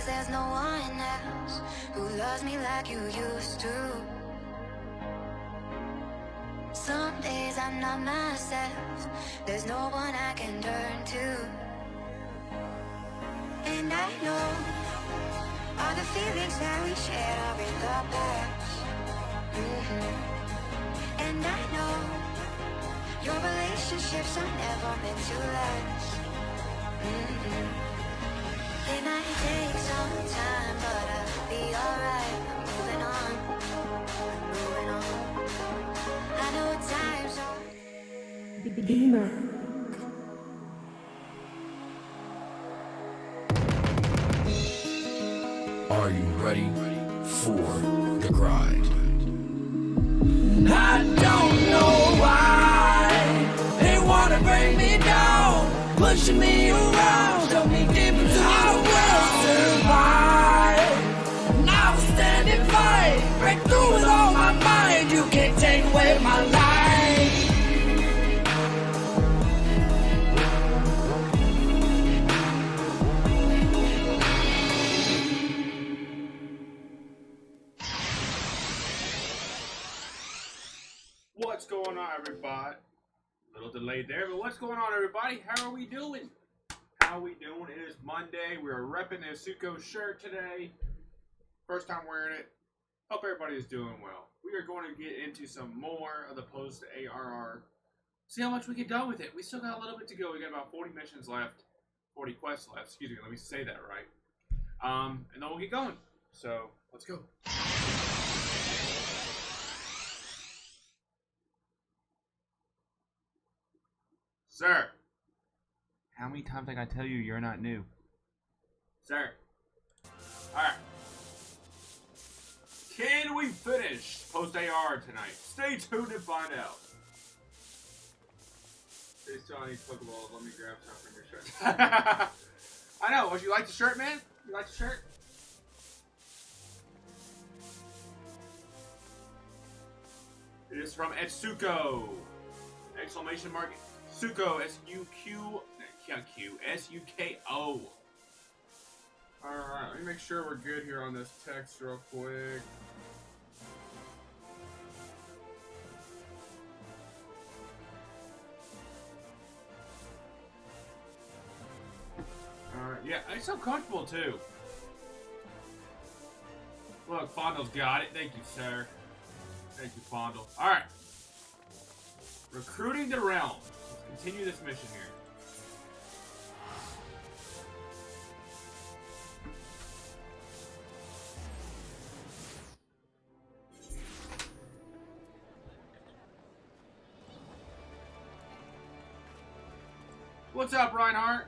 there's no one else who loves me like you used to. Some days I'm not myself, there's no one I can turn to. And I know all the feelings that we shared are in the past. And I know your relationships are never meant to last. It might take some time, but I'll be alright. I'm moving on, moving on. I know times are Beamer. Are you ready for the grind? I don't know pushing me around, dug me deep into how the world survive. Now I stand and fight, break through with all my mind. You can't take away my life. What's going on, everybody? A little delayed there, but what's going on, everybody? How are we doing? How are we doing? It is Monday. We're repping the Asuko shirt today. First time wearing it. Hope everybody is doing well. We are going to get into some more of the post ARR. See how much we get done with it. We still got a little bit to go. We got about 40 missions left. 40 quests left. Excuse me. Let me say that right. And then we'll get going. So, let's go. Sir, how many times I gotta tell you you're not new? Sir. Alright. Can we finish post AR tonight? Stay tuned and find out. They still need Pokeballs. Let me grab some from your shirt. I know. Would you like the shirt, man? You like the shirt? It is from Etsuko! Exclamation mark. Suko, S-U-K-O. Alright, let me make sure we're good here on this text real quick. Alright, yeah, it's so comfortable too. Look, Fondle's got it. Thank you, sir. Thank you, Fondle. Alright. Recruiting the realm. Continue this mission here. What's up, Reinhardt?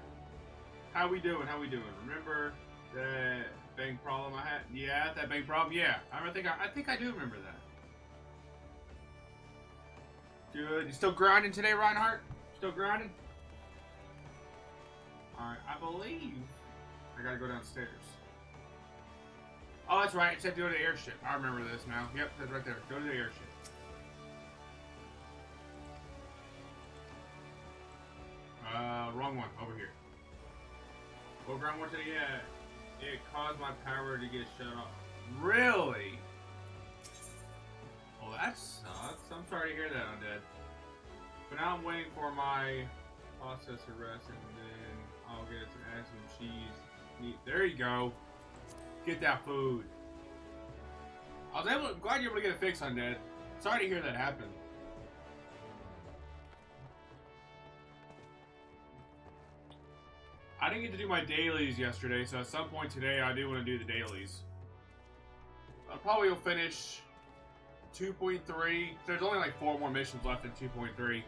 How we doing? How we doing? Remember that bank problem I had? Yeah, that bank problem. Yeah, I think I do remember that. Good. You still grinding today, Reinhardt? Still grinding? Alright, I believe I gotta go downstairs. Oh, that's right. It said go to the airship. I remember this now. Yep, that's right there. Go to the airship. Wrong one. Over here. Go ground one to the it caused my power to get shut off. Really? Well, that sucks. I'm sorry to hear that, Undead. But now I'm waiting for my processor rest, and then I'll get some eggs and cheese. There you go. Get that food. Glad you're able to get a fix, Undead. Sorry to hear that happen. I didn't get to do my dailies yesterday, so at some point today I do want to do the dailies. I probably will finish 2.3. There's only like 4 more missions left in 2.3.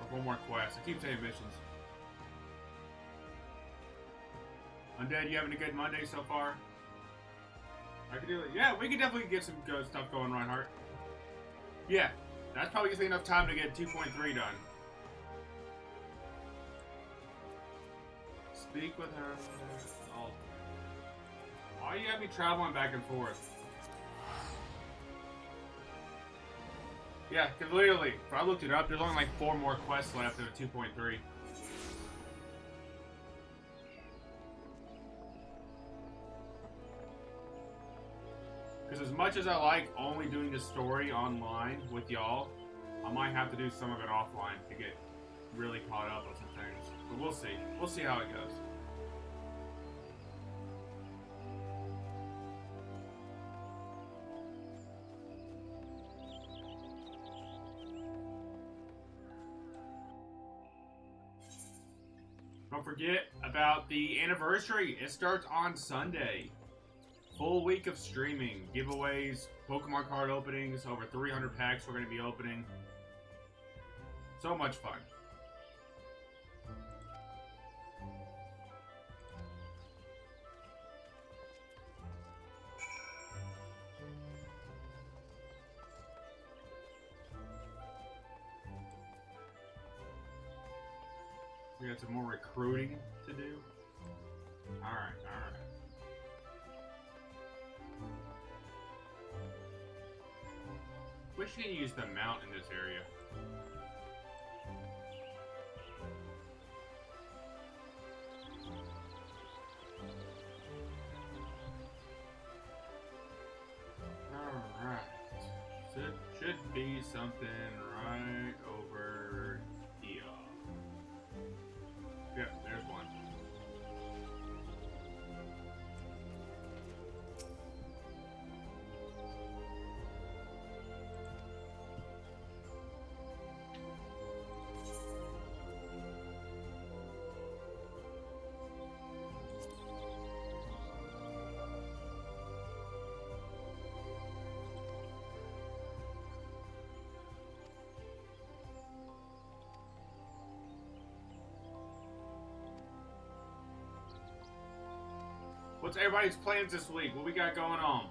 Or 4 more quests. I keep saying missions. Undead, you having a good Monday so far? I could do it. Yeah, we could definitely get some good stuff going, Reinhardt. Yeah, that's probably gonna be enough time to get 2.3 done. Speak with her. Oh. Why do you have me traveling back and forth? Yeah, because literally, if I looked it up, there's only like 4 more quests left in 2.3. Because as much as I like only doing the story online with y'all, I might have to do some of it offline to get really caught up with some things. But we'll see. We'll see how it goes. Don't forget about the anniversary. It starts on Sunday. Full week of streaming, giveaways, Pokemon card openings, over 300 packs we're going to be opening. So much fun. got some more recruiting to do. Alright, alright. Wish you could use the mount in this area. Alright. Should be something right over here. Yep, there's one. What's everybody's plans this week? What we got going on?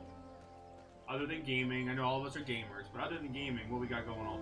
Other than gaming, I know all of us are gamers, but other than gaming, what we got going on?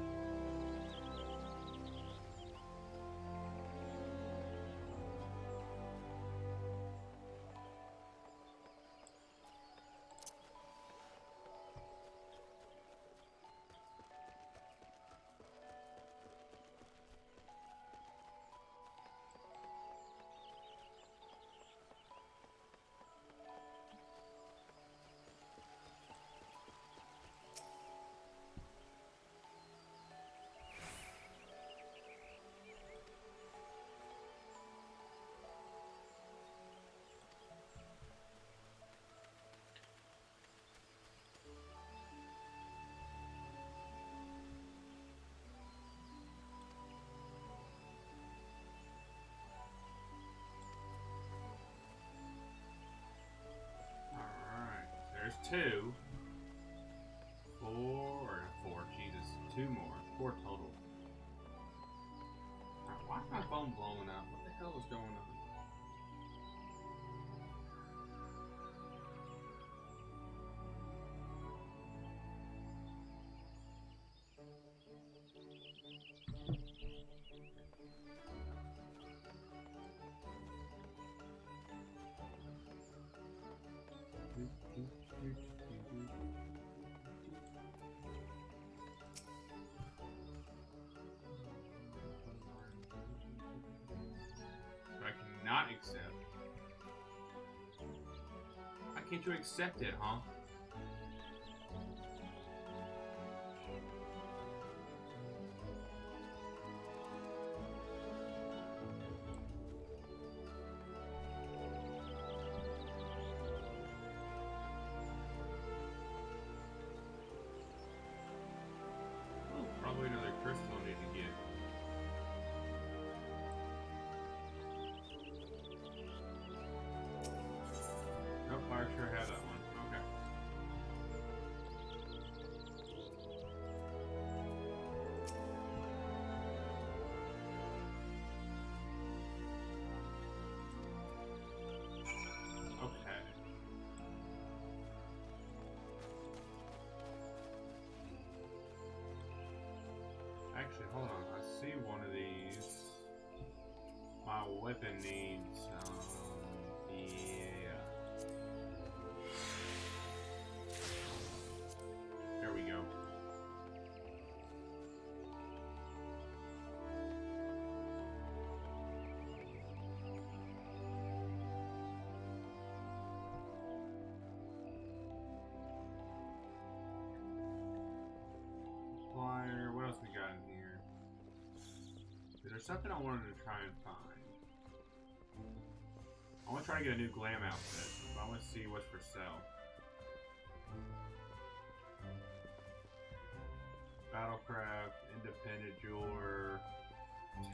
There's two. Four, Jesus. Two more. Four total. Alright, why is my phone blowing up? What the hell is going on? Not accept. Why can't you accept it, huh? Oh, probably another crystal I need to get. Nope, I sure have that one. Okay. Okay. Actually, hold on. I see one of these. My weapon needs, yeah. There we go. Supplier. What else we got in here? There's something I wanted to try and find. I want to try to get a new glam outfit, but I want to see what's for sale. Battlecraft, Independent Jeweler,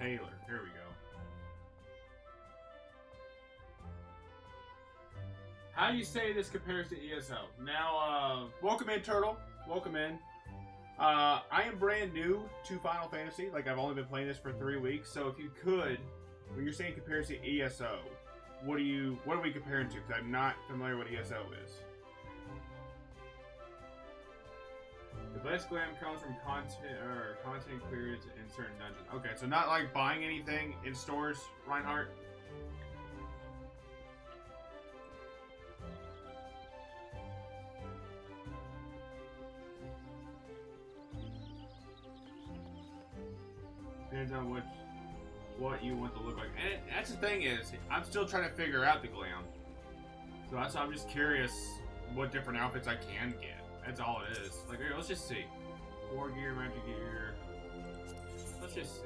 Taylor. Here we go. How do you say this compares to ESO? Now, welcome in, Turtle. Welcome in. I am brand new to Final Fantasy. Like, I've only been playing this for 3 weeks. So if you could, when you're saying compares to ESO, what are we comparing to? Because I'm not familiar what ESO is. Less glam comes from content clearance in certain dungeons. Okay, so not like buying anything in stores, Reinhardt. Depends on what you want to look like. And that's the thing is, I'm still trying to figure out the glam. So that's why I'm just curious what different outfits I can get. That's all it is. Like, here, let's just see. War gear, magic gear. Let's just see.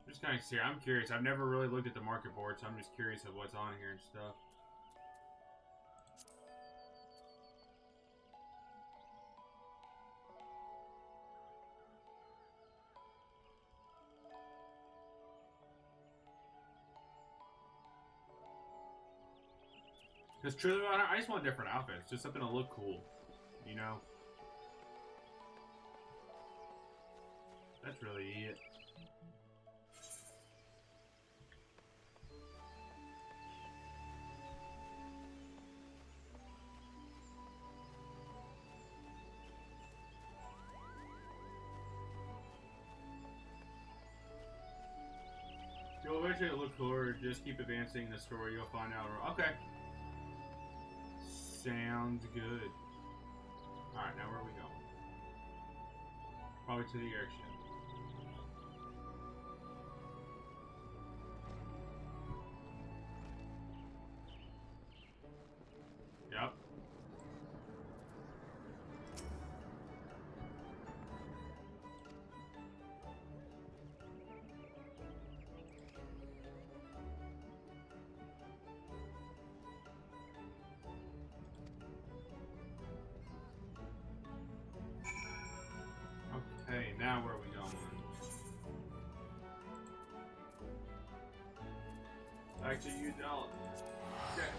Just kind of see. I'm curious. I've never really looked at the market board, so I'm just curious of what's on here and stuff. Because truly, I just want different outfits. Just something to look cool. You know? That's really it. You'll eventually look cooler. Just keep advancing the story. You'll find out. Okay. Sounds good. Alright, now where are we going? Probably to the airship. Yep. Okay, now where are we going? Back to you, Dallas. Okay.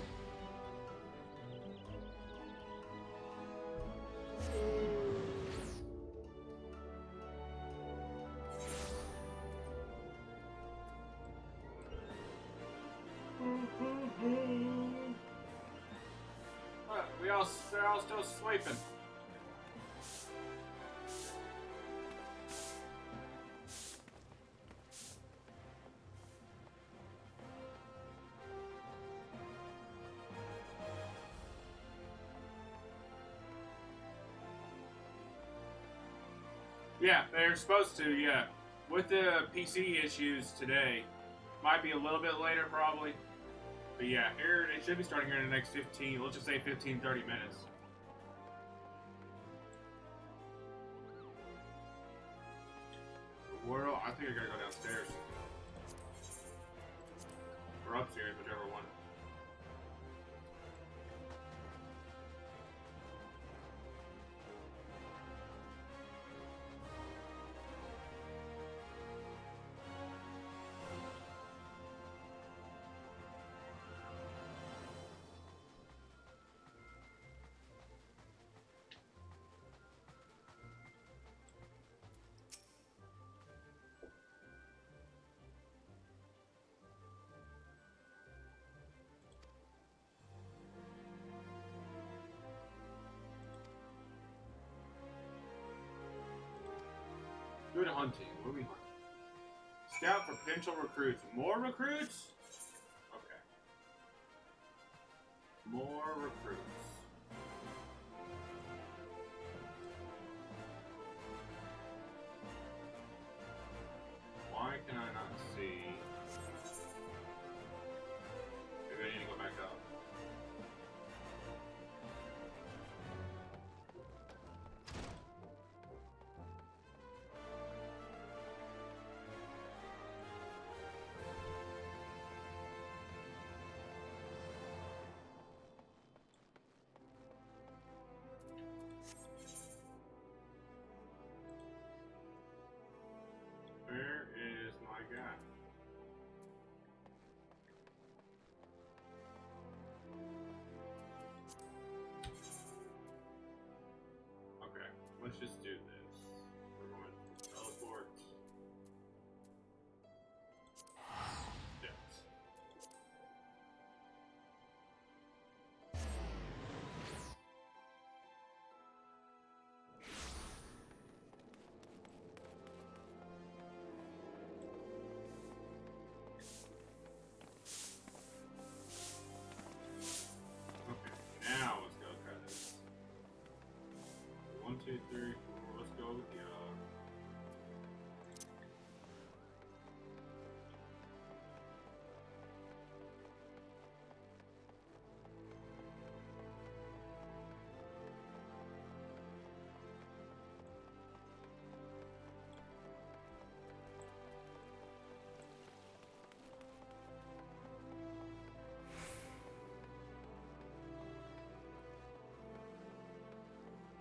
Look, they're all still sleeping. Yeah, they're supposed to, yeah. With the PC issues today, might be a little bit later probably. But yeah, here it should be starting here in the next 15, let's just say 15, 30 minutes. World, I think I gotta go downstairs. Or upstairs, whichever one. Good hunting. What are we hunting? Scout for potential recruits. More recruits? Okay. More recruits. Why can I not see? Maybe I need to go back up. let's just do this. We're going to teleport. Yes. Okay, now let's go try this. 1, 2, 3, 4. Let's go with the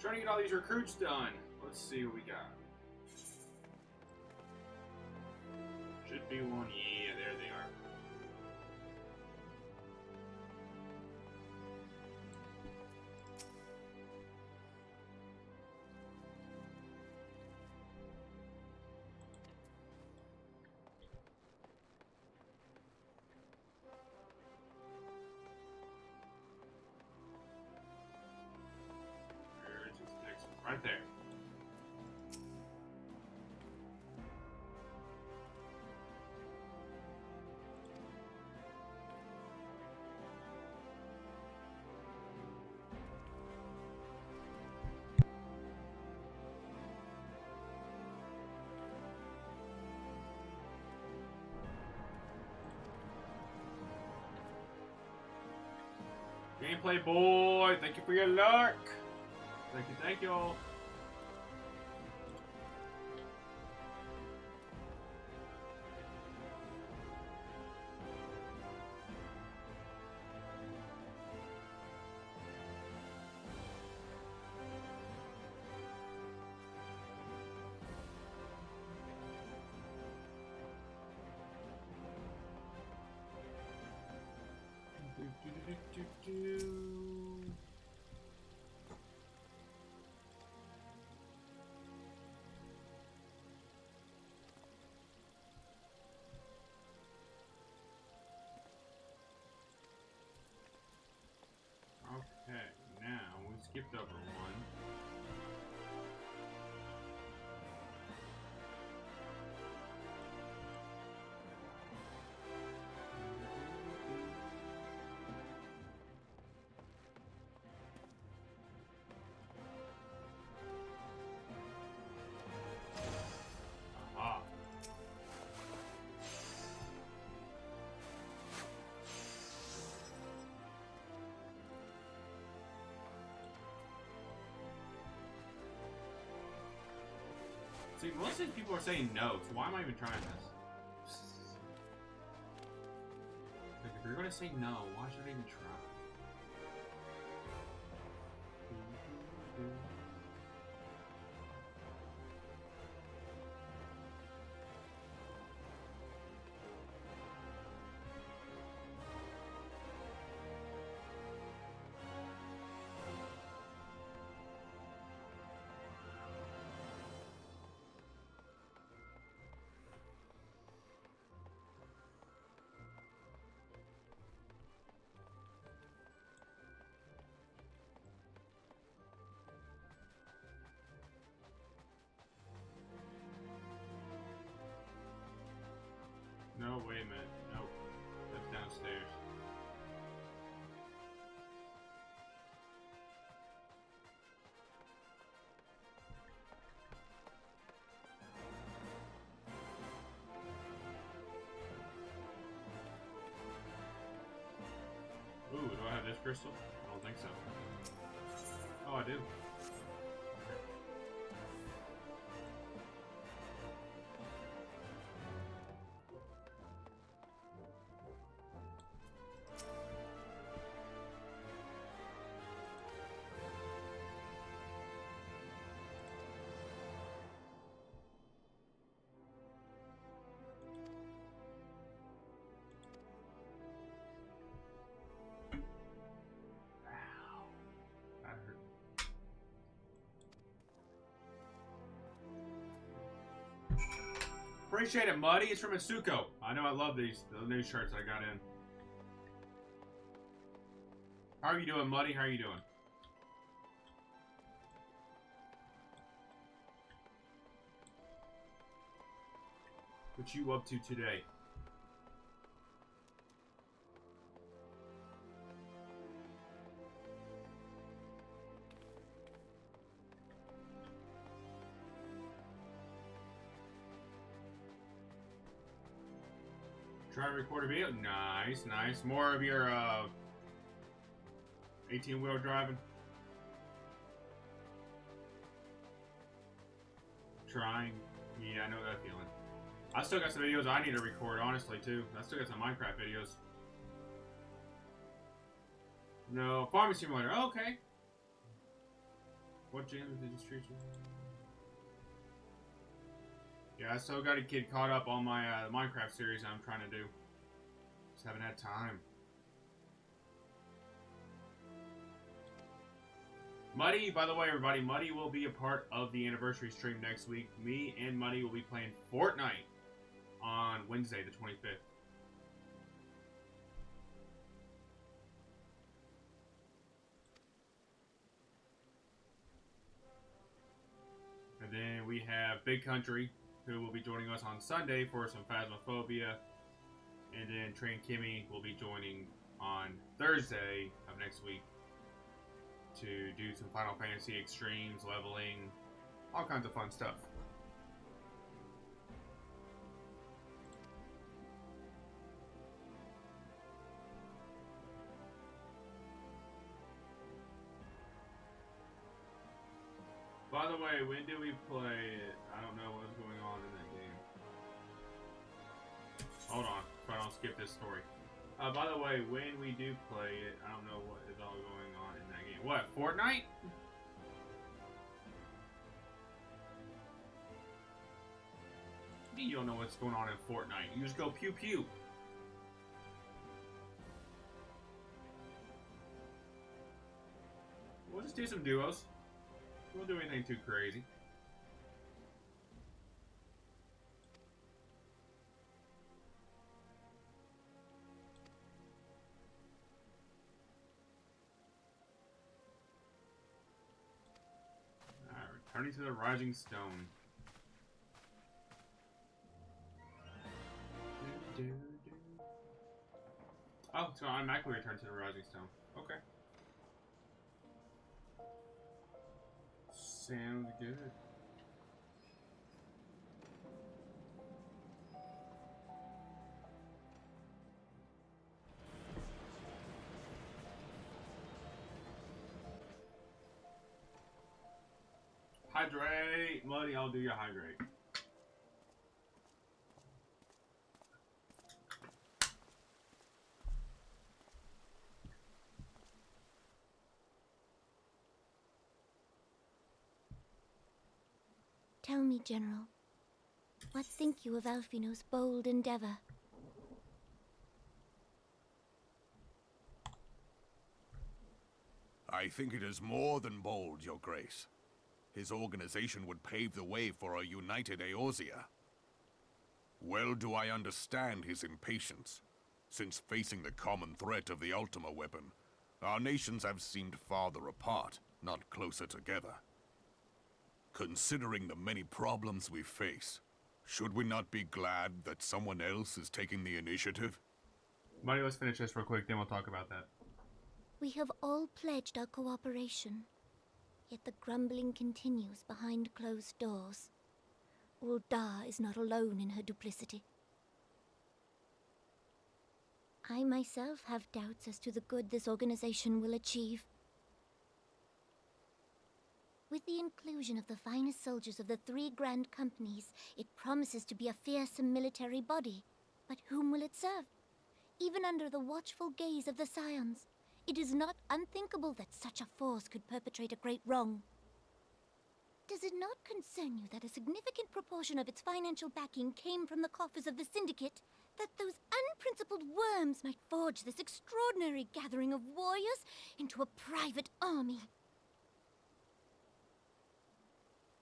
trying to get all these recruits done. Let's see what we got. Should be one. Yeah, there they are. There's this next one right there. Gameplay boy, thank you for your luck. Thank you all. Okay, now we skipped over one. Aha. See, most of these people are saying no, so why am I even trying this? Like, if you're gonna say no, why should I even try? No, wait a minute. Nope. That's downstairs. Ooh, do I have this crystal? I don't think so. Oh, I do. Ow. That hurt. Appreciate it, Muddy. It's from Asuko. I know I love these, the new shirts I got in. How are you doing, Muddy? How are you doing? What you up to today? Try to record a video. Nice, nice. More of your 18-wheel driving. Trying. Yeah, I know that feeling. I still got some videos I need to record, honestly, too. I still got some Minecraft videos. No, Farming Simulator. Oh, okay. What gyms did you street? Yeah, I still got to get caught up on my Minecraft series I'm trying to do. Just haven't had time. Muddy, by the way, everybody, Muddy will be a part of the anniversary stream next week. Me and Muddy will be playing Fortnite on Wednesday, the 25th. And then we have Big Country, who will be joining us on Sunday for some Phasmophobia. And then Train Kimmy will be joining on Thursday of next week to do some Final Fantasy Extremes, leveling, all kinds of fun stuff. By the way, when do we play it? I don't know what's going on in that game. Hold on, so I don't skip this story. By the way, when we do play it, I don't know what is all going on in that game. What, Fortnite? You don't know what's going on in Fortnite. You just go pew pew. We'll just do some duos. We won't do anything too crazy. Alright, returning to the Rising Stone. Oh, so I automatically return to the Rising Stone. Okay. Sounds good. Hydrate! Muddy, I'll do your hydrate. Tell me, General, what think you of Alfino's bold endeavor? I think it is more than bold, Your Grace. His organization would pave the way for a united Eorzea. Well do I understand his impatience, since facing the common threat of the Ultima weapon, our nations have seemed farther apart, not closer together. Considering the many problems we face, should we not be glad that someone else is taking the initiative? Muddy, let's finish this real quick, then we'll talk about that. We have all pledged our cooperation, yet the grumbling continues behind closed doors. Ul'dah is not alone in her duplicity. I myself have doubts as to the good this organization will achieve. With the inclusion of the finest soldiers of the 3 grand companies, it promises to be a fearsome military body. But whom will it serve? Even under the watchful gaze of the Scions, it is not unthinkable that such a force could perpetrate a great wrong. Does it not concern you that a significant proportion of its financial backing came from the coffers of the Syndicate? That those unprincipled worms might forge this extraordinary gathering of warriors into a private army?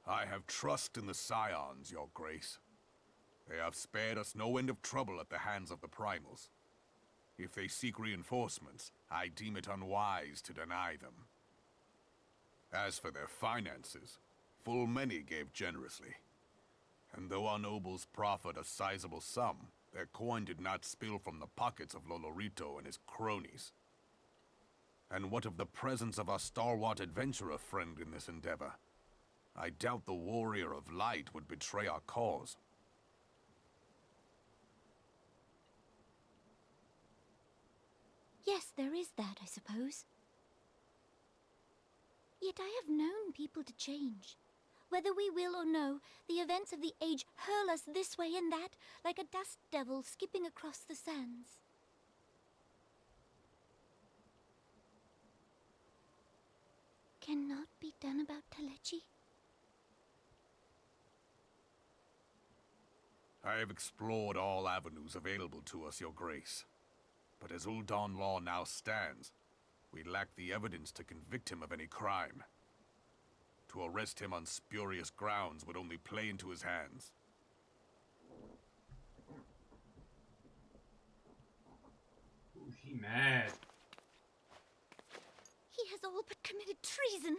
I have trust in the Scions, Your Grace. They have spared us no end of trouble at the hands of the primals. If they seek reinforcements, I deem it unwise to deny them. As for their finances, full many gave generously. And though our nobles proffered a sizable sum, their coin did not spill from the pockets of Lolorito and his cronies. And what of the presence of our stalwart adventurer friend in this endeavor? I doubt the warrior of light would betray our cause. Yes, there is that, I suppose. Yet I have known people to change. Whether we will or no, the events of the age hurl us this way and that, like a dust devil skipping across the sands. Cannot be done about Kalechi? I have explored all avenues available to us, Your Grace. But as Ul'Dan law now stands, we lack the evidence to convict him of any crime. To arrest him on spurious grounds would only play into his hands. Ooh, she mad. He has all but committed treason,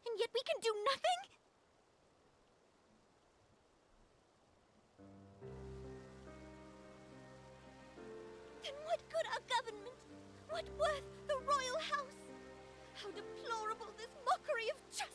and yet we can do nothing? Then what good our government? What worth the royal house? How deplorable this mockery of justice!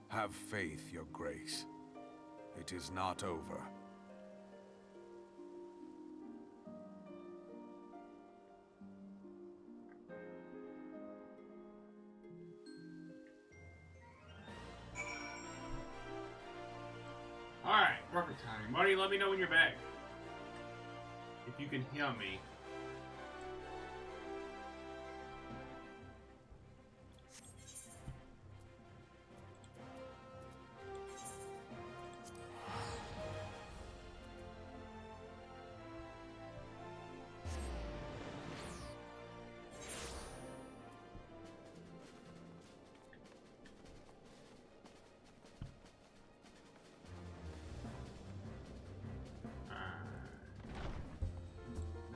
Have faith, Your Grace. It is not over. Alright, worker time. Marty, let me know when you're back. If you can hear me.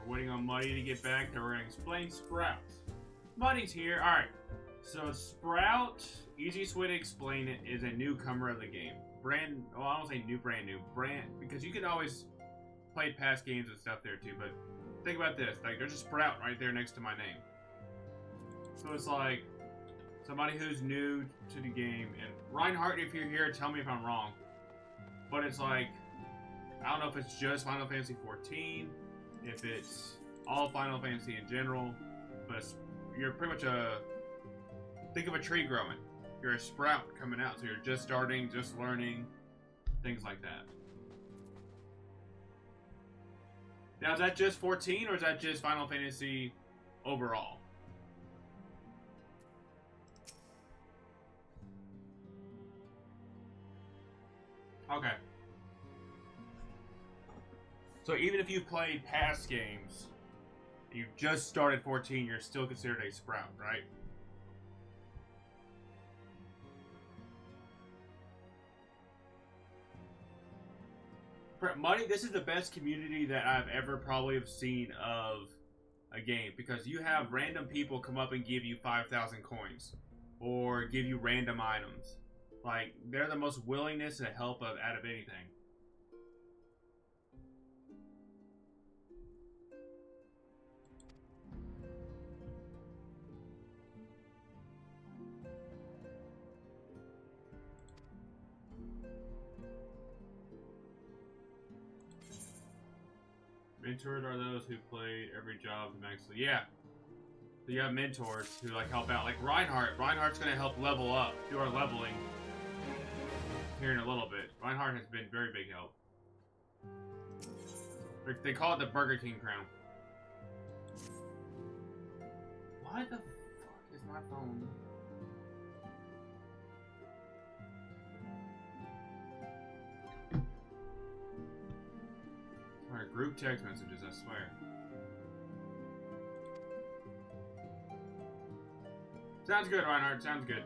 Waiting on Muddy to get back, then we're gonna explain Sprouts. Muddy's here. Alright. So Sprout, easiest way to explain it, is a newcomer of the game. Brand new, because you can always play past games and stuff there too, but think about this, like there's a Sprout right there next to my name. So it's like somebody who's new to the game, and Reinhardt, if you're here, tell me if I'm wrong. But it's like, I don't know if it's just Final Fantasy 14, if it's all Final Fantasy in general, but you're pretty much think of a tree growing. You're a sprout coming out, so you're just starting, just learning, things like that. Now, is that just 14, or is that just Final Fantasy overall? Okay. So even if you've played past games, you've just started 14, you're still considered a Sprout, right? Money, this is the best community that I've ever probably have seen of a game, because you have random people come up and give you 5,000 coins, or give you random items. Like, they're the most willingness to help out of anything. Mentored are those who played every job maximally. Yeah. So you have mentors who like help out. Like Reinhardt. Reinhardt's gonna help level up. Do our leveling here in a little bit. Reinhardt has been very big help. They call it the Burger King crown. Why the fuck is my phone? Alright, group text messages, I swear. Sounds good, Reinhardt, sounds good.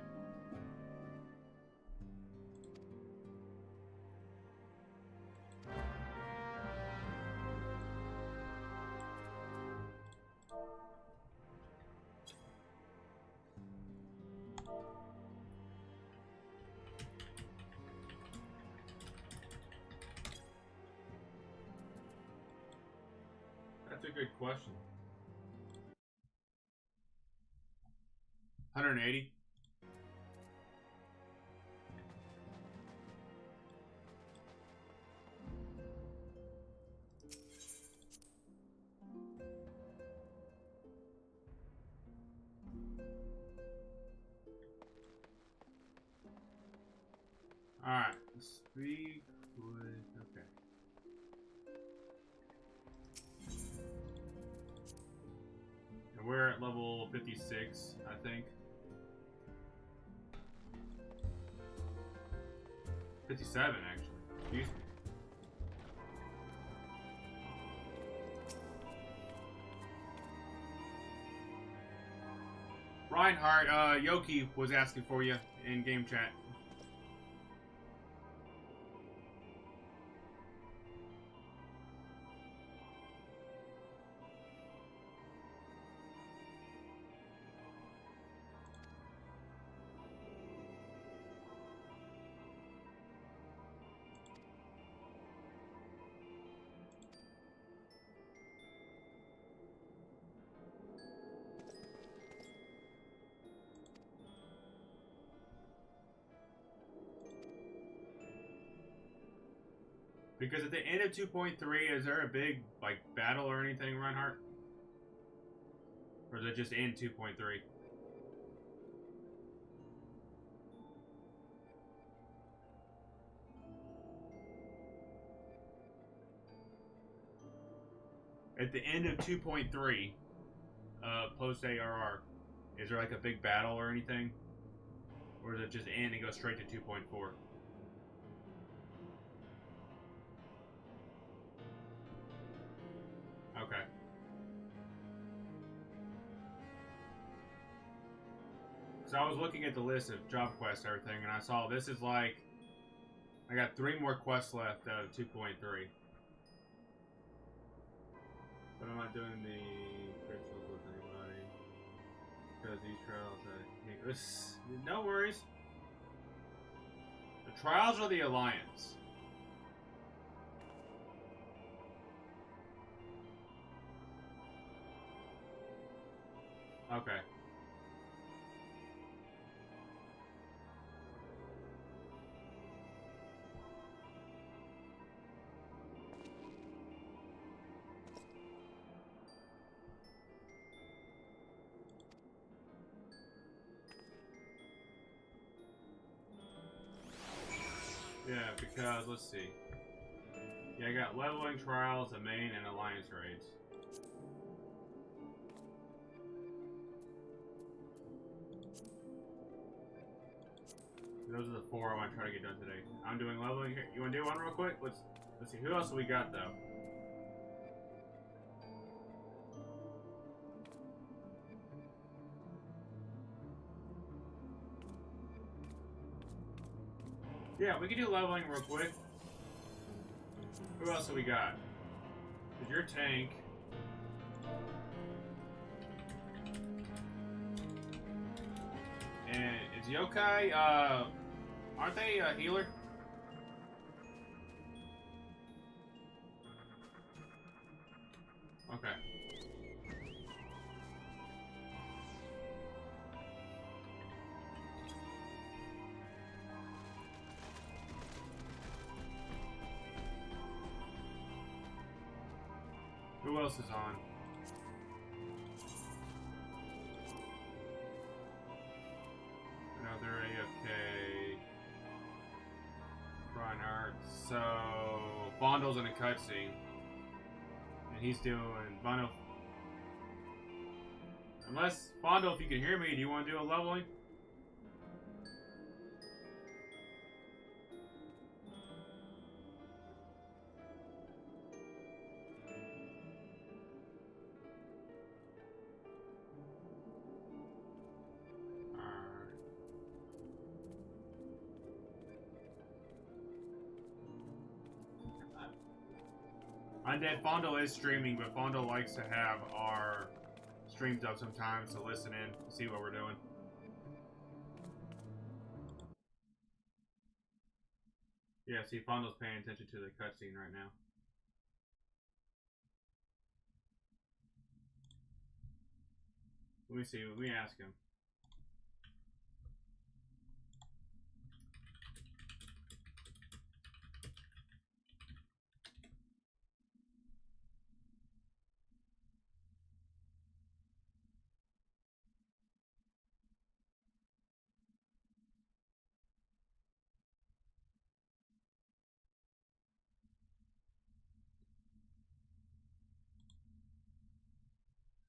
That's a good question. 180. Alright, speak with... okay. And we're at level 56, I think. 57, actually. Excuse me. Reinhardt, Yoki was asking for you in game chat. Because at the end of 2.3, is there a big, like, battle or anything, Reinhardt? Or is it just in 2.3? At the end of 2.3, post ARR, is there like a big battle or anything? Or is it just end and go straight to 2.4? Okay. So I was looking at the list of job quests and everything, and I saw this is like... I got 3 more quests left out of 2.3. But I'm not doing the crystals with anybody. Because these trials, no worries. The trials are the alliance. Okay. Yeah, because, let's see. Yeah, I got leveling trials, the main, and alliance raids. Those are the 4 I want to try to get done today. I'm doing leveling here. You want to do one real quick? Let's see. Who else have we got, though? Yeah, we can do leveling real quick. Who else have we got? Is your tank? And is Yokai, aren't they a healer? Okay. Who else is on? Another AFK. Reinhardt. So Bondle's in a cutscene. And he's doing Bondo. Unless, Fondo, if you can hear me, do you want to do a leveling? Undead Fondo is streaming, but Fondo likes to have our streams up sometimes to listen in, to see what we're doing. Yeah, see, Fondo's paying attention to the cutscene right now. Let me see, let me ask him.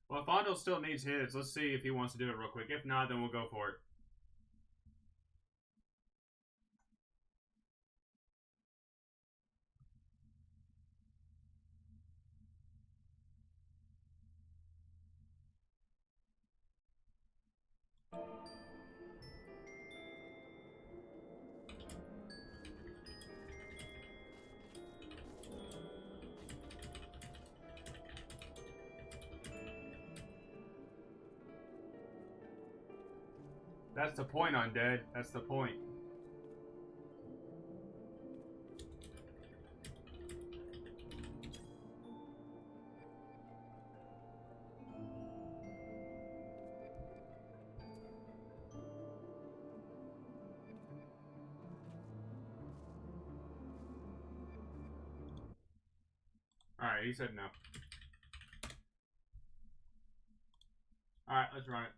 Well, if Fondo still needs his, let's see if he wants to do it real quick. If not, then we'll go for it. That's the point, Undead. That's the point. Alright, he said no. Alright, let's run it.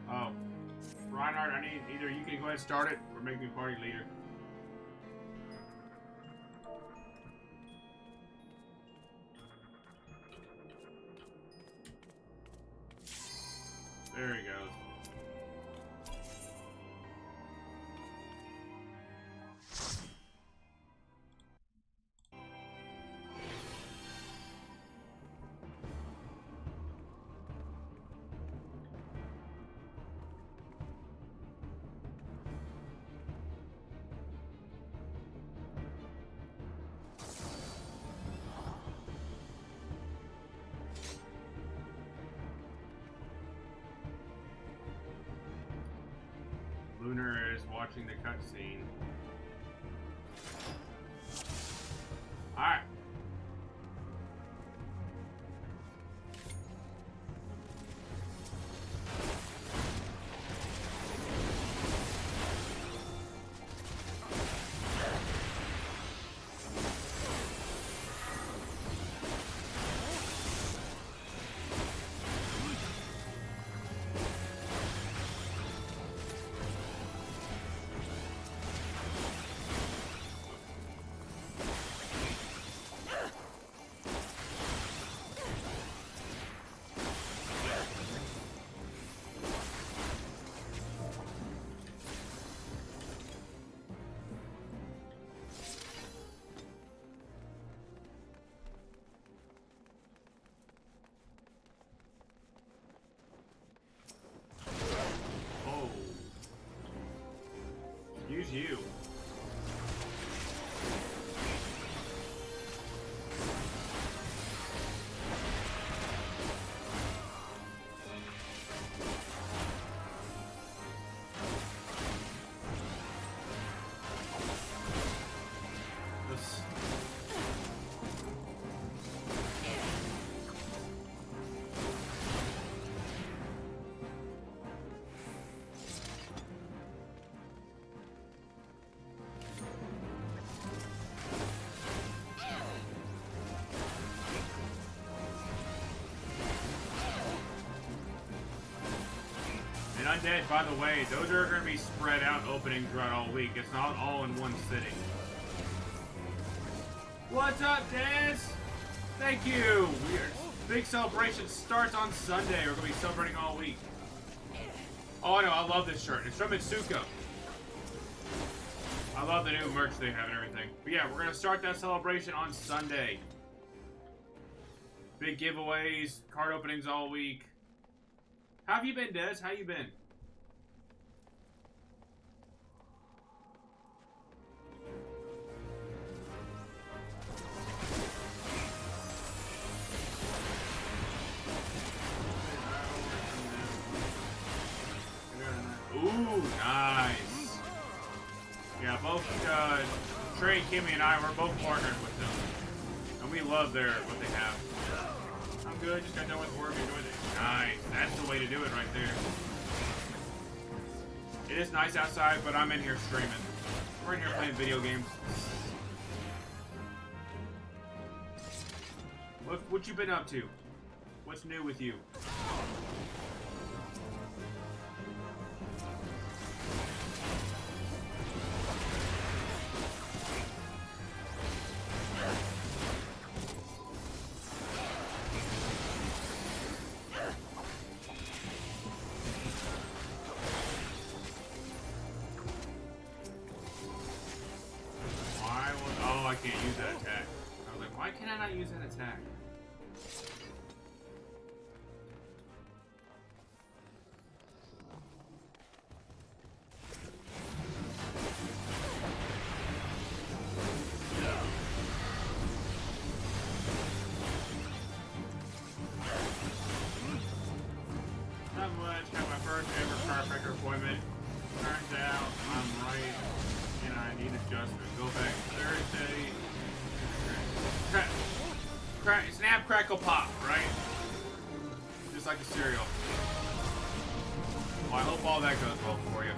Oh. Reinhardt, I need either you can go ahead and start it or make me party leader. There he goes. Lunar is watching the cutscene. Alright. Use you. This. And Undead, by the way, those are going to be spread out openings throughout all week. It's not all in one sitting. What's up, Dez? Thank you. Big celebration starts on Sunday. We're gonna be celebrating all week. Oh no, I love this shirt. It's from Itsuko. I love the new merch they have and everything. But yeah, we're gonna start that celebration on Sunday. Big giveaways, card openings all week. How have you been, Des? How you been? Ooh, nice. Yeah, both Trey, Kimmy, and I, we're both partnered with them. And we love what they have. I'm good, just got done with work, enjoyed it. Nice, that's the way to do it right there. It is nice outside, but I'm in here streaming. We're in here playing video games. What you been up to? What's new with you? I can't use that attack. I was like, why can I not use that attack? Not much. Got my first ever chiropractor appointment. Turns out I'm right. And I need adjustment. Go back Thursday. Snap, crackle, pop, right? Just like a cereal. Well, I hope all that goes well for you.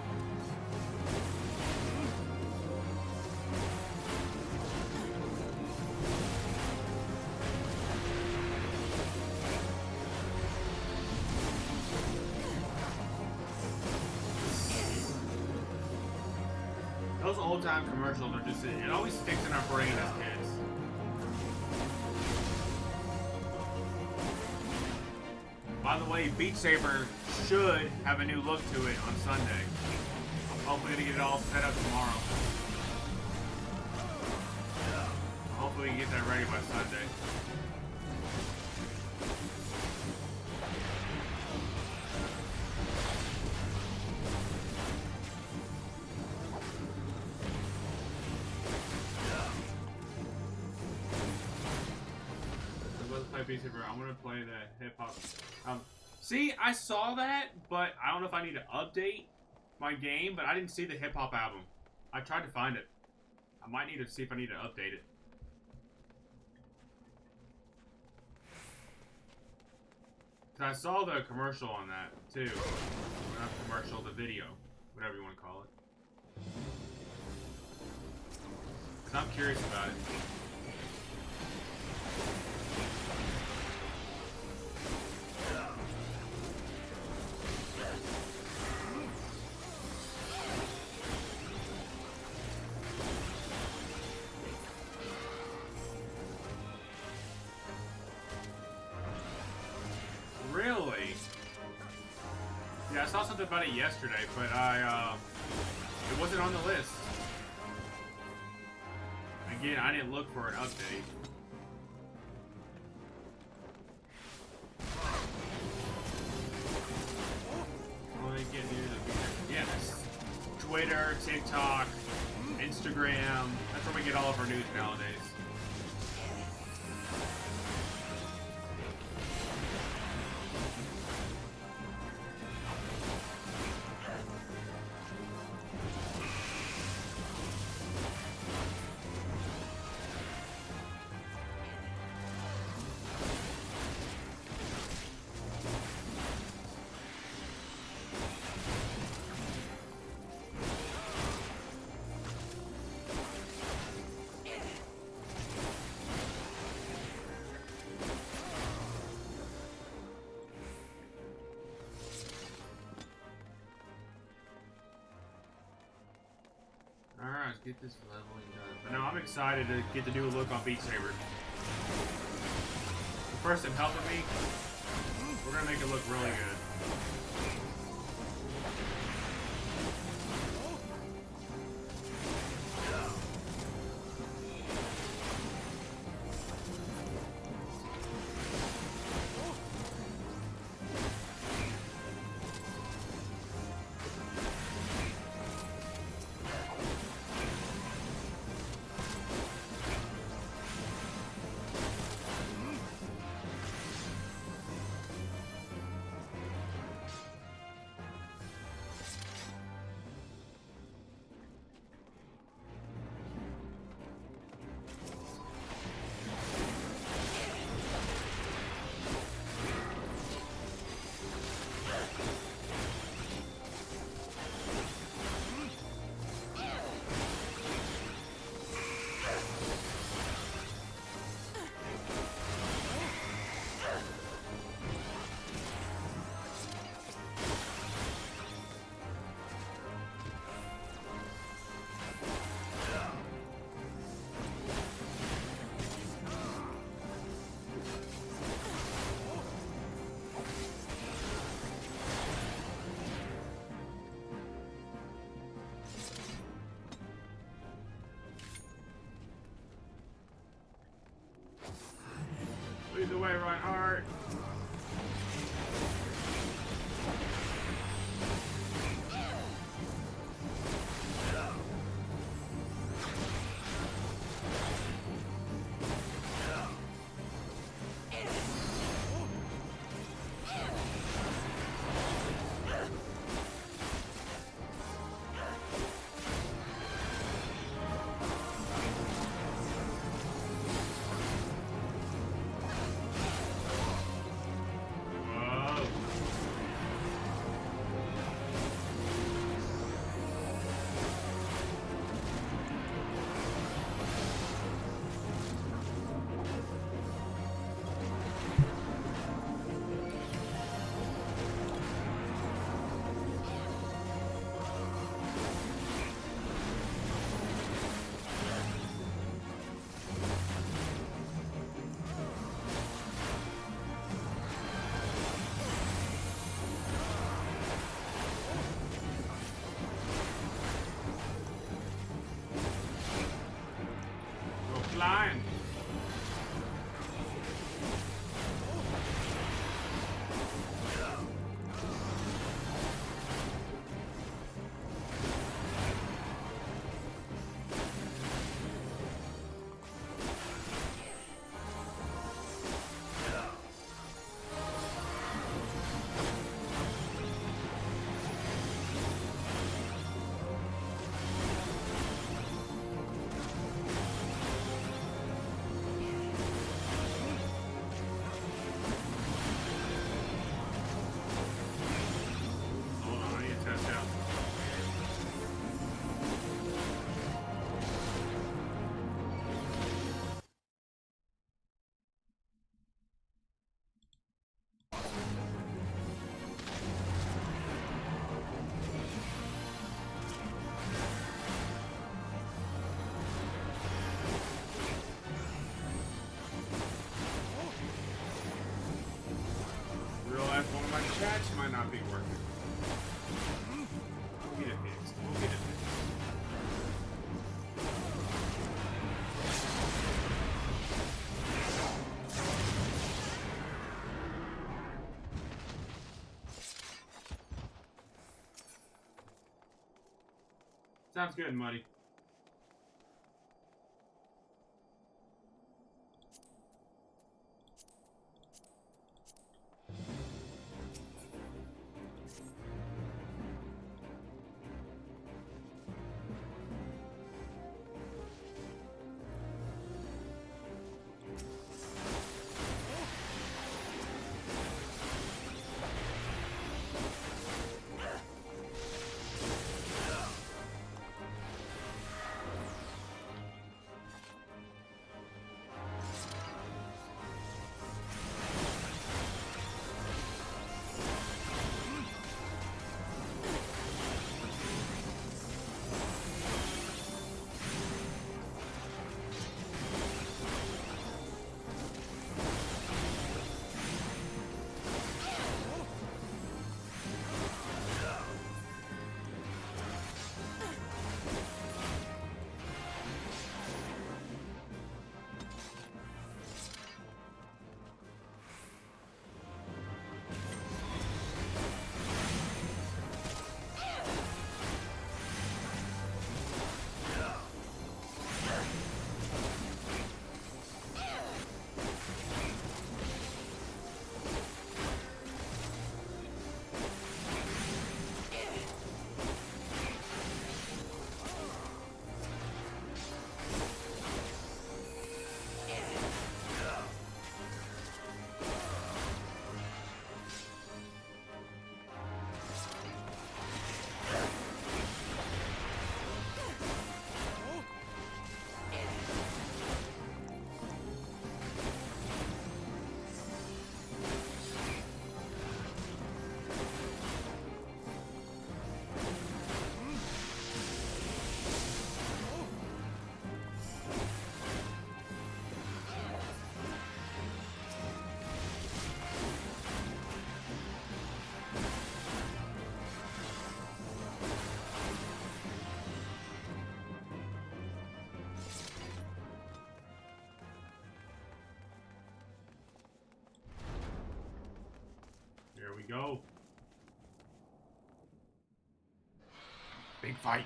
Those old time commercials are just, it always sticks in our brain as kids. By the way, Beat Saber should have a new look to it on Sunday. I'm hopefully gonna get it all set up tomorrow. Hopefully we can get that ready by Sunday. I'm gonna play the hip hop. See, I saw that, but I don't know if I need to update my game. But I didn't see the hip hop album. I tried to find it. I might need to see if I need to update it. Cause I saw the commercial on that too. Not the commercial, the video, whatever you want to call it. Cause I'm curious about it. Really? Yeah, I saw something about it yesterday, but it wasn't on the list. Again, I didn't look for an update. Only get near the yes. Twitter, TikTok, Instagram. That's where we get all of our news nowadays. Alright, let's get this leveling done. But no, I'm excited to get the new look on Beat Saber. person helping me, we're gonna make it look really good. Lead the way, Reinhardt. Flying. Hold on, I need to test out. Realize one of my chats might not be working. We'll get it fixed. We'll get it fixed. Sounds good, Muddy. go. Big fight.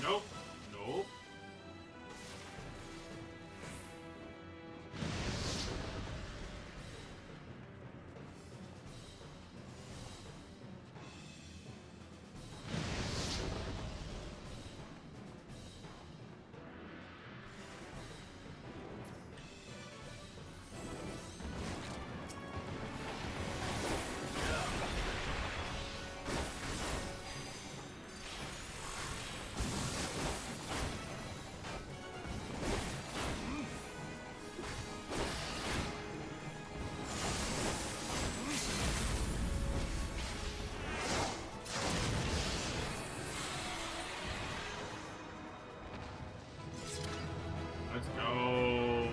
Nope. Nope. Let's go.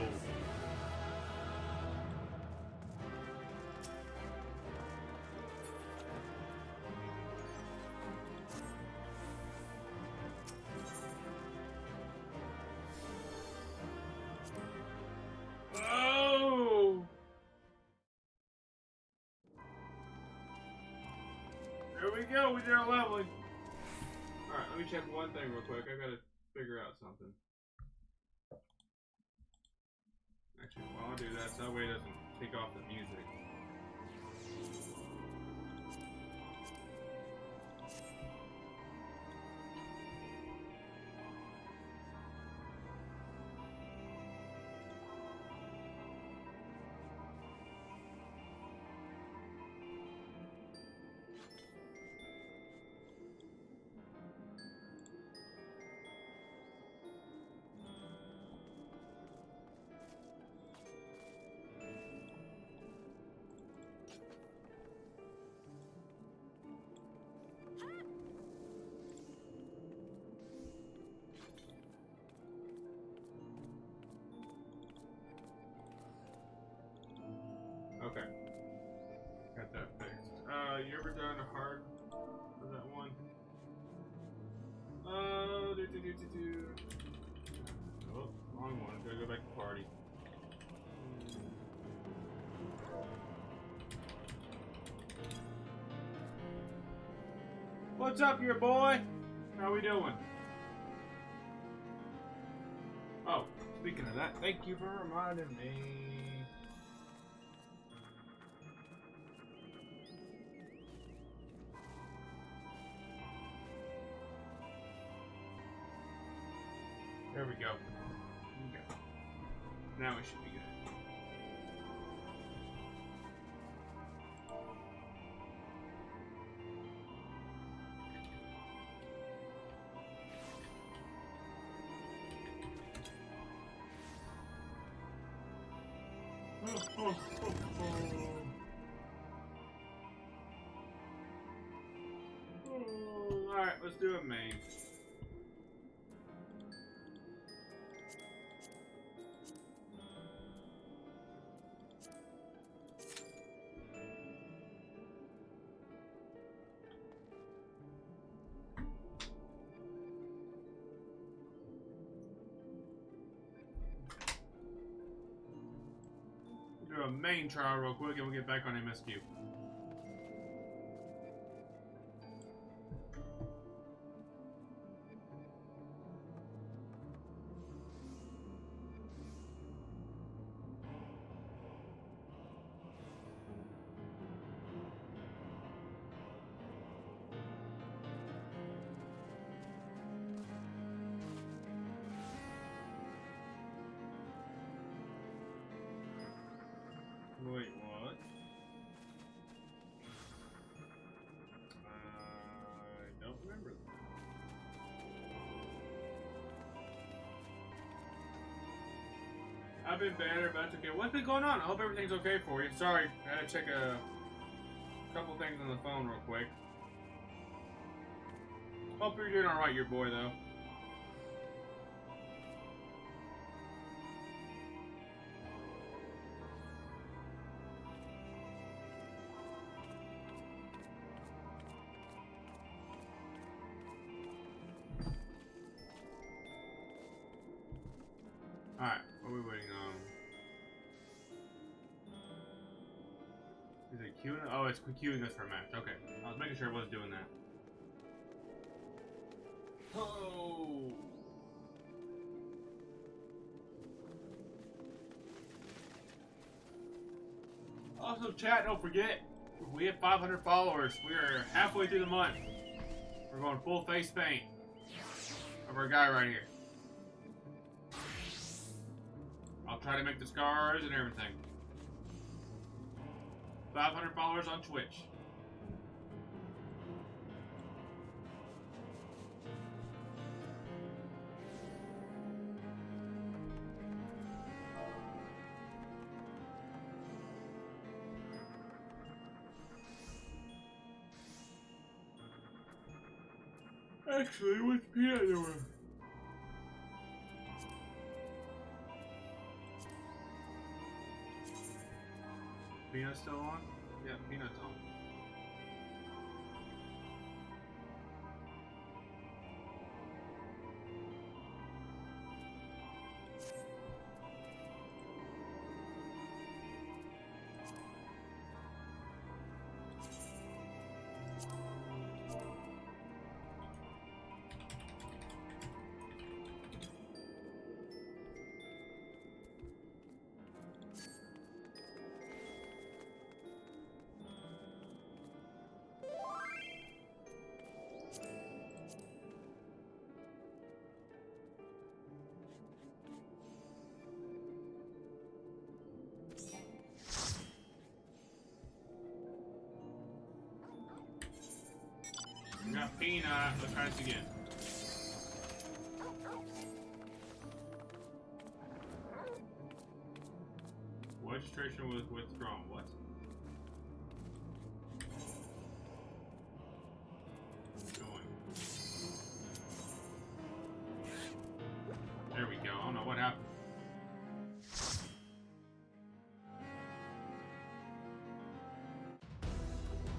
Oh! There we go. We did our leveling. All right, let me check one thing real quick. I gotta figure out something. Actually, while I do that, so that way it doesn't take off the music. Okay. Got that fixed. You ever done a hard for that one? Oh, wrong one. Gotta go back to party. What's up, your boy? How we doing? Oh, speaking of that, thank you for reminding me. There we go. Okay. Now we should be good. Alright, let's do a main. Do a main trial real quick and we'll get back on MSQ. Wait, what? I don't remember that. I've been better, but that's okay. What's been going on? I hope everything's okay for you. Sorry, I had to check a couple things on the phone real quick. Hope you're doing alright, your boy, though. Alright, what are we waiting on? Is it queuing? Oh, it's queuing us for a match. Okay. I was making sure it was doing that. Oh! Also, chat, don't forget, we have 500 followers. We are halfway through the month. We're going full face paint of our guy right here. I'll try to make the scars and everything. 500 followers on Twitch. Actually, what's Peanut doing? Peanut still on? Yeah, Peanut's on. We got Peanut. Let's try this again. Registration was withdrawn. What? Going. There we go. I don't know what happened.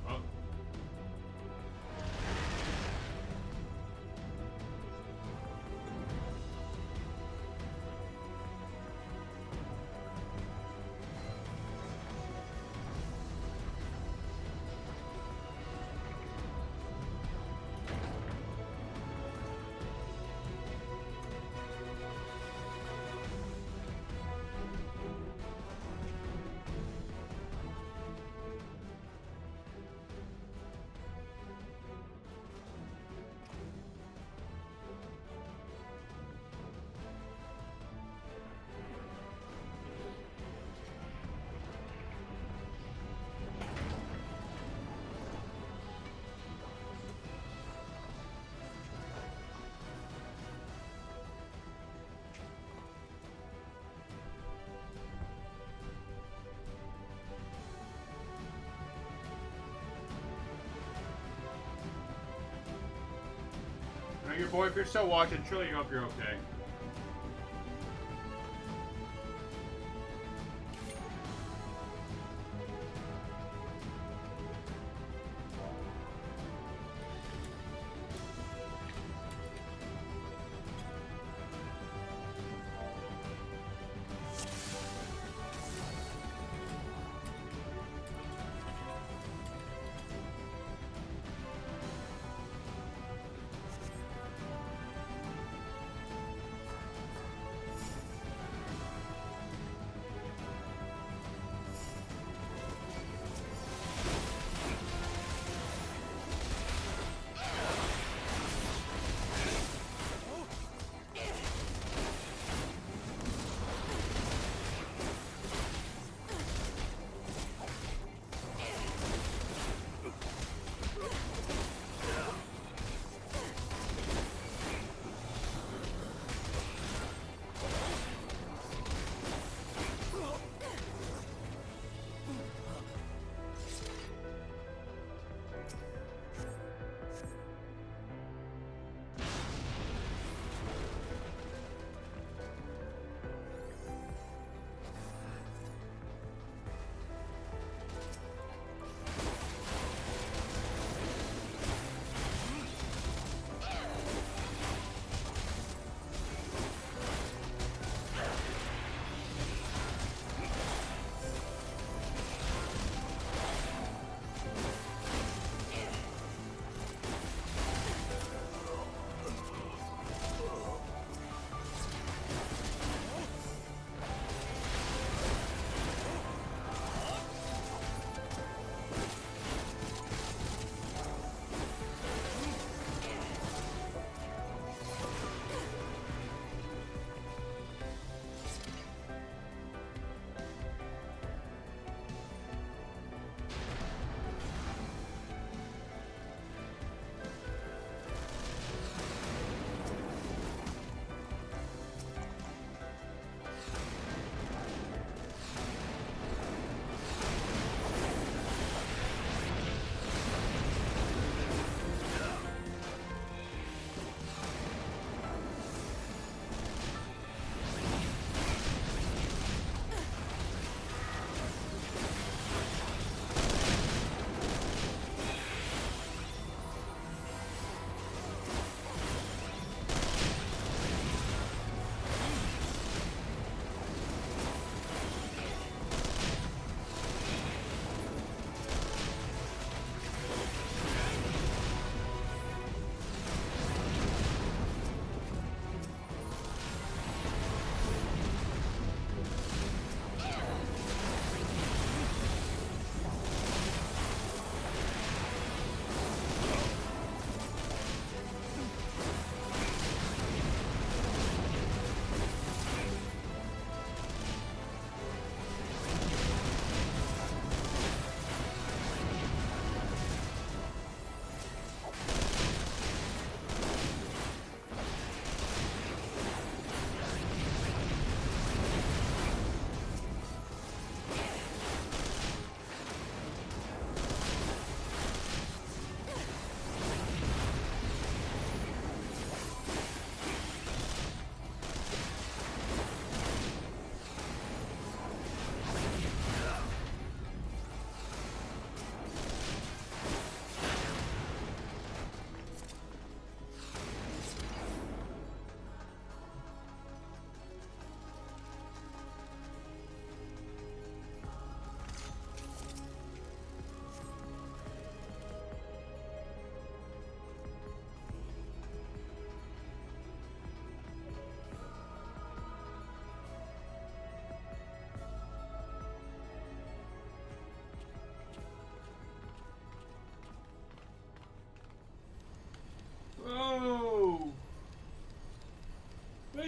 Oh. know your boy, if you're still watching, truly hope you're okay.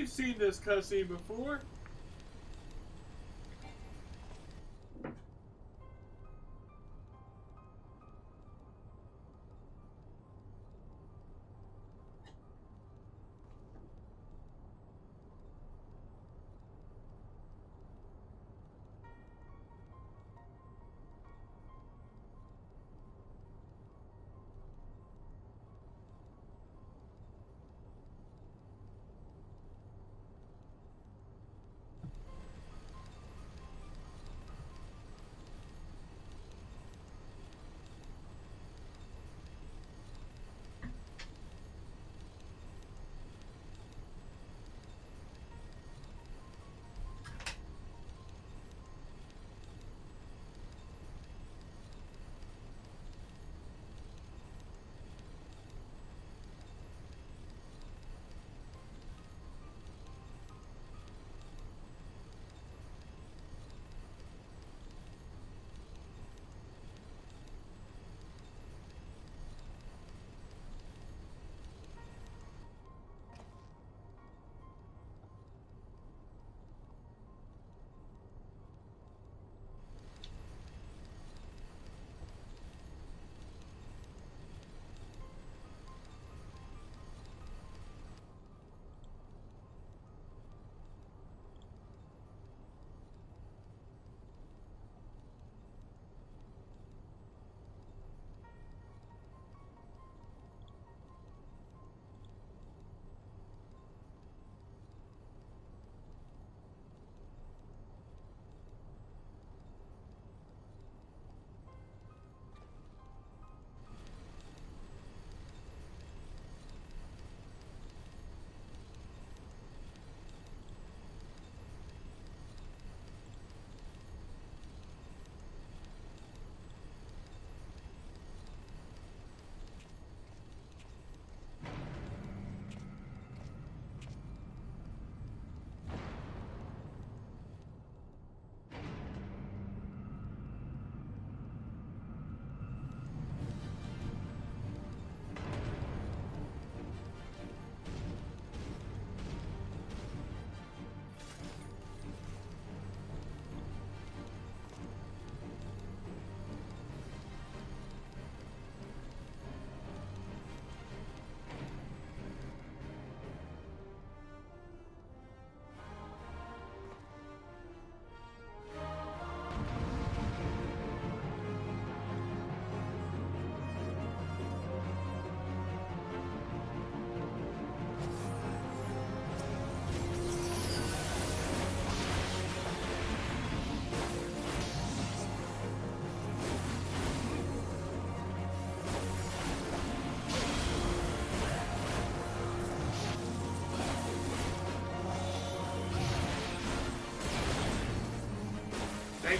We've seen this cutscene before.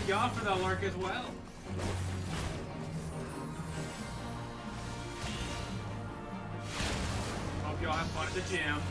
thank y'all for the lurk as well. Hope y'all have fun at the gym.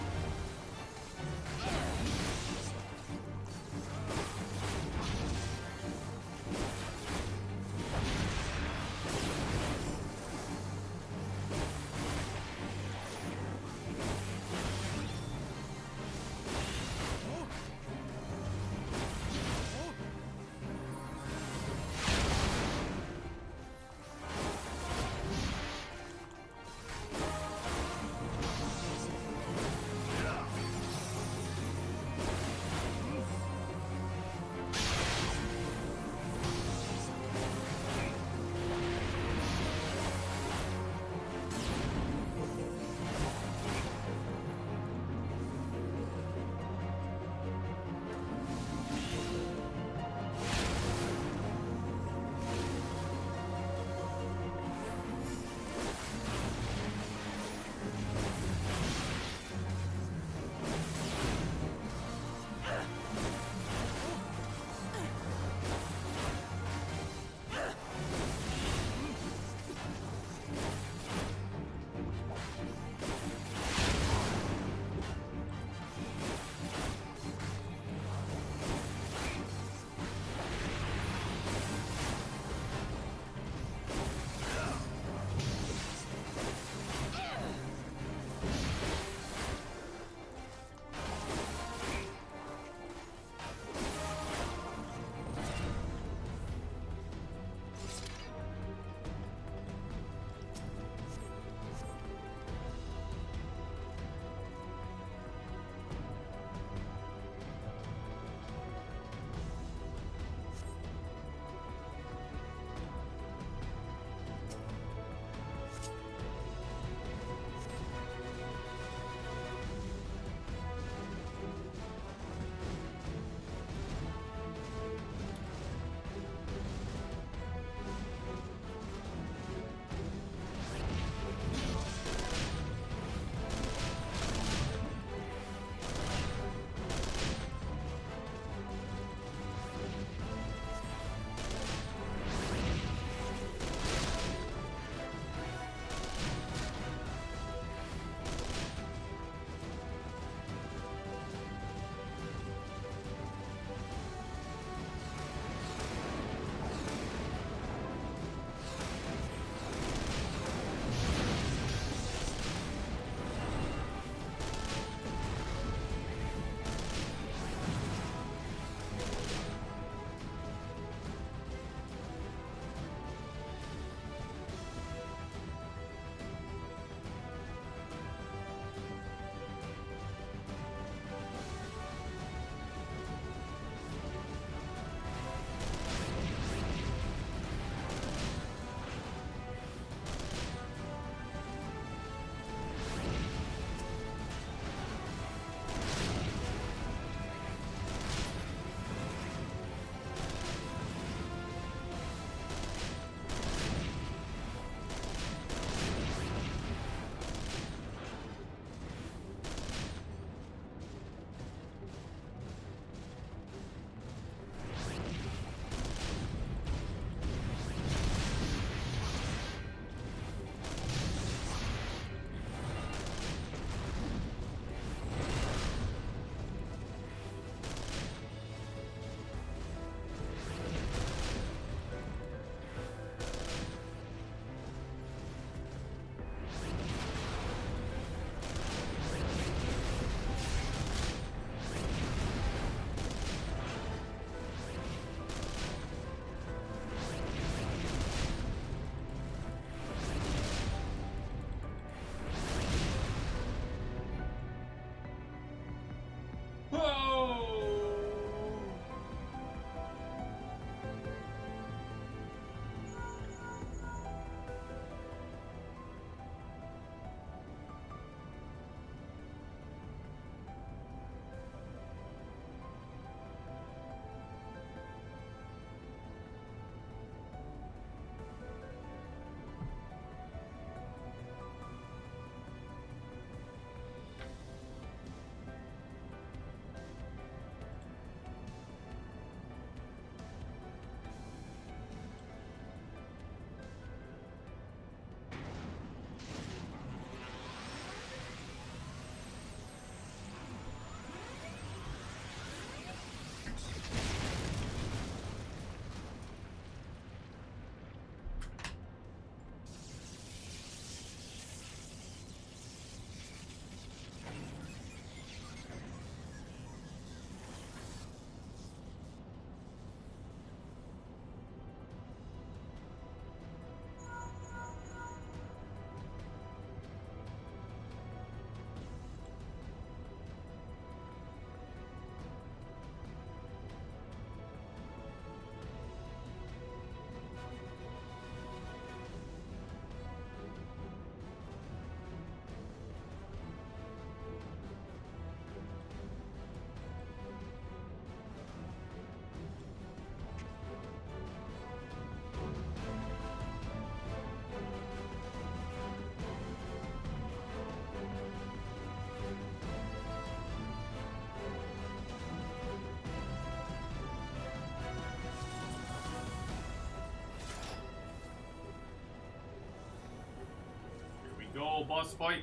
old boss fight.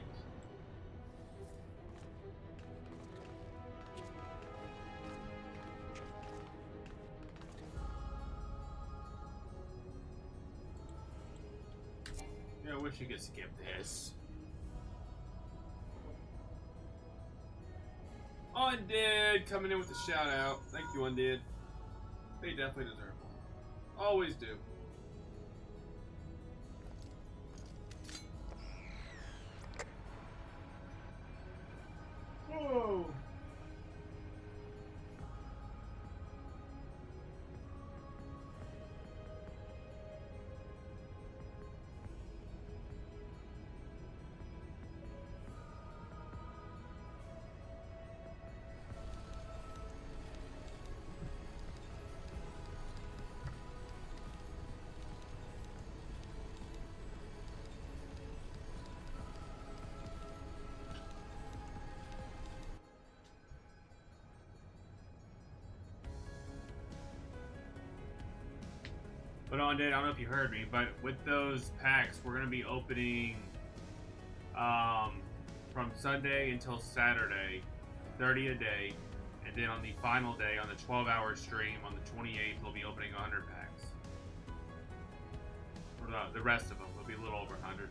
Yeah, I wish you could skip this. Undead coming in with a shout out. Thank you, Undead. They definitely deserve one. Always do. Whoa. But Undead, I don't know if you heard me, but with those packs, we're going to be opening from Sunday until Saturday, 30 a day. And then on the final day, on the 12-hour stream, on the 28th, we'll be opening 100 packs. Or the rest of them will be a little over 100.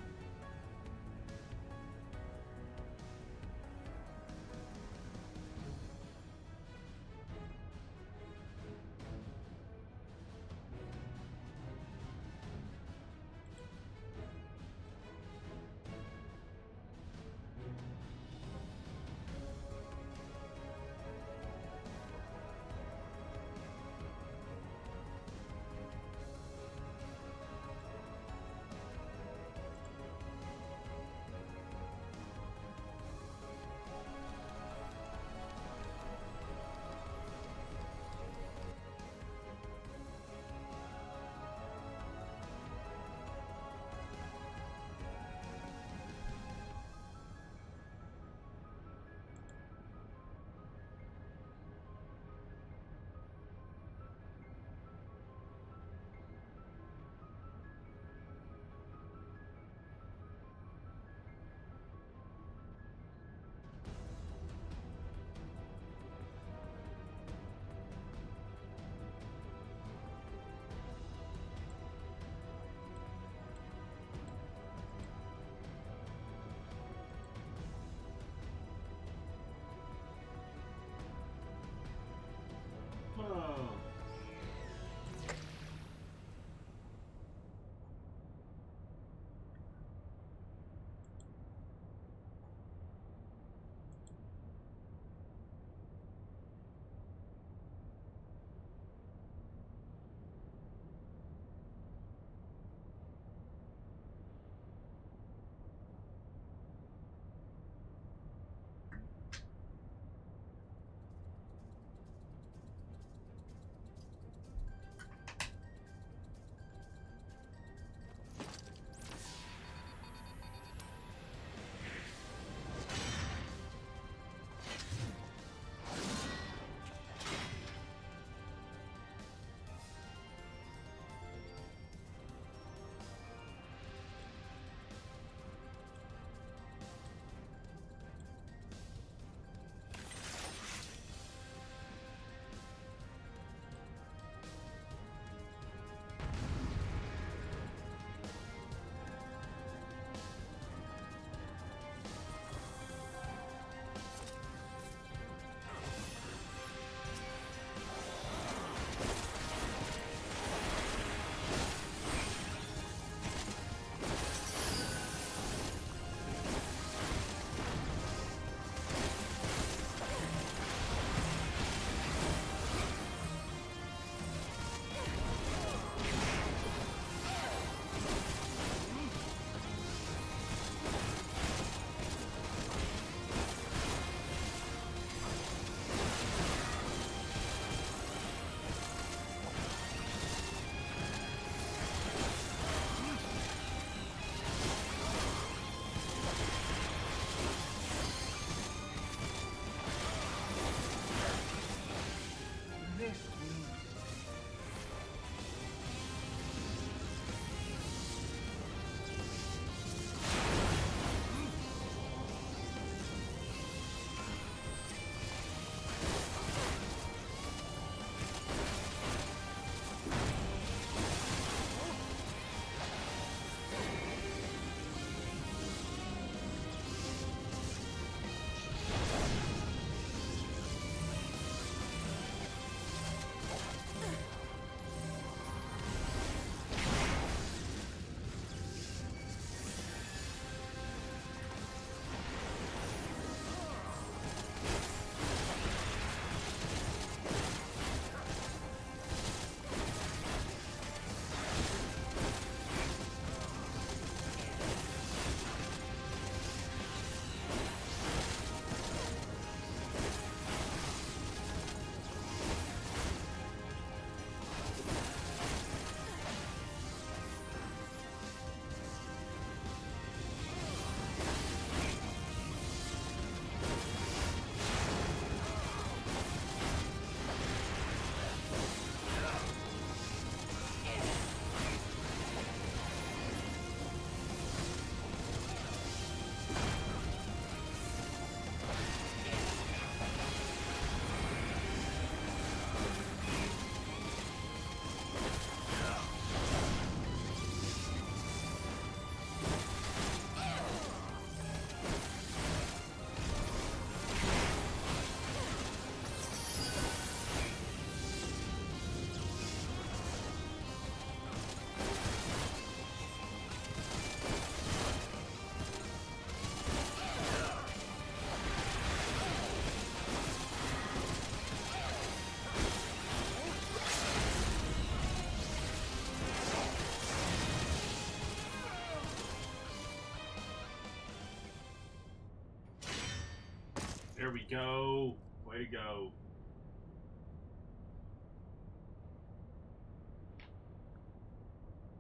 There we go. Way to go.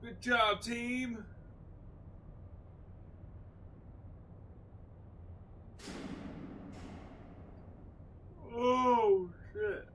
Good job, team. Oh, shit.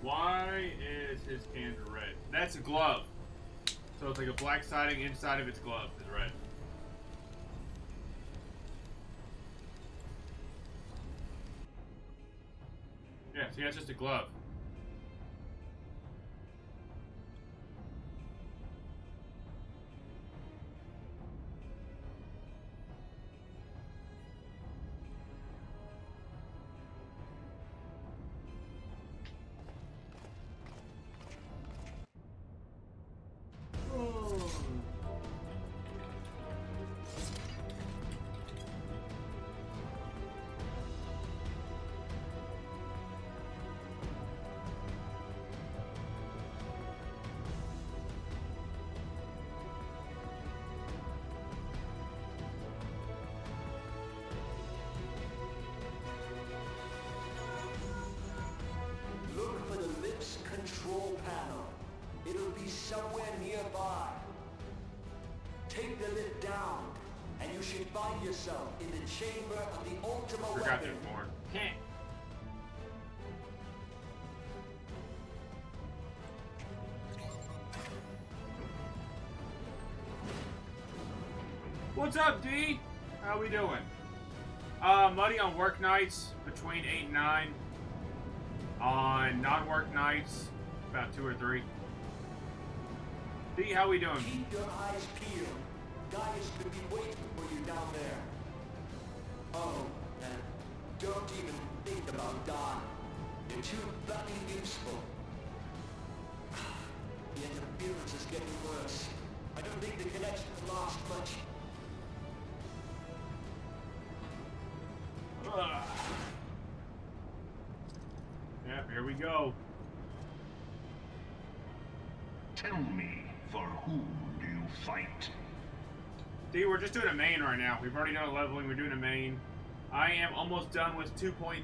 Why is his hand red? That's a glove. So it's like a black siding inside of its glove is red. Yeah, see, that's just a glove. Look for the lift's control panel. It'll be somewhere nearby. Take the lift down, and you should find yourself in the chamber of the Ultima Forgot Weapon. there's more. Can't. What's up, D? How we doing? Muddy on work nights between 8 and 9. On non-work nights, about 2 or 3. D, how we doing? Keep your eyes peeled. Gaius could be waiting for you down there. Oh, and don't even think about dying. You're too bloody useful. The interference is getting worse. I don't think the connection lost much. Yep, here we go. Tell me, for whom do you fight? D, we're just doing a main right now. We've already done a leveling, we're doing a main. I am almost done with 2.3.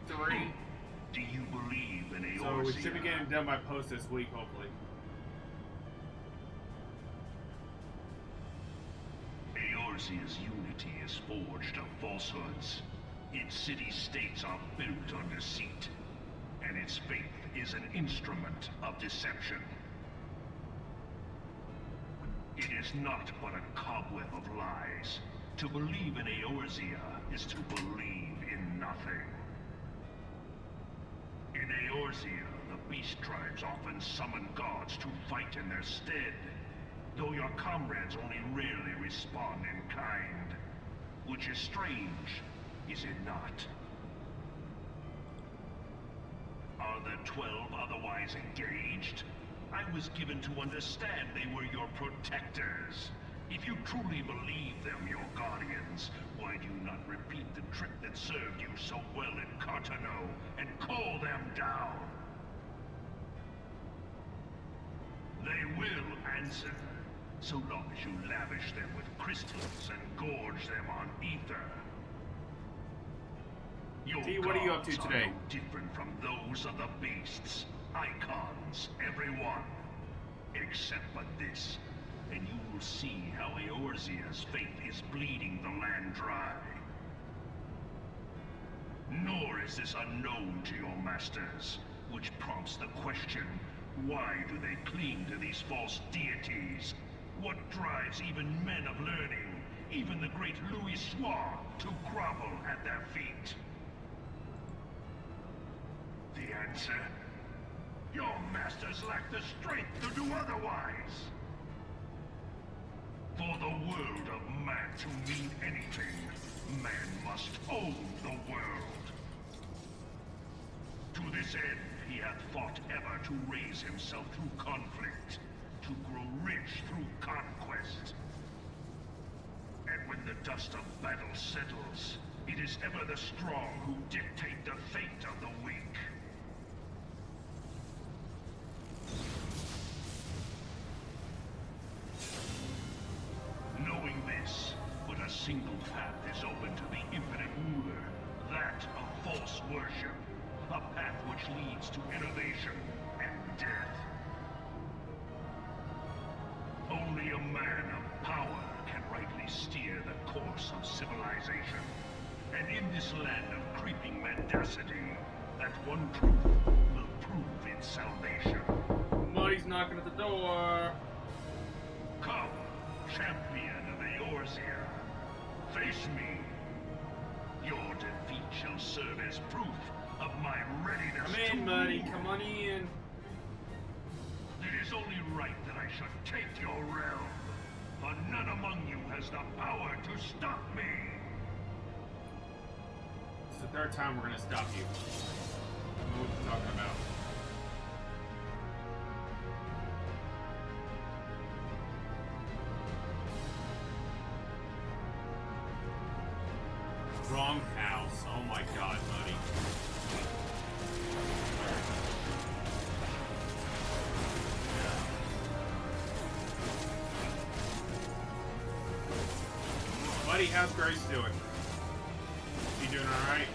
Do you believe in Eorzea? So we should be getting done by post this week, hopefully. Eorzea's unity is forged of falsehoods. Its city-states are built on deceit, and its faith is an instrument of deception. It is not but a cobweb of lies. To believe in Eorzea is to believe in nothing. In Eorzea, the beast tribes often summon gods to fight in their stead, though your comrades only rarely respond in kind. Which is strange, is it not? Are the 12 otherwise engaged? I was given to understand they were your protectors. If you truly believe them your guardians, why do you not repeat the trick that served you so well in Cartano and call them down? They will answer, so long as you lavish them with crystals and gorge them on ether. Your D, what are you up to gods are today? no different from those of the beasts. Icons, every one. Except but this, and you will see how Eorzea's faith is bleeding the land dry. Nor is this unknown to your masters, which prompts the question, why do they cling to these false deities? What drives even men of learning, even the great Louis Soir, to grovel at their feet? the answer. Your masters lack the strength to do otherwise. For the world of man to mean anything, man must own the world. To this end, he hath fought ever to raise himself through conflict, to grow rich through conquest. And when the dust of battle settles, it is ever the strong who dictate the fate of the weak. Knowing this, but a single path is open to the infinite ruler, that of false worship, a path which leads to innovation and death. Only a man of power can rightly steer the course of civilization. And in this land of creeping mendacity, that one truth will prove its salvation. Muddy's knocking at the door. Come, champion of Eorzea. Face me. Your defeat shall serve as proof of my readiness Come to in, Muddy. rule. Come on in. It is only right that I should take your realm, for none among you has the power to stop me. It's the third time we're gonna stop you. I don't know what you're talking about. Wrong house. Oh my god, Muddy. Buddy, how's Grace doing? She doing alright?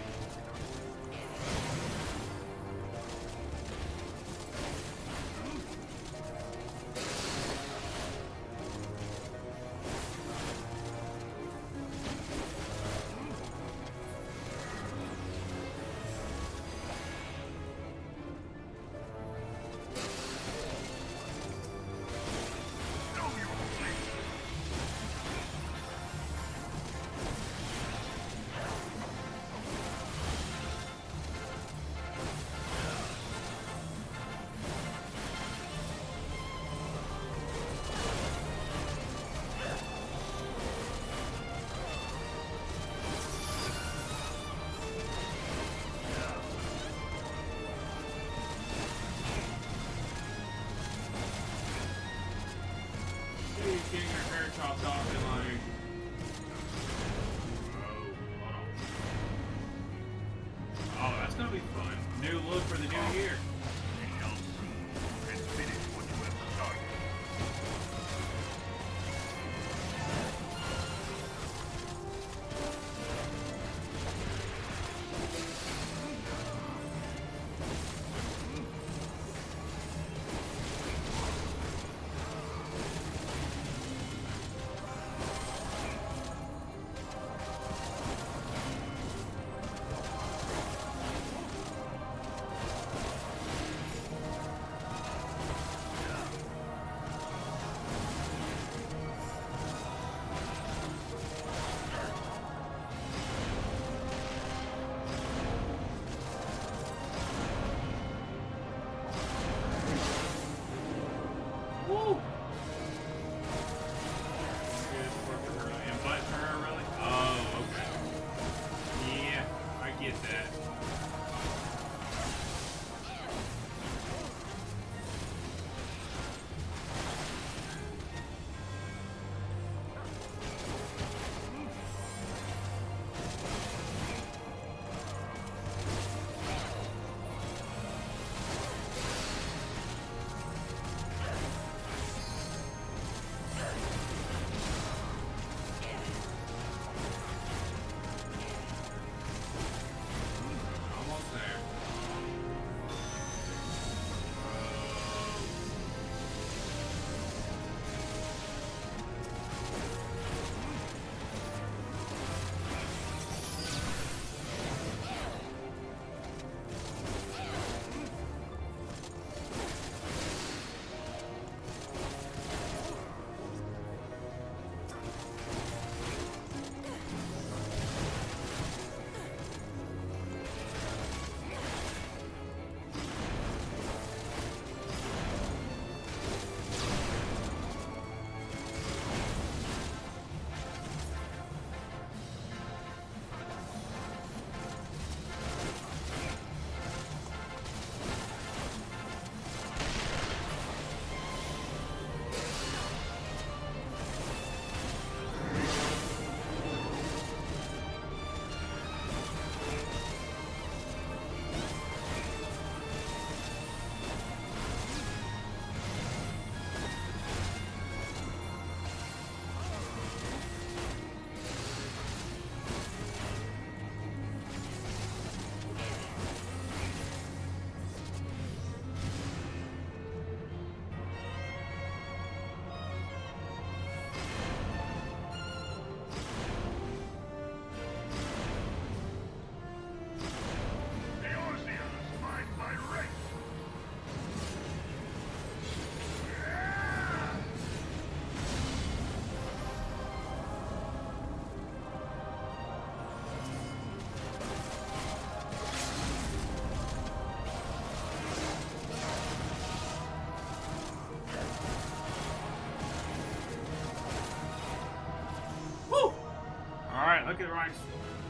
Alright, look at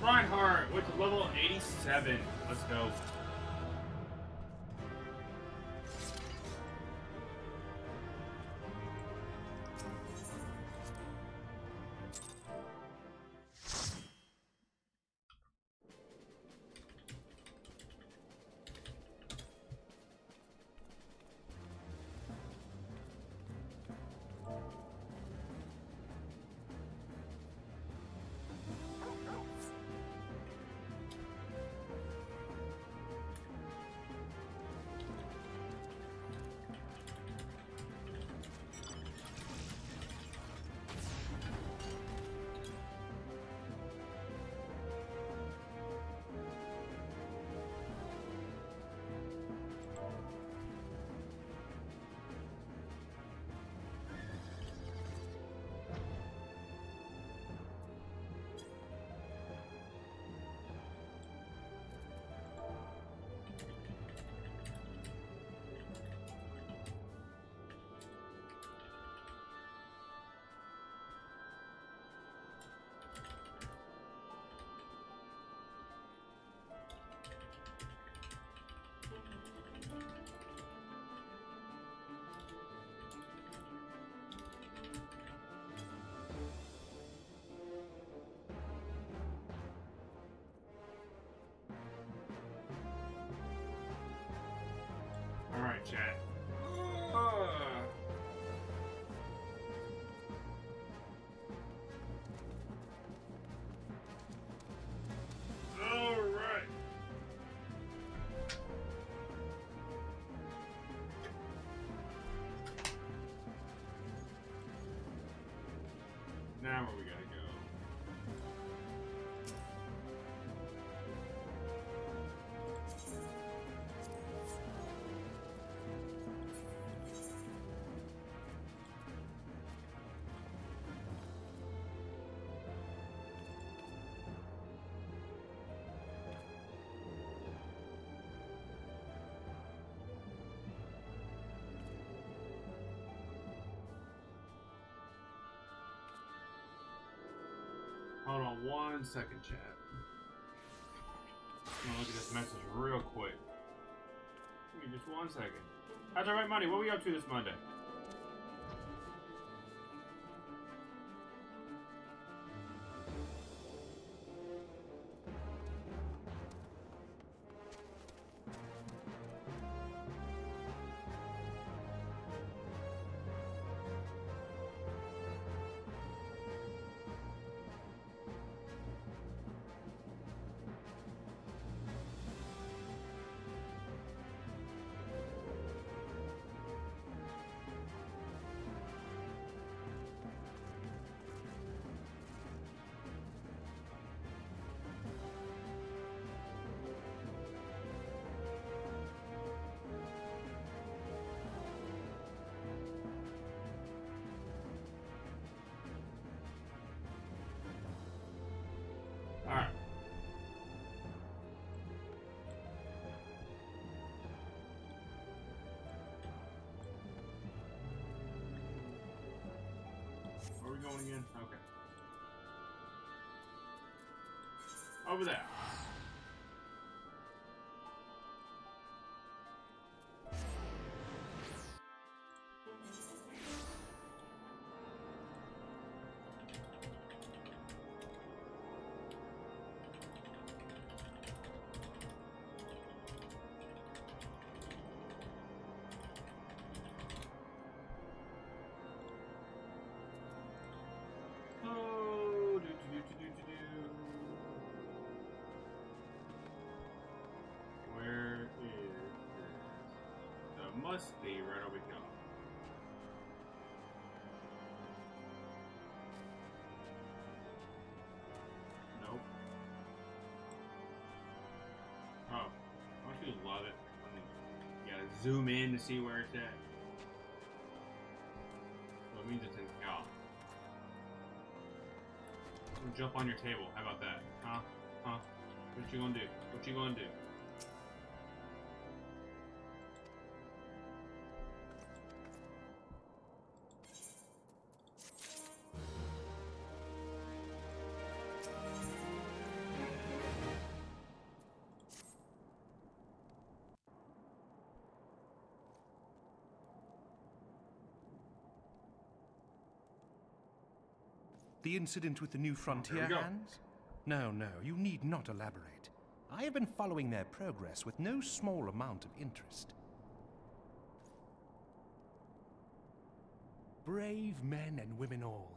Reinhardt with level 87. Let's go. Alright, chat. Alright. Now where we gotta go? Hold on 1 second, chat. I'm gonna look at this message real quick. Give me just 1 second. How's our right money? What are we up to this Monday? Alright. Where are we going again? Okay. Over there. Oh, Where is this? So it must be right over here. Nope. Oh, don't you love it? You gotta zoom in to see where it's at. So it means it's in Cal. Jump on your table. How about that? Huh? Huh? What you gonna do? What you gonna do? The incident with the new frontier go. hands? No, you need not elaborate. I have been following their progress with no small amount of interest. Brave men and women all.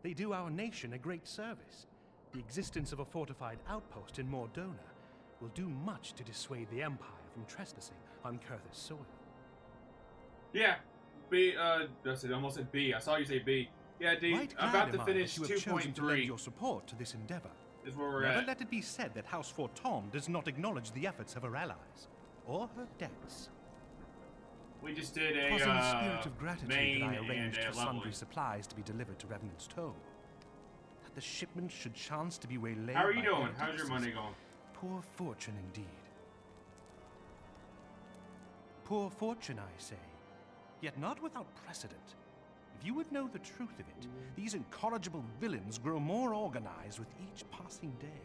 They do our nation a great service. The existence of a fortified outpost in Mordona will do much to dissuade the Empire from trespassing on Kurthus soil. Yeah, B. That's it. Almost said B. I saw you say B. Yeah, D. Right I'm glad about to am I finish that you have chosen to lend 2.3. your support to this endeavor. Is where we're Never at. let it be said that House Forton does not acknowledge the efforts of her allies or her debts. We just did It was in a spirit a of gratitude main that I and arranged a for leveling. sundry supplies to be delivered to Revenant's Toll. That the shipment should chance to be waylaid. How are you by doing? How's your heretics. Monday going? Poor fortune indeed. Poor fortune, I say, yet not without precedent. If you would know the truth of it, these incorrigible villains grow more organized with each passing day.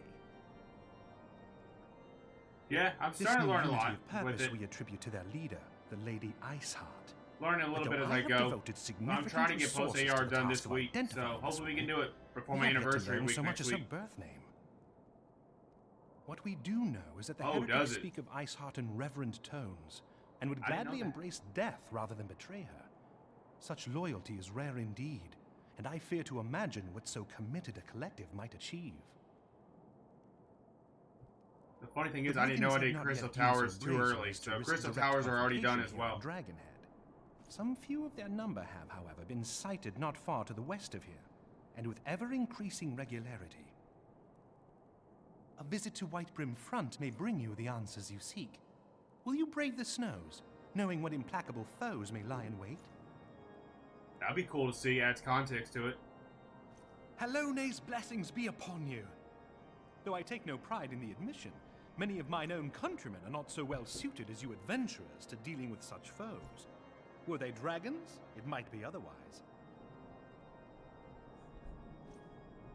Yeah, I'm This starting to new learn a unity lot of with purpose it. we attribute to their leader, the Lady Iceheart. Learning a But little bit though as I I have go. devoted I'm significant trying to get post resources AR to the done task this of week, so identifying this hopefully we can woman, do it before we my have yet to anniversary learn week so much next as her week. birth name. What we do know is that the Oh, does heretics it? speak of Iceheart in reverent tones, and would I didn't know gladly that. embrace death rather than betray her. Such loyalty is rare indeed, and I fear to imagine what so committed a collective might achieve. The funny thing The is, I didn't know I brigands did have not Crystal yet been so Towers too brazen early, as to so risk Crystal direct Towers are already done as confrontation well. here on Dragonhead. Some few of their number have, however, been sighted not far to the west of here, and with ever-increasing regularity. A visit to Whitebrim Front may bring you the answers you seek. Will you brave the snows, knowing what implacable foes may lie in wait? That'd be cool to see. Adds context to it. Halone's blessings be upon you. Though I take no pride in the admission, many of mine own countrymen are not so well suited as you adventurers to dealing with such foes. Were they dragons, it might be otherwise.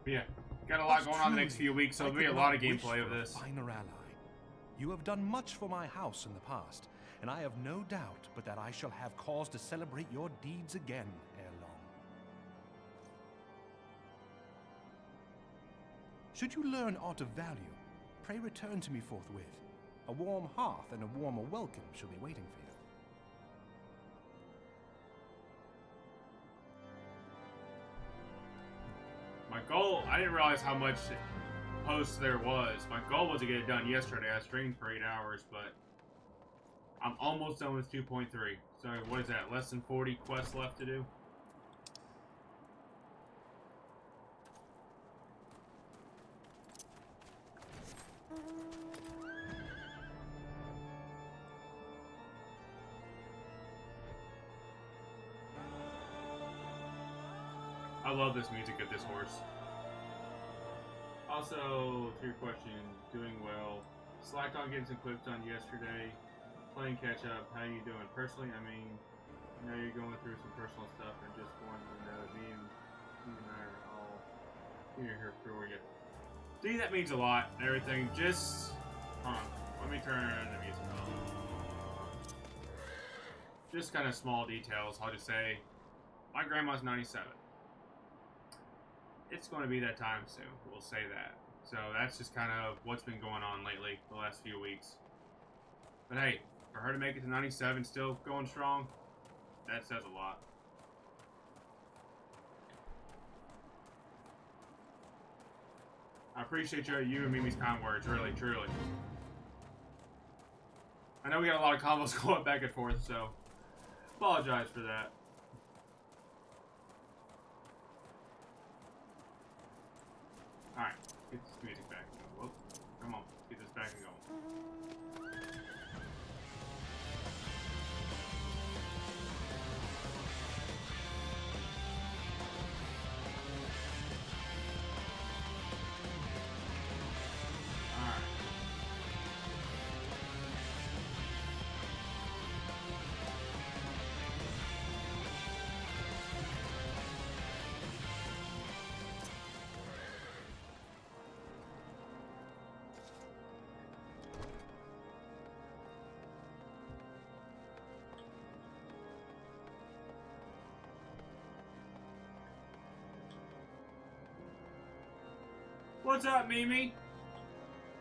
Yeah, got a lot But going on the next truly, few weeks, so I there'll be a could lot not of wish gameplay of for a this. finer ally. You have done much for my house in the past, and I have no doubt but that I shall have cause to celebrate your deeds again ere long. Should you learn aught of value, pray return to me forthwith. A warm hearth and a warmer welcome shall be waiting for you. My goal, I didn't realize how much posts there was. My goal was to get it done yesterday. I streamed for 8 hours, but I'm almost done with 2.3. So what is that, less than 40 quests left to do? I love this music of this horse. Also, to your question, doing well. Slacked on getting some clips done yesterday. Playing catch up. How you doing? Personally, I mean, I know you're going through some personal stuff and just wanting to know me and I are all here for you. See, that means a lot and everything. Just, hold on. Let me turn the music off. Just kind of small details. I'll just say, my grandma's 97. It's going to be that time soon. We'll say that. So that's just kind of what's been going on lately, the last few weeks. But hey, for her to make it to 97, still going strong, that says a lot. I appreciate you and Mimi's kind words, really, truly. I know we got a lot of combos going back and forth, so apologize for that. Alright, get this music back. Whoop. Come on, let's get this back and going. Alright. what's up, Mimi?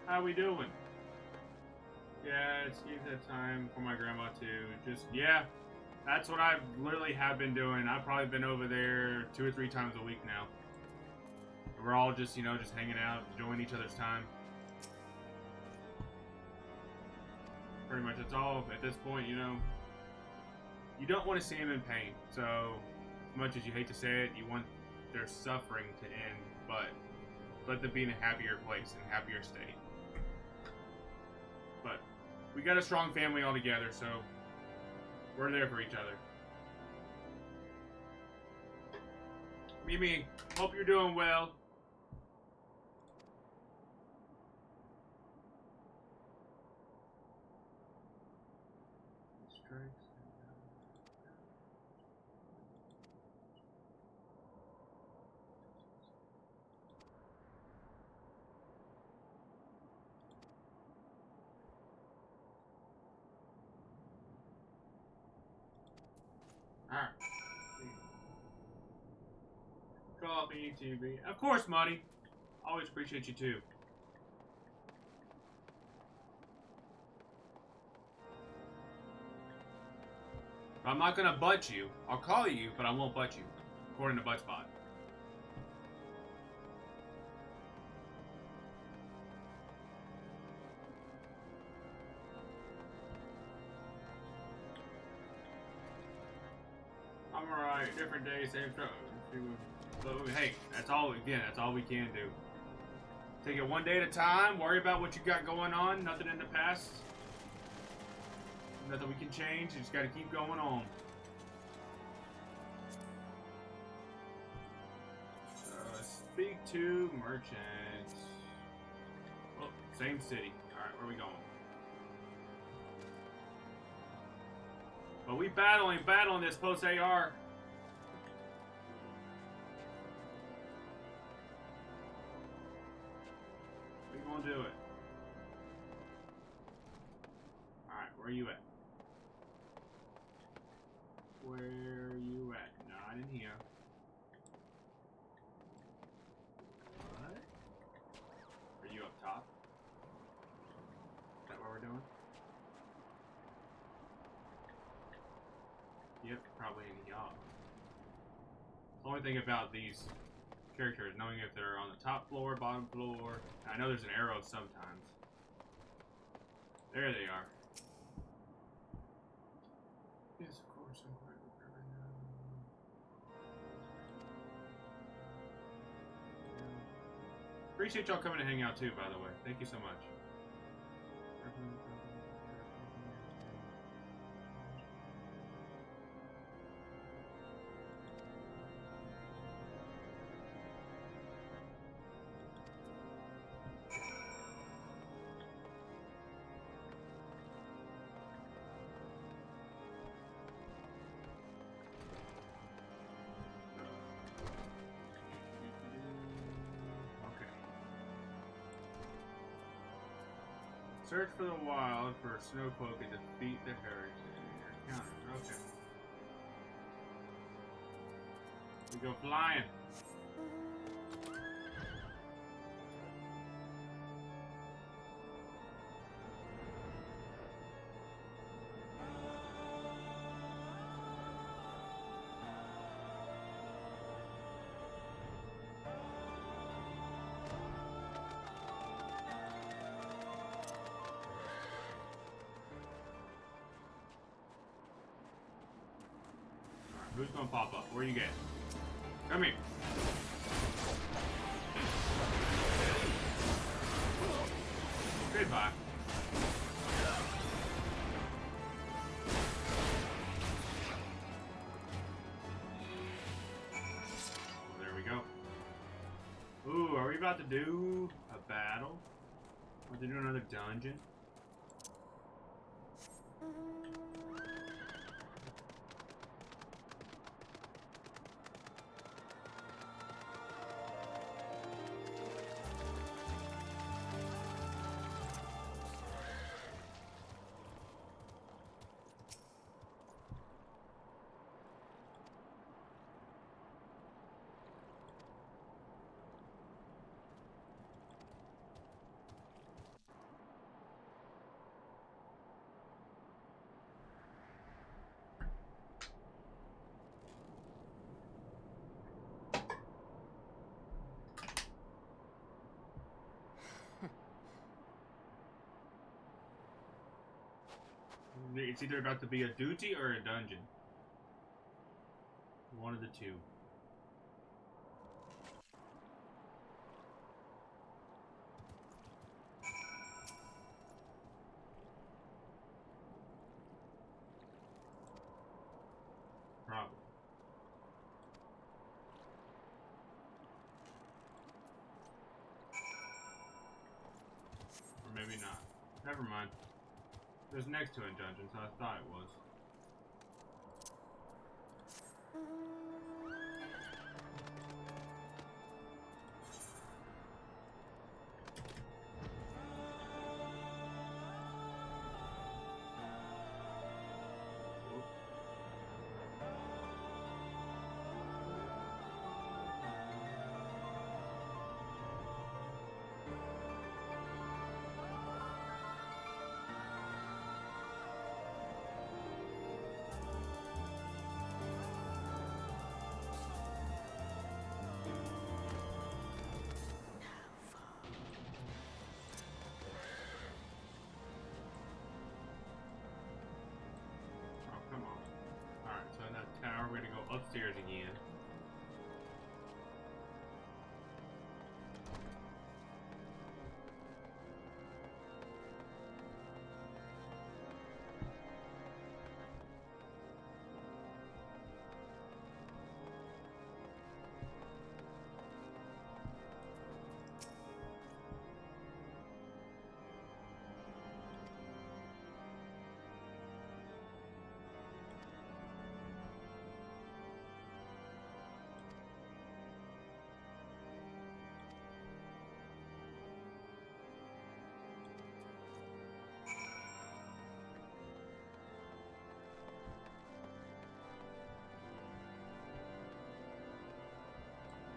How we doing? Yeah, it's that time for my grandma too. Just, yeah. That's what I've literally have been doing. I've probably been over there 2 or 3 times a week now. We're all just, you know, just hanging out, enjoying each other's time. Pretty much, it's all, at this point, you know, you don't want to see them in pain. So, as much as you hate to say it, you want their suffering to end, but let them be in a happier place, and happier state. But we got a strong family all together, so we're there for each other. Mimi, hope you're doing well. Alright. Coffee, TV. Of course, Muddy. Always appreciate you too. I'm not gonna butt you. I'll call you, but I won't butt you. According to Buttspot. I'm alright. Different day, same struggle. But hey, that's all. Again, that's all we can do. Take it one day at a time. Worry about what you got going on. Nothing in the past. Nothing we can change. You just got to keep going on. Speak to merchants. Oh, same city. All right, where are we going? But we battling this post AR. We gonna do it. All right, where are you at? Where are you at? Not in here. What? Are you up top? Is that what we're doing? Yep, probably in y'all. The only thing about these characters, knowing if they're on the top floor, bottom floor. I know there's an arrow sometimes. There they are. Yes, of course. I'm quite right now. Appreciate y'all coming to hang out too, by the way. Thank you so much. Search for the wild for a snowcloak and defeat the heritage counters. Okay. We go flying. Who's gonna pop up? Where you get? Come here. Goodbye. Well, there we go. Ooh, are we about to do a battle? Or to do another dungeon? It's either about to be a duty or a dungeon. One of the two. Probably. Or maybe not. Never mind. It was next to a dungeon, so I thought it was. Oh, come on. Alright, so in that tower, we're gonna go upstairs again.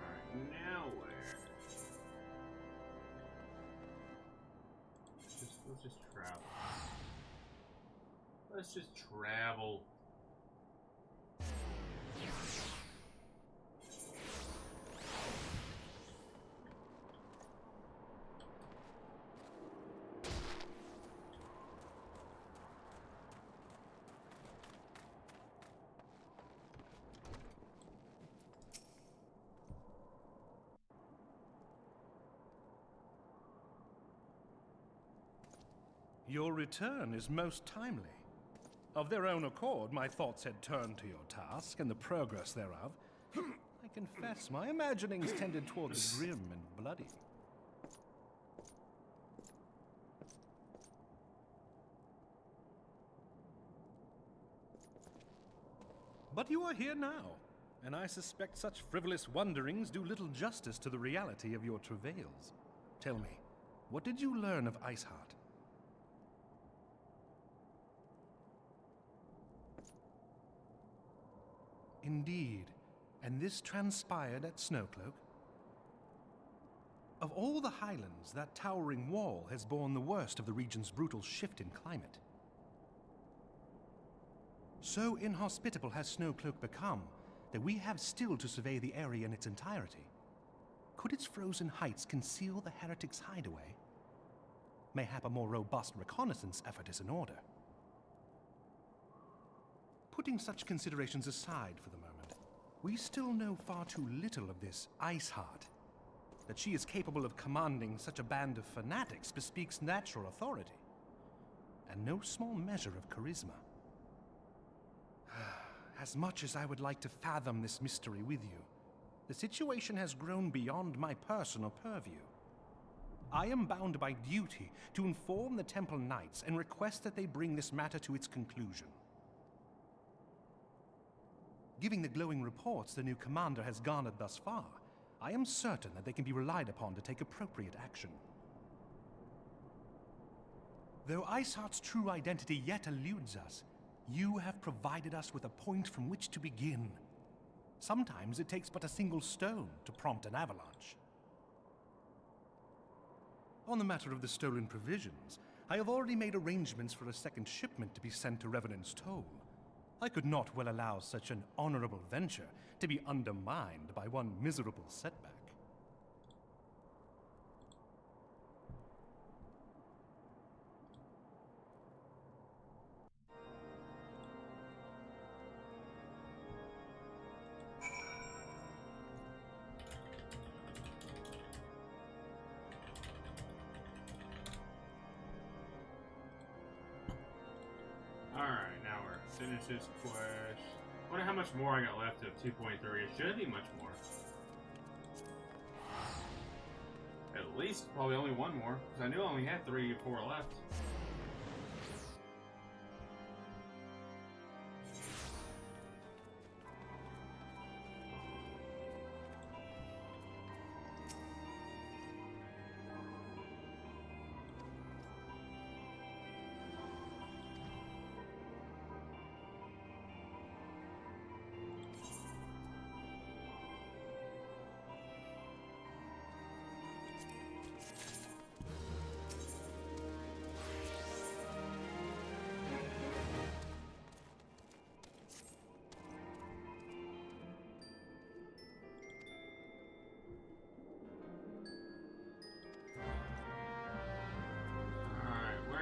Alright, now where? Let's just travel. Let's just travel. Your return is most timely. Of their own accord, my thoughts had turned to your task and the progress thereof. I confess, my imaginings tended toward the grim and bloody. But you are here now, and I suspect such frivolous wonderings do little justice to the reality of your travails. Tell me, what did you learn of Iceheart? Indeed, and this transpired at Snowcloak? Of all the highlands, that towering wall has borne the worst of the region's brutal shift in climate. So inhospitable has Snowcloak become that we have still to survey the area in its entirety. Could its frozen heights conceal the heretics' hideaway? Mayhap a more robust reconnaissance effort is in order. Putting such considerations aside for the moment, we still know far too little of this Iceheart. That she is capable of commanding such a band of fanatics bespeaks natural authority, and no small measure of charisma. As much as I would like to fathom this mystery with you, the situation has grown beyond my personal purview. I am bound by duty to inform the Temple Knights and request that they bring this matter to its conclusion. Given the glowing reports the new commander has garnered thus far, I am certain that they can be relied upon to take appropriate action. Though Iceheart's true identity yet eludes us, you have provided us with a point from which to begin. Sometimes it takes but a single stone to prompt an avalanche. On the matter of the stolen provisions, I have already made arrangements for a second shipment to be sent to Revenant's Toll. I could not well allow such an honorable venture to be undermined by one miserable setback. Finish this quest. Wonder how much more I got left of 2.3. It should be much more. At least probably only one more, because I knew I only had 3 or 4 left.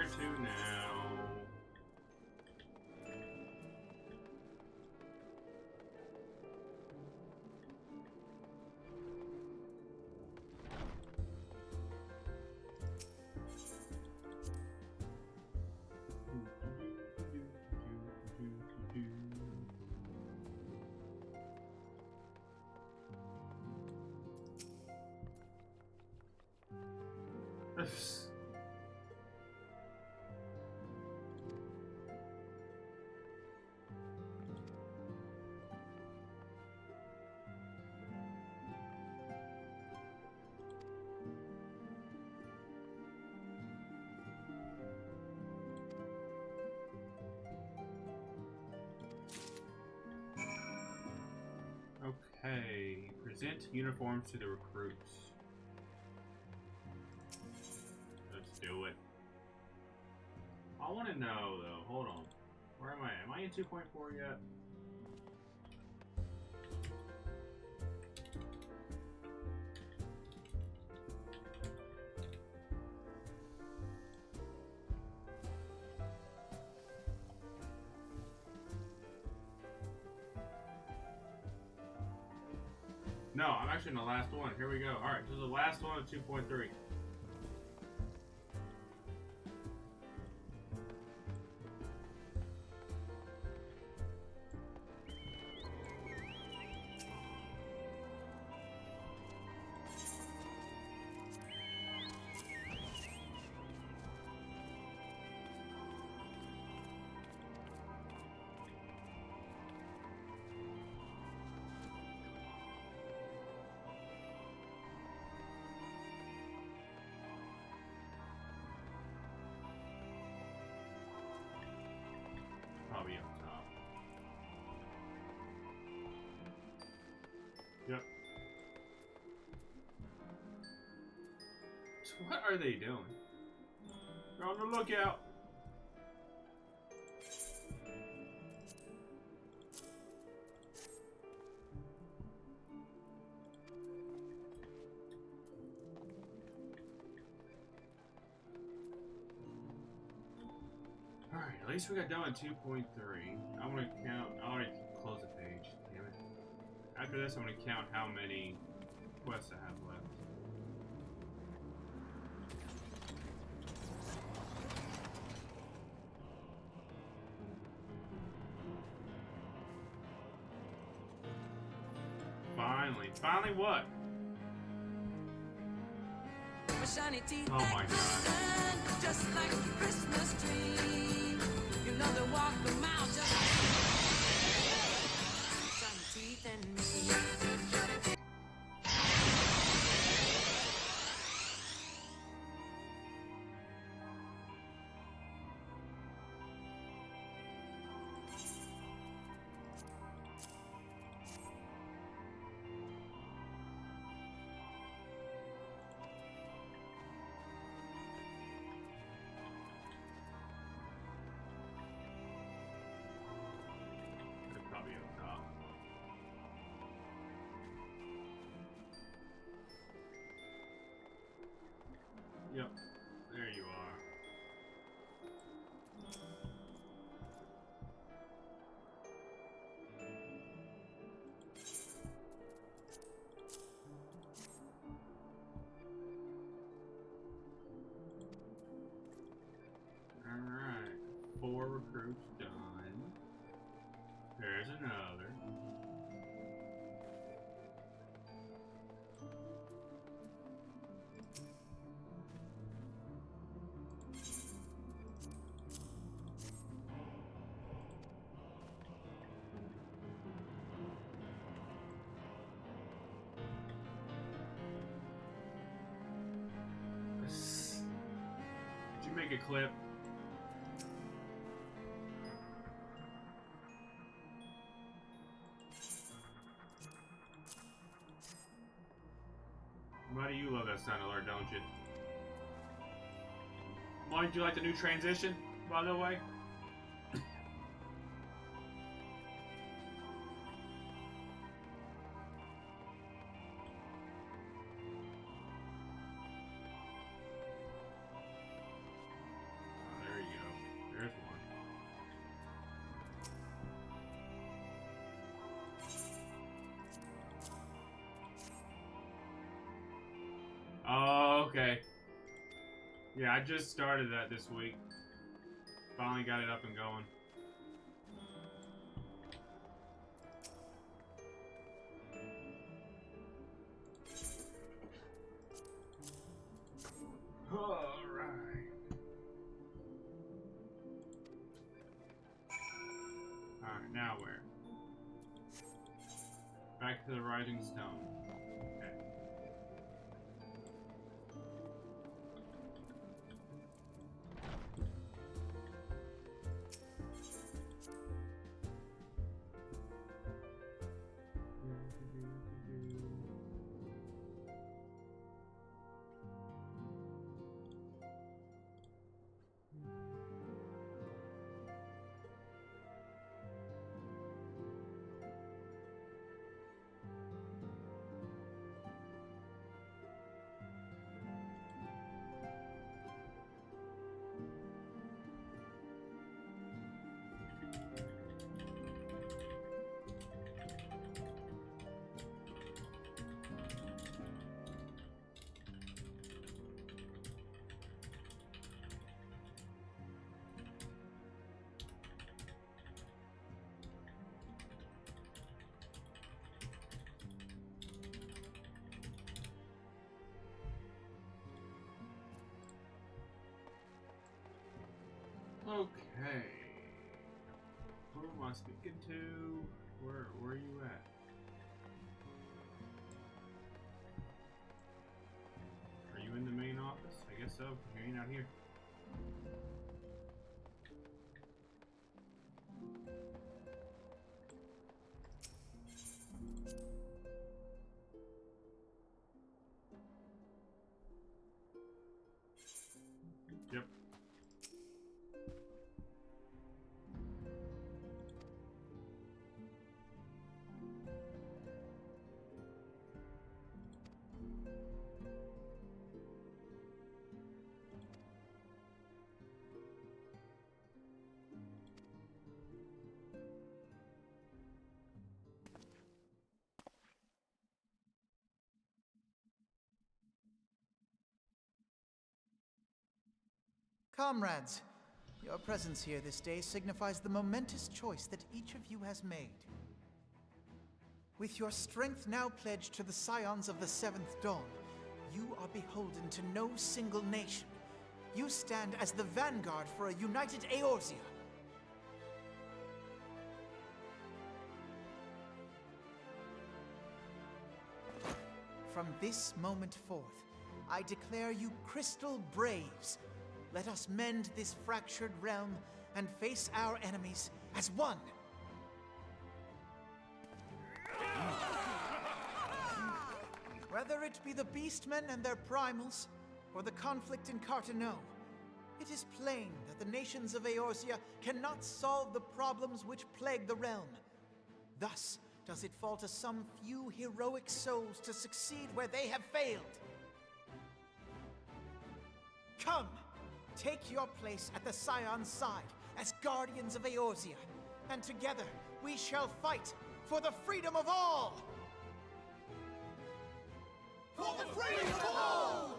To now. Okay, present uniforms to the recruits. Let's do it. I want to know, though. Hold on. Where am I? Am I in 2.4 yet? No, I'm actually in the last one. Here we go. Alright, this is the last one of 2.3. Probably up top. Yep. So what are they doing? They're on the lookout. Alright, at least we got done with 2.3. I'm gonna count. I already closed the page. Damn it. After this, I'm gonna count how many quests I have left. Finally. Finally what? Oh my god. Just like a Christmas tree. You know they walk them out just shiny teeth and me. Probably up top. Yep, there you are. Alright, 4 recruits done. There's another. Did you make a clip? Why do you love that sound alert, don't you? Mind you like the new transition, by the way? Oh, there you go. There's one. Oh, okay. Yeah, I just started that this week. Finally got it up and going. Alright. Alright, now where? Back to the Rising Stone. Okay. Okay. Who am I speaking to? Where are you at? Are you in the main office? I guess so. You ain't out here. Yep. Comrades, your presence here this day signifies the momentous choice that each of you has made. With your strength now pledged to the scions of the Seventh Dawn, you are beholden to no single nation. You stand as the vanguard for a united Eorzea. From this moment forth, I declare you Crystal Braves. Let us mend this fractured realm and face our enemies as one. Whether it be the Beastmen and their primals, or the conflict in Carteneau, it is plain that the nations of Eorzea cannot solve the problems which plague the realm. Thus does it fall to some few heroic souls to succeed where they have failed. Come! Take your place at the Scion's side as guardians of Eorzea, and together we shall fight for the freedom of all! For the freedom of all!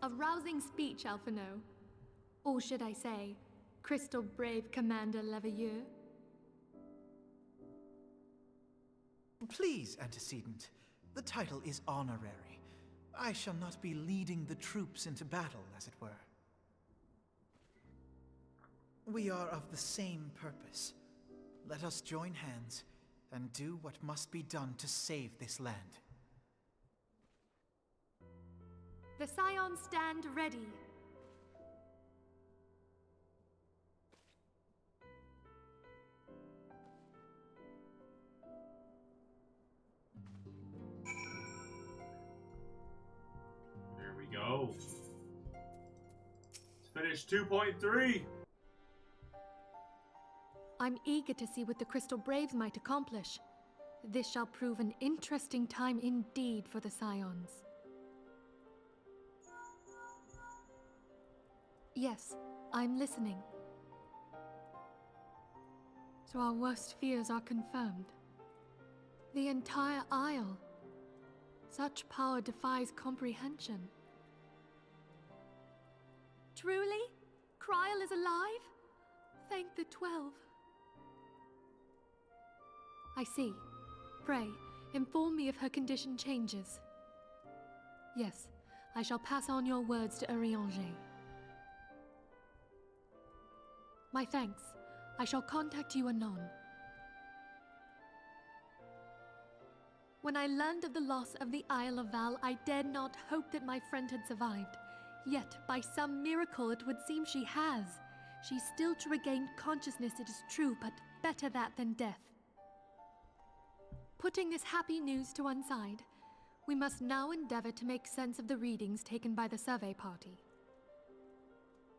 A rousing speech, Alphino. Or should I say, Crystal Brave Commander Leveilleur? Please, antecedent. The title is honorary. I shall not be leading the troops into battle, as it were. We are of the same purpose. Let us join hands and do what must be done to save this land. The Scions stand ready. There we go. Let's finish 2.3. I'm eager to see what the Crystal Braves might accomplish. This shall prove an interesting time indeed for the Scions. Yes, I'm listening. So our worst fears are confirmed. The entire Isle. Such power defies comprehension. Truly? Kryl is alive? Thank the 12. I see. Pray, inform me if her condition changes. Yes, I shall pass on your words to Urianger. My thanks. I shall contact you anon. When I learned of the loss of the Isle of Val, I dared not hope that my friend had survived. Yet, by some miracle, it would seem she has. She's still to regain consciousness, it is true, but better that than death. Putting this happy news to one side, we must now endeavor to make sense of the readings taken by the survey party.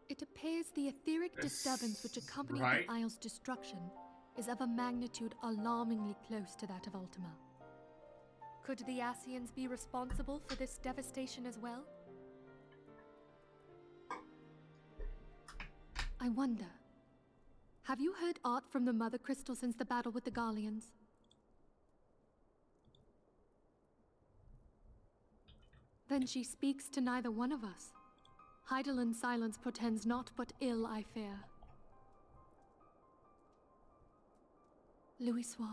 It appears the etheric disturbance which accompanied the Isle's destruction is of a magnitude alarmingly close to that of Ultima. Could the Ascians be responsible for this devastation as well? I wonder, have you heard aught from the Mother Crystal since the battle with the Garleans? Then she speaks to neither one of us. Heidel's silence portends naught but ill, I fear. Louisoix,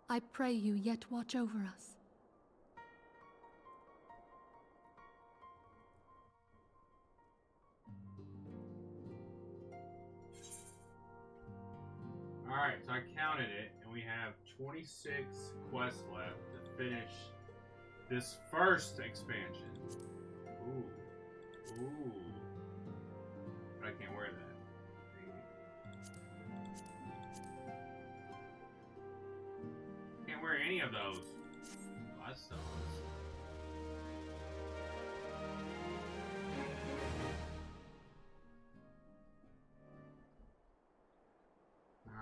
I pray you yet watch over us. Alright, so I counted it, and we have 26 quests left to finish this first expansion. Ooh. Ooh. But I can't wear that. Can't wear any of those. Well, that sucks.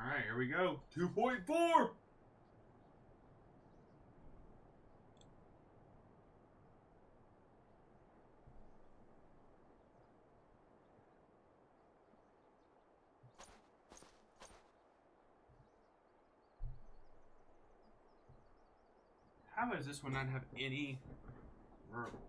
Alright, here we go. 2.4! How does this one not have any verbal?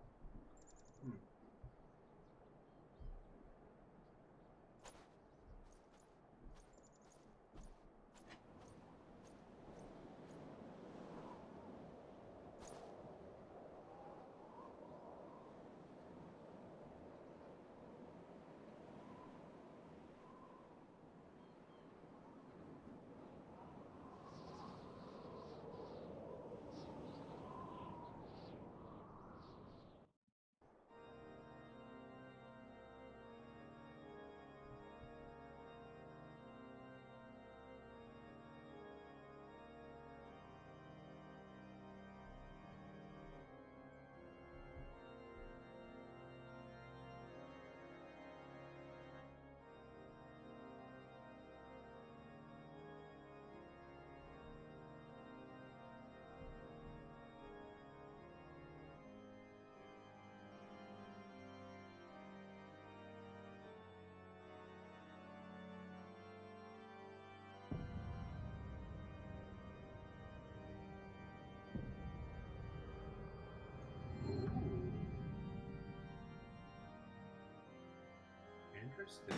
Interesting.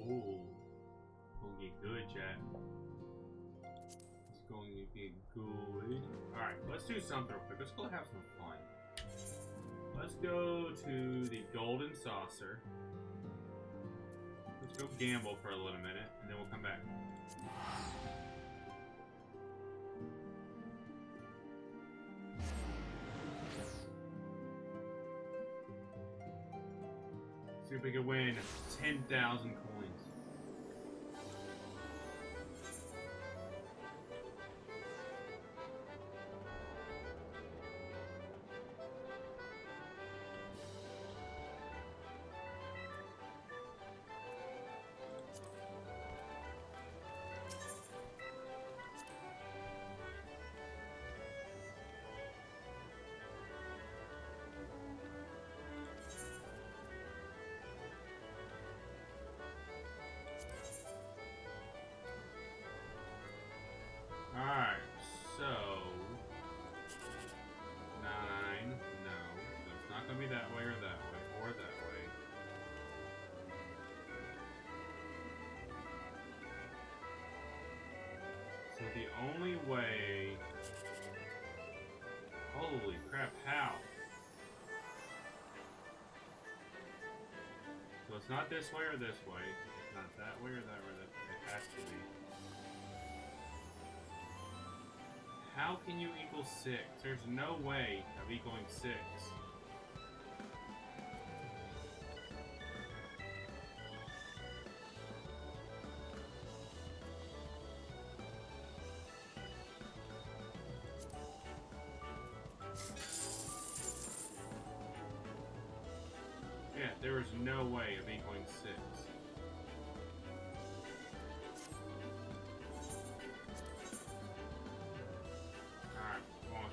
Ooh. Gonna get good, chat. It's going to get good. Alright, let's do something real quick. Let's go have some fun. Let's go to the Golden Saucer. Let's go gamble for a little minute, and then we'll come back. See if we can win 10,000 coins. Alright, so 9, no, it's not gonna be that way or that way, or that way. So the only way, holy crap, how? So it's not this way or this way, it's not that way or that way, it has to be. How can you equal 6? There's no way of equaling 6. Yeah, there is no way of equaling 6.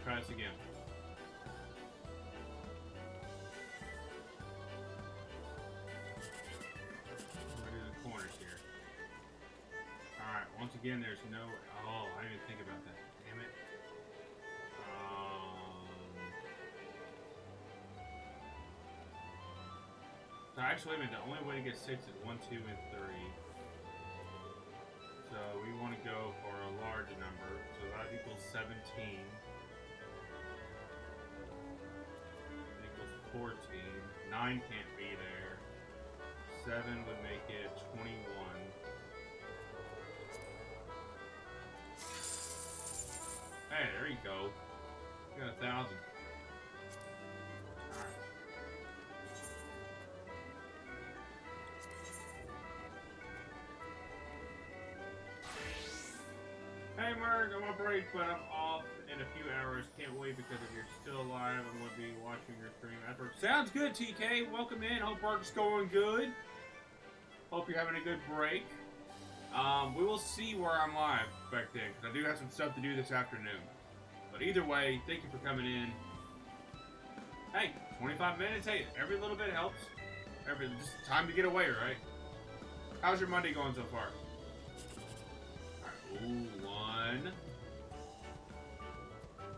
Try this again. We're gonna do the corners here. Alright, once again, there's no... Oh, I didn't even think about that. Damn it. So actually, wait a minute. The only way to get 6 is 1, 2, and 3. So we want to go for a large number. So that equals 17. 14. 9 can't be there. 7 would make it 21. Hey, there you go. You got 1,000. Alright. Hey Mark, I'm on break, but I'm off in a few hours. Can't wait because if you're still alive, I'm going to be watching your stream after. Sounds good, TK. Welcome in. Hope work's going good. Hope you're having a good break. We will see where I'm live back then, because I do have some stuff to do this afternoon. But either way, thank you for coming in. Hey, 25 minutes. Hey, every little bit helps. Just time to get away, right? How's your Monday going so far? Alright, ooh, 1.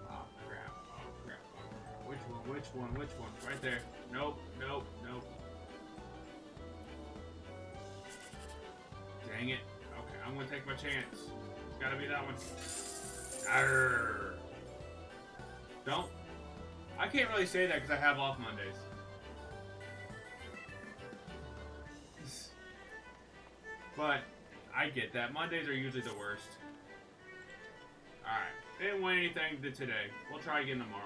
Oh, crap. Oh, crap. Which one? Which one? Which one? Right there. Nope, nope, nope. Dang it. Okay, I'm gonna take my chance. It's gotta be that one. Arrgh. Don't. I can't really say that because I have off Mondays. But I get that. Mondays are usually the worst. Alright. Didn't win anything today. We'll try again tomorrow.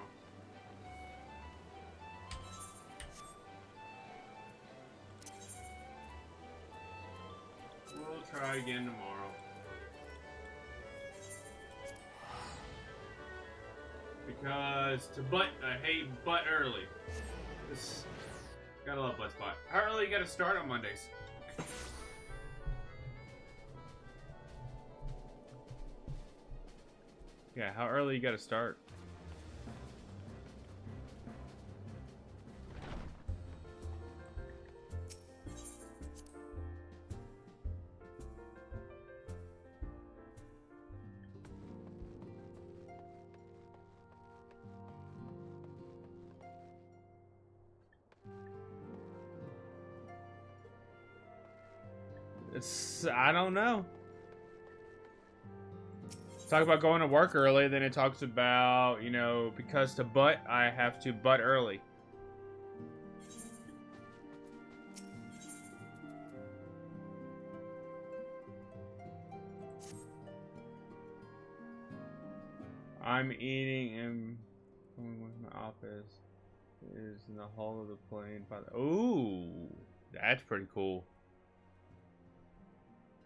We'll try again tomorrow. Because I hate butt early. Gotta love butt spot. How early you gotta start on Mondays? Yeah, how early you gotta start? I don't know. Talk about going to work early, then it talks about, you know, because to butt, I have to butt early. I'm eating and going with my office is in the hull of the plane. Ooh, that's pretty cool.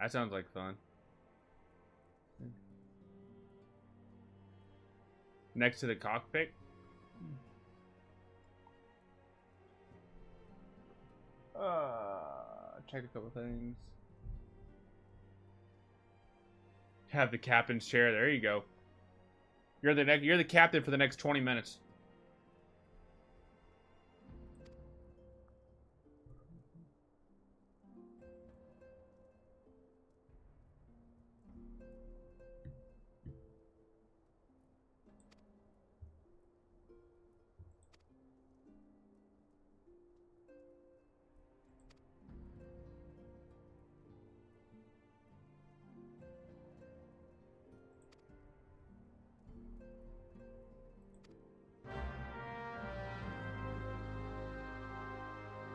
That sounds like fun. Next to the cockpit. Check a couple things. Have the captain's chair. There you go. You're the captain for the next 20 minutes.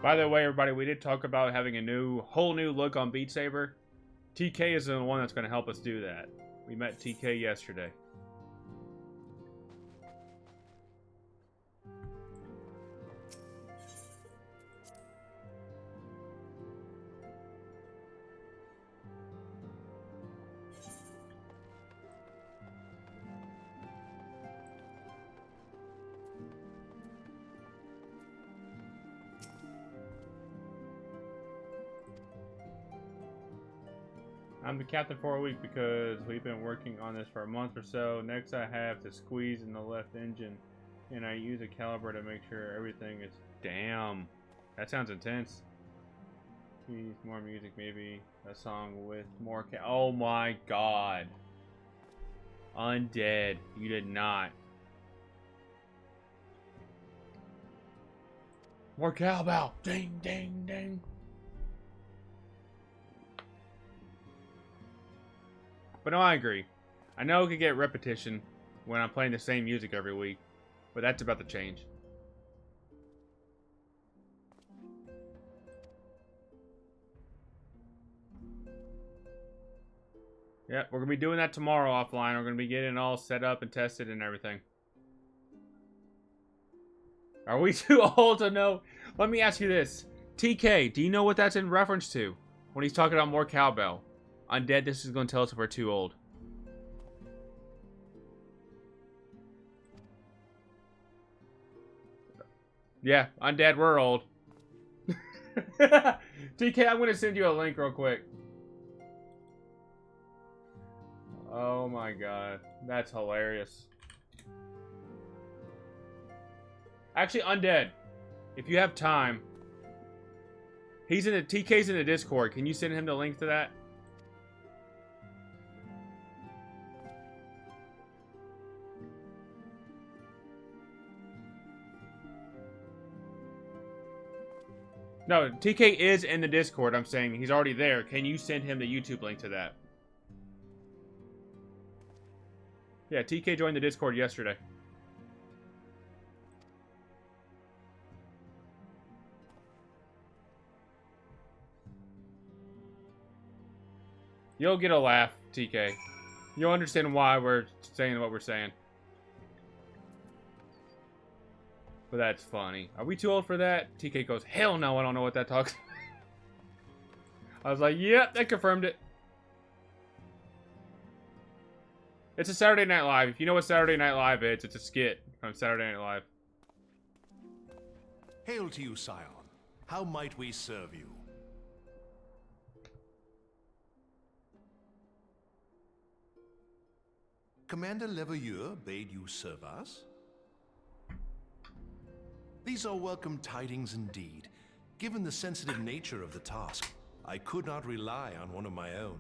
By the way, everybody, we did talk about having a whole new look on Beat Saber. TK is the one that's going to help us do that. We met TK yesterday. I'm the captain for a week because we've been working on this for a month or so. Next, I have to squeeze in the left engine, and I use a caliper to make sure everything is... Damn. That sounds intense. Please, more music, maybe a song with more oh my god. Undead. You did not. More cowbell. Ding, ding, ding. But no, I agree. I know it could get repetition when I'm playing the same music every week, but that's about to change. Yeah, we're going to be doing that tomorrow offline. We're going to be getting it all set up and tested and everything. Are we too old to know? Let me ask you this. TK, do you know what that's in reference to? When he's talking about more cowbell. Undead, this is going to tell us if we're too old. Yeah, Undead, we're old. TK, I'm going to send you a link real quick. Oh my god. That's hilarious. Actually, Undead, if you have time, TK's in the Discord. Can you send him the link to that? No, TK is in the Discord. I'm saying he's already there. Can you send him the YouTube link to that? Yeah, TK joined the Discord yesterday. You'll get a laugh, TK. You'll understand why we're saying what we're saying. But that's funny. Are we too old for that? TK goes, hell no, I don't know what that talks about. I was like, yep, that confirmed it. It's a Saturday Night Live. If you know what Saturday Night Live is, it's a skit from Saturday Night Live. Hail to you, Scion. How might we serve you? Commander Leveilleur bade you serve us? These are welcome tidings indeed. Given the sensitive nature of the task, I could not rely on one of my own.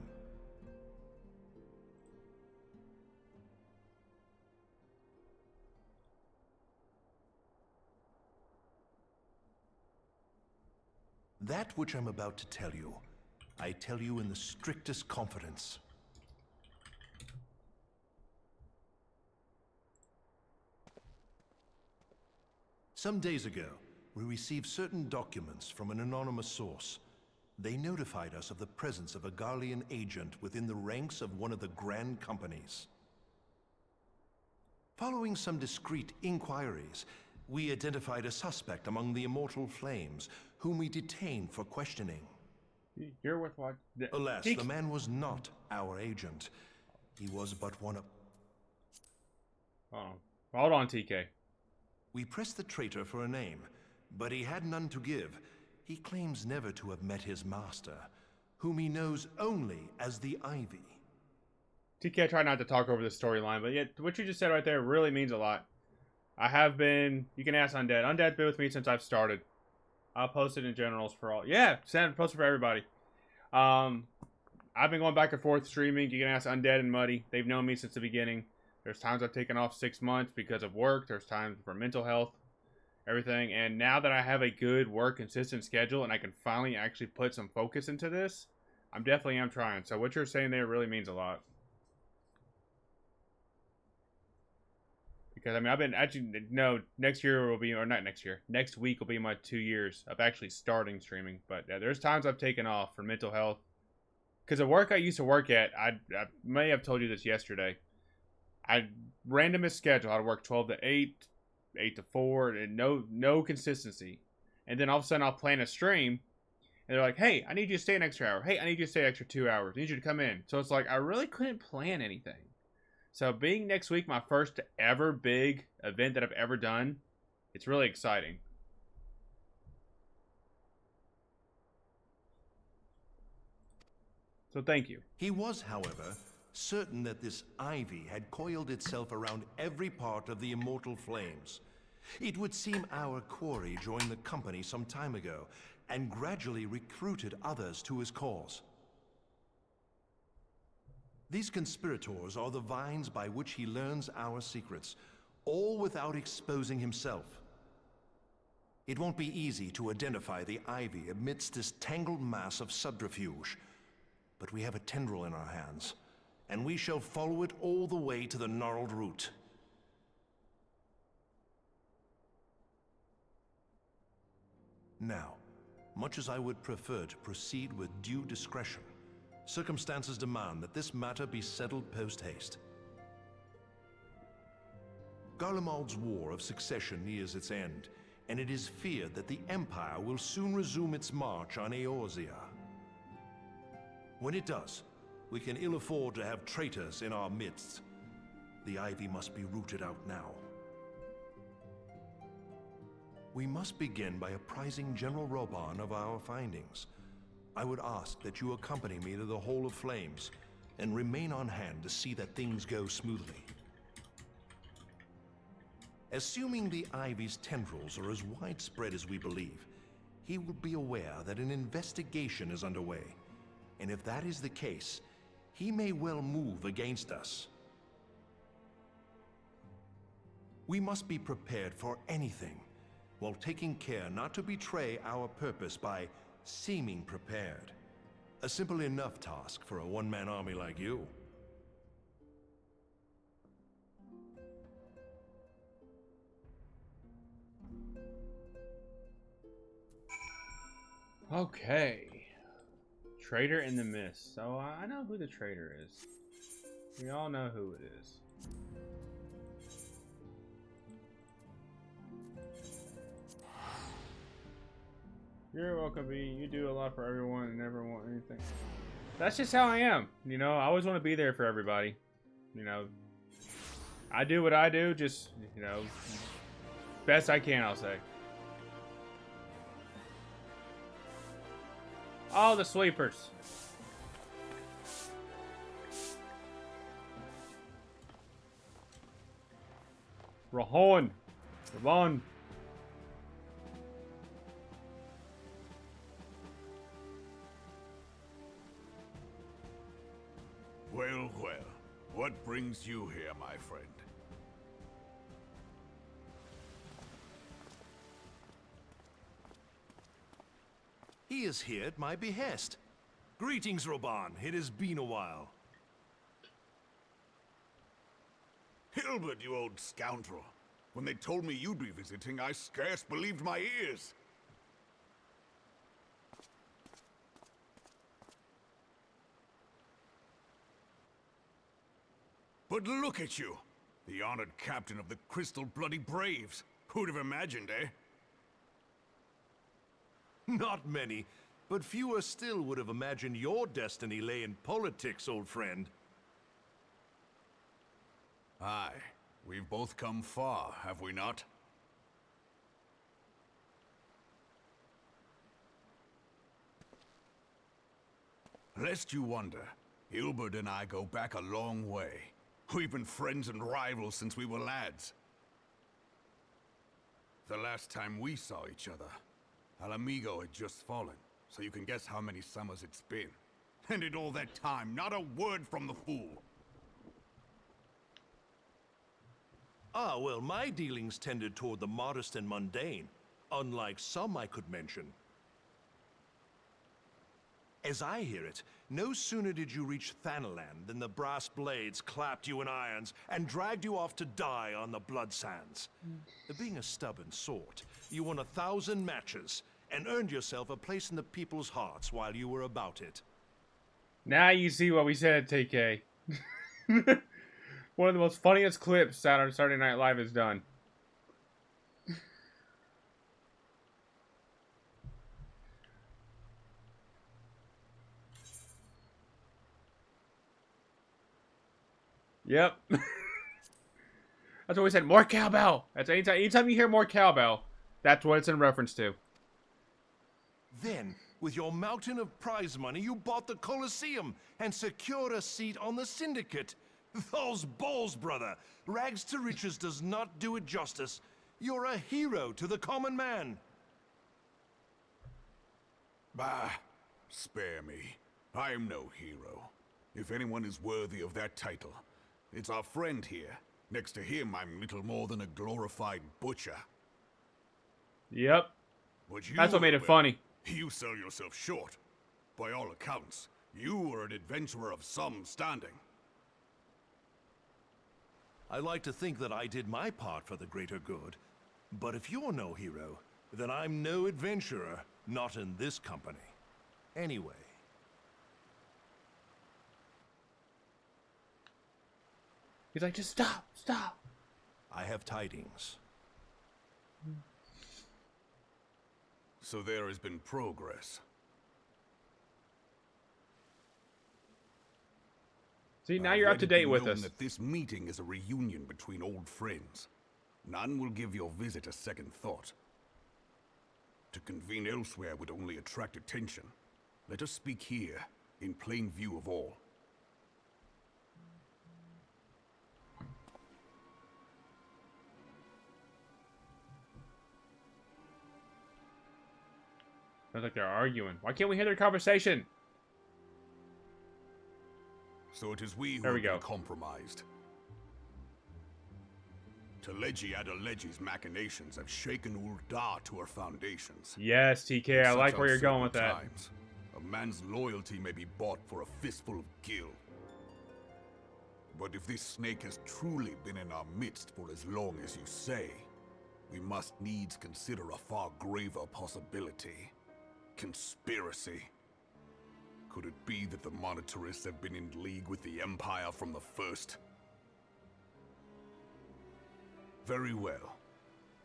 That which I'm about to tell you, I tell you in the strictest confidence. Some days ago, we received certain documents from an anonymous source. They notified us of the presence of a Garlean agent within the ranks of one of the Grand Companies. Following some discreet inquiries, we identified a suspect among the Immortal Flames, whom we detained for questioning. You're with what? Alas, the man was not our agent. He was but one of... Oh, hold on, TK. We pressed the traitor for a name, but he had none to give. He claims never to have met his master, whom he knows only as the Ivy. TK, I try not to talk over the storyline, but yet what you just said right there really means a lot. I have been, you can ask Undead. Undead's been with me since I've started. I'll post it in generals for all. Yeah, post it for everybody. I've been going back and forth streaming. You can ask Undead and Muddy. They've known me since the beginning. There's times I've taken off 6 months because of work. There's times for mental health, everything. And now that I have a good work consistent schedule and I can finally actually put some focus into this, I'm definitely trying. So what you're saying there really means a lot. Because, I mean, I've been actually, no, next year will be, or not next year, next week will be my 2 years of actually starting streaming. But yeah, there's times I've taken off for mental health. Because the work I used to work at, I may have told you this yesterday. I randomest schedule. I'd work 12 to 8, 8 to 4, and no consistency. And then all of a sudden I'll plan a stream, and they're like, hey, I need you to stay an extra hour. Hey, I need you to stay an extra 2 hours. I need you to come in. So it's like, I really couldn't plan anything. So being next week my first ever big event that I've ever done, it's really exciting. So thank you. He was, however, certain that this ivy had coiled itself around every part of the Immortal Flames. It would seem our quarry joined the company some time ago and gradually recruited others to his cause. These conspirators are the vines by which he learns our secrets, all without exposing himself. It won't be easy to identify the ivy amidst this tangled mass of subterfuge, but we have a tendril in our hands, and we shall follow it all the way to the gnarled root. Now, much as I would prefer to proceed with due discretion, circumstances demand that this matter be settled post-haste. Garlemald's War of Succession nears its end, and it is feared that the Empire will soon resume its march on Eorzea. When it does, we can ill afford to have traitors in our midst. The ivy must be rooted out now. We must begin by apprising General Roban of our findings. I would ask that you accompany me to the Hall of Flames and remain on hand to see that things go smoothly. Assuming the Ivy's tendrils are as widespread as we believe, he will be aware that an investigation is underway, and if that is the case, he may well move against us. We must be prepared for anything, while taking care not to betray our purpose by seeming prepared. A simple enough task for a one-man army like you. Okay. Traitor in the Mist. So I know who the traitor is. We all know who it is. You're welcome, B. You do a lot for everyone and never want anything. That's just how I am. You know, I always want to be there for everybody. You know, I do what I do, just, you know, best I can, I'll say. Oh, the sweepers. Rahon. Ravon. Well, well. What brings you here, my friend? He is here at my behest. Greetings, Roban. It has been a while. Hilbert, you old scoundrel. When they told me you'd be visiting, I scarce believed my ears. But look at you! The honored captain of the Crystal Bloody Braves. Who'd have imagined, eh? Not many, but fewer still would have imagined your destiny lay in politics, old friend. Aye, we've both come far, have we not? Lest you wonder, Hilbert and I go back a long way. We've been friends and rivals since we were lads. The last time we saw each other, Alamigo had just fallen, so you can guess how many summers it's been. And in all that time, not a word from the fool. Ah, well, my dealings tended toward the modest and mundane, unlike some I could mention. As I hear it, no sooner did you reach Thanalan than the brass blades clapped you in irons and dragged you off to die on the blood sands. Being a stubborn sort, you won 1,000 matches and earned yourself a place in the people's hearts while you were about it. Now you see what we said at TK. One of the most funniest clips that on Saturday Night Live has done. Yep. That's what we said. More cowbell. That's anytime you hear more cowbell, that's what it's in reference to. Then, with your mountain of prize money, you bought the Colosseum and secured a seat on the Syndicate. Those balls, brother. Rags to riches does not do it justice. You're a hero to the common man. Bah, spare me. I am no hero. If anyone is worthy of that title, it's our friend here. Next to him, I'm little more than a glorified butcher. Yep. But you, that's what made it funny. You sell yourself short. By all accounts, you are an adventurer of some standing. I like to think that I did my part for the greater good. But if you're no hero, then I'm no adventurer, not in this company. Anyway. He's like, just stop, stop. I have tidings. So there has been progress. See, now you're up to date with us. That this meeting is a reunion between old friends. None will give your visit a second thought. To convene elsewhere would only attract attention. Let us speak here, in plain view of all. Sounds like they're arguing. Why can't we hear their conversation? So it is we who there we have go. Been compromised. Telegi Adelegi's machinations have shaken Ul'dah to her foundations. Yes, TK, I like where you're going with that. Times, a man's loyalty may be bought for a fistful of gil. But if this snake has truly been in our midst for as long as you say, we must needs consider a far graver possibility. Conspiracy. Could it be that the Monitarists have been in league with the Empire from the first? Very well.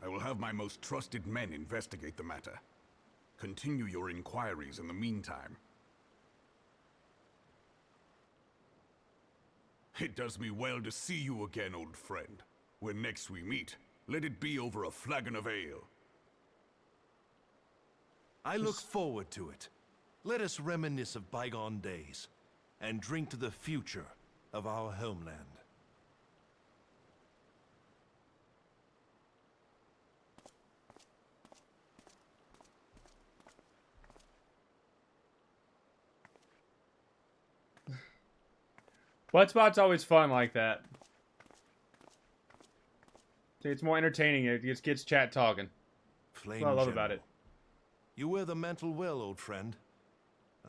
I will have my most trusted men investigate the matter. Continue your inquiries in the meantime. It does me well to see you again, old friend. When next we meet, let it be over a flagon of ale. I look forward to it. Let us reminisce of bygone days, and drink to the future of our homeland. Blood Spot's always fun like that. See, it's more entertaining. It just gets chat talking. That's what I love about it. You wear the mantle well, old friend.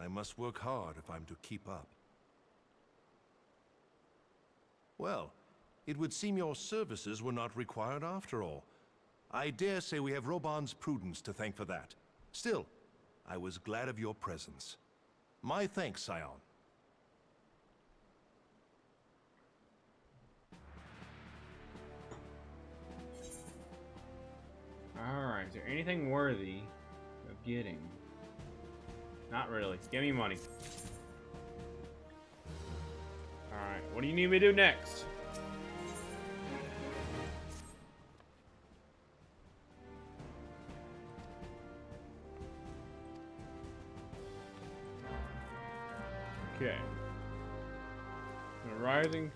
I must work hard if I'm to keep up. Well, it would seem your services were not required after all. I dare say we have Roban's prudence to thank for that. Still, I was glad of your presence. My thanks, Scion. Alright, is there anything worthy of getting? Not really. Give me money. Alright, what do you need me to do next? Okay. The rising...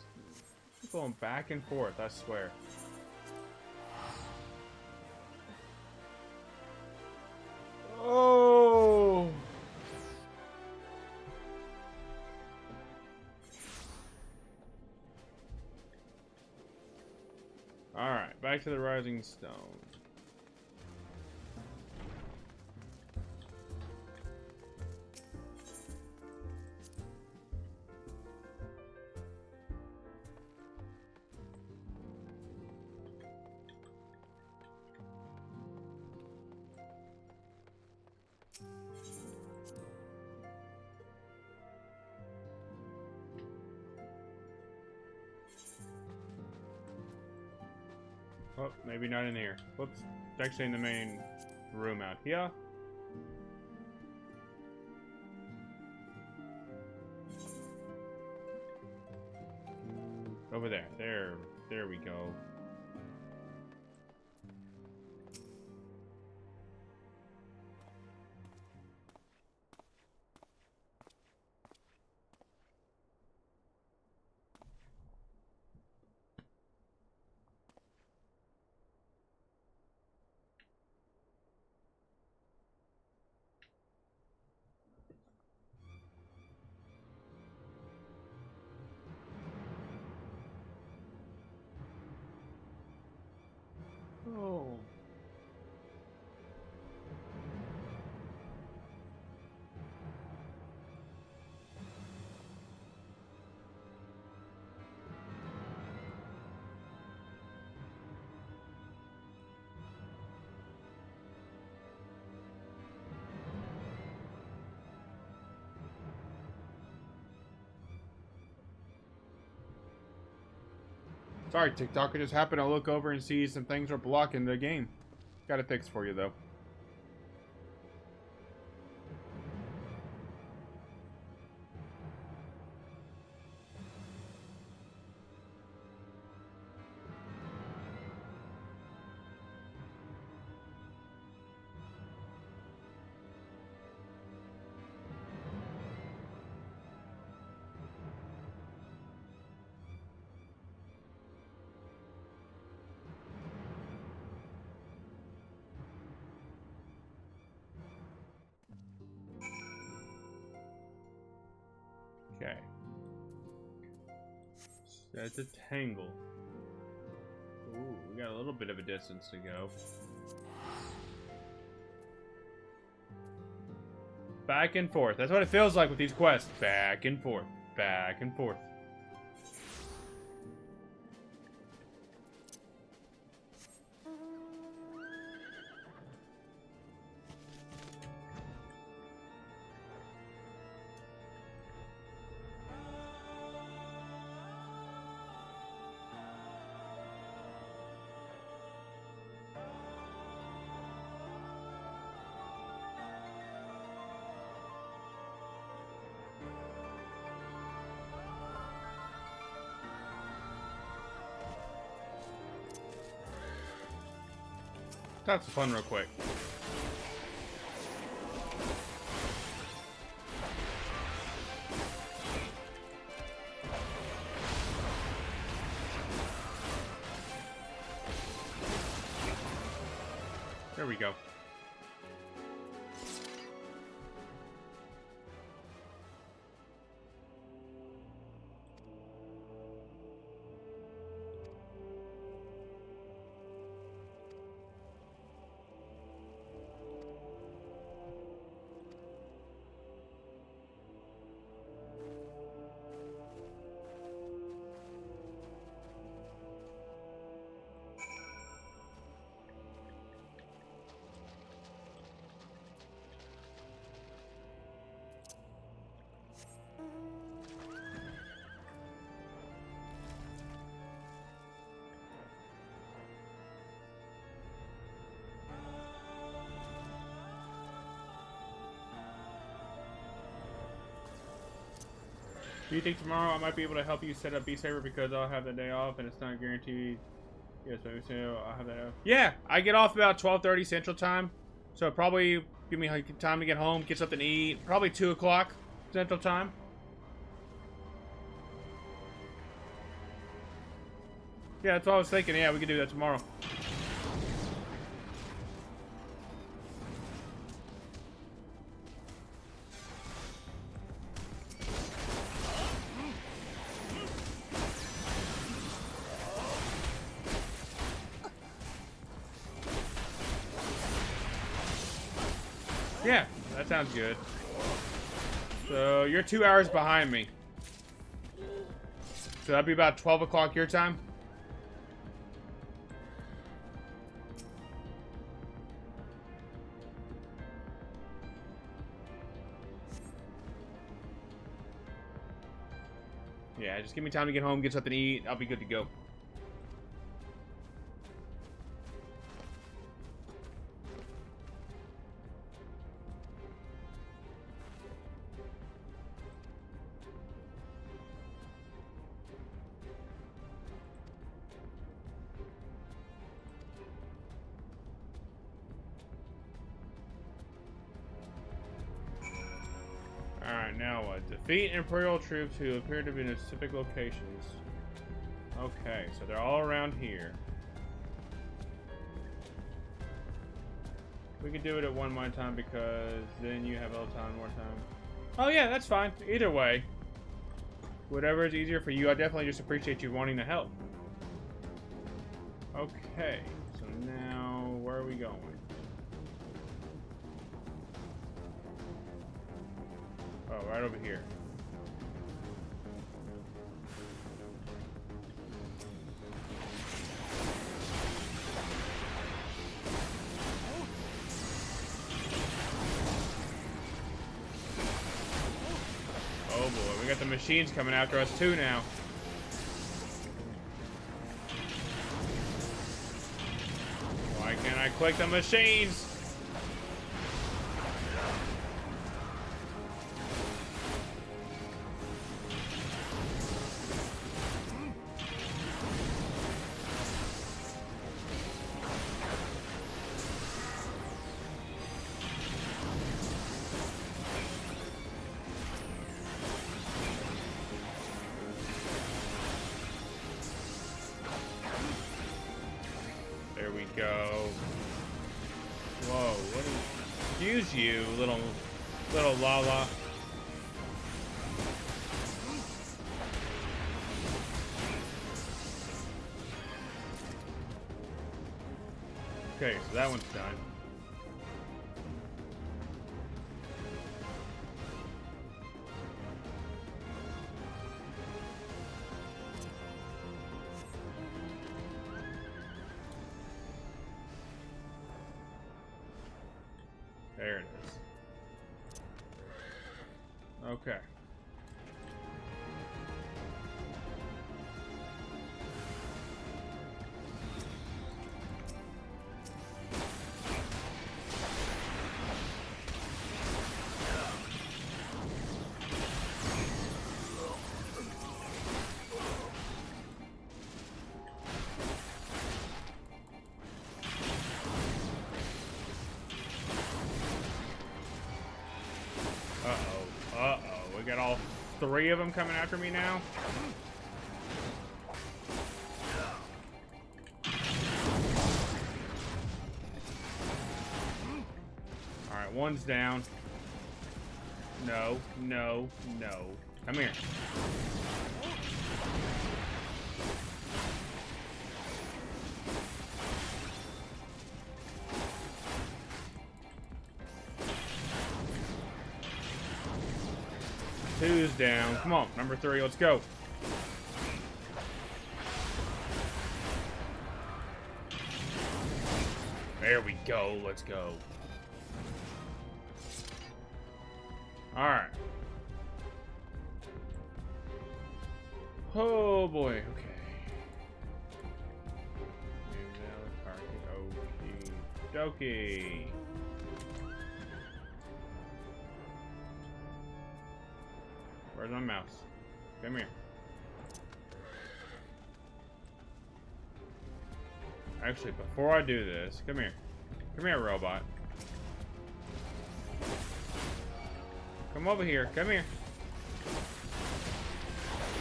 Keep going back and forth, I swear. Oh! Alright, back to the Rising Stone. Oh, maybe not in here. Whoops. It's actually in the main room out here. Over there. There we go. Oh. Sorry, TikTok. I just happened to look over and see some things are blocking the game. Got it fixed for you, though. Okay. That's a tangle. Ooh, we got a little bit of a distance to go. Back and forth. That's what it feels like with these quests. Back and forth. Back and forth. That's fun real quick. There we go. Do you think tomorrow I might be able to help you set up B-Saver because I'll have the day off and it's not guaranteed? Yes, maybe so. I'll have that off. Yeah, I get off about 12:30 Central Time. So probably give me time to get home, get something to eat. Probably 2 o'clock Central Time. Yeah, that's what I was thinking. Yeah, we could do that tomorrow. Yeah, that sounds good. So you're 2 hours behind me. So that'd be about 12 o'clock your time? Yeah, just give me time to get home, get something to eat. I'll be good to go. Alright, now what? Defeat Imperial troops who appear to be in specific locations. Okay, so they're all around here. We could do it at one more time because then you have a little time, more time. Oh yeah, that's fine. Either way. Whatever is easier for you, I definitely just appreciate you wanting to help. Okay, so now where are we going? Oh, right over here. Oh boy, we got the machines coming after us too now. Why can't I click the machines? There we go. Whoa, what is... Excuse you, little Lala. Okay, so that one's done. There it is. Okay. We got all 3 of them coming after me now. Alright, one's down. No, no, no. Come here. Two's down. Come on, number 3, let's go. There we go, let's go. Alright. Oh boy, okay. Okie dokie. Where's my mouse? Come here. Actually, before I do this, come here. Come here, robot. Come over here. Come here.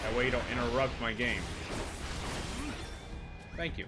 That way you don't interrupt my game. Thank you.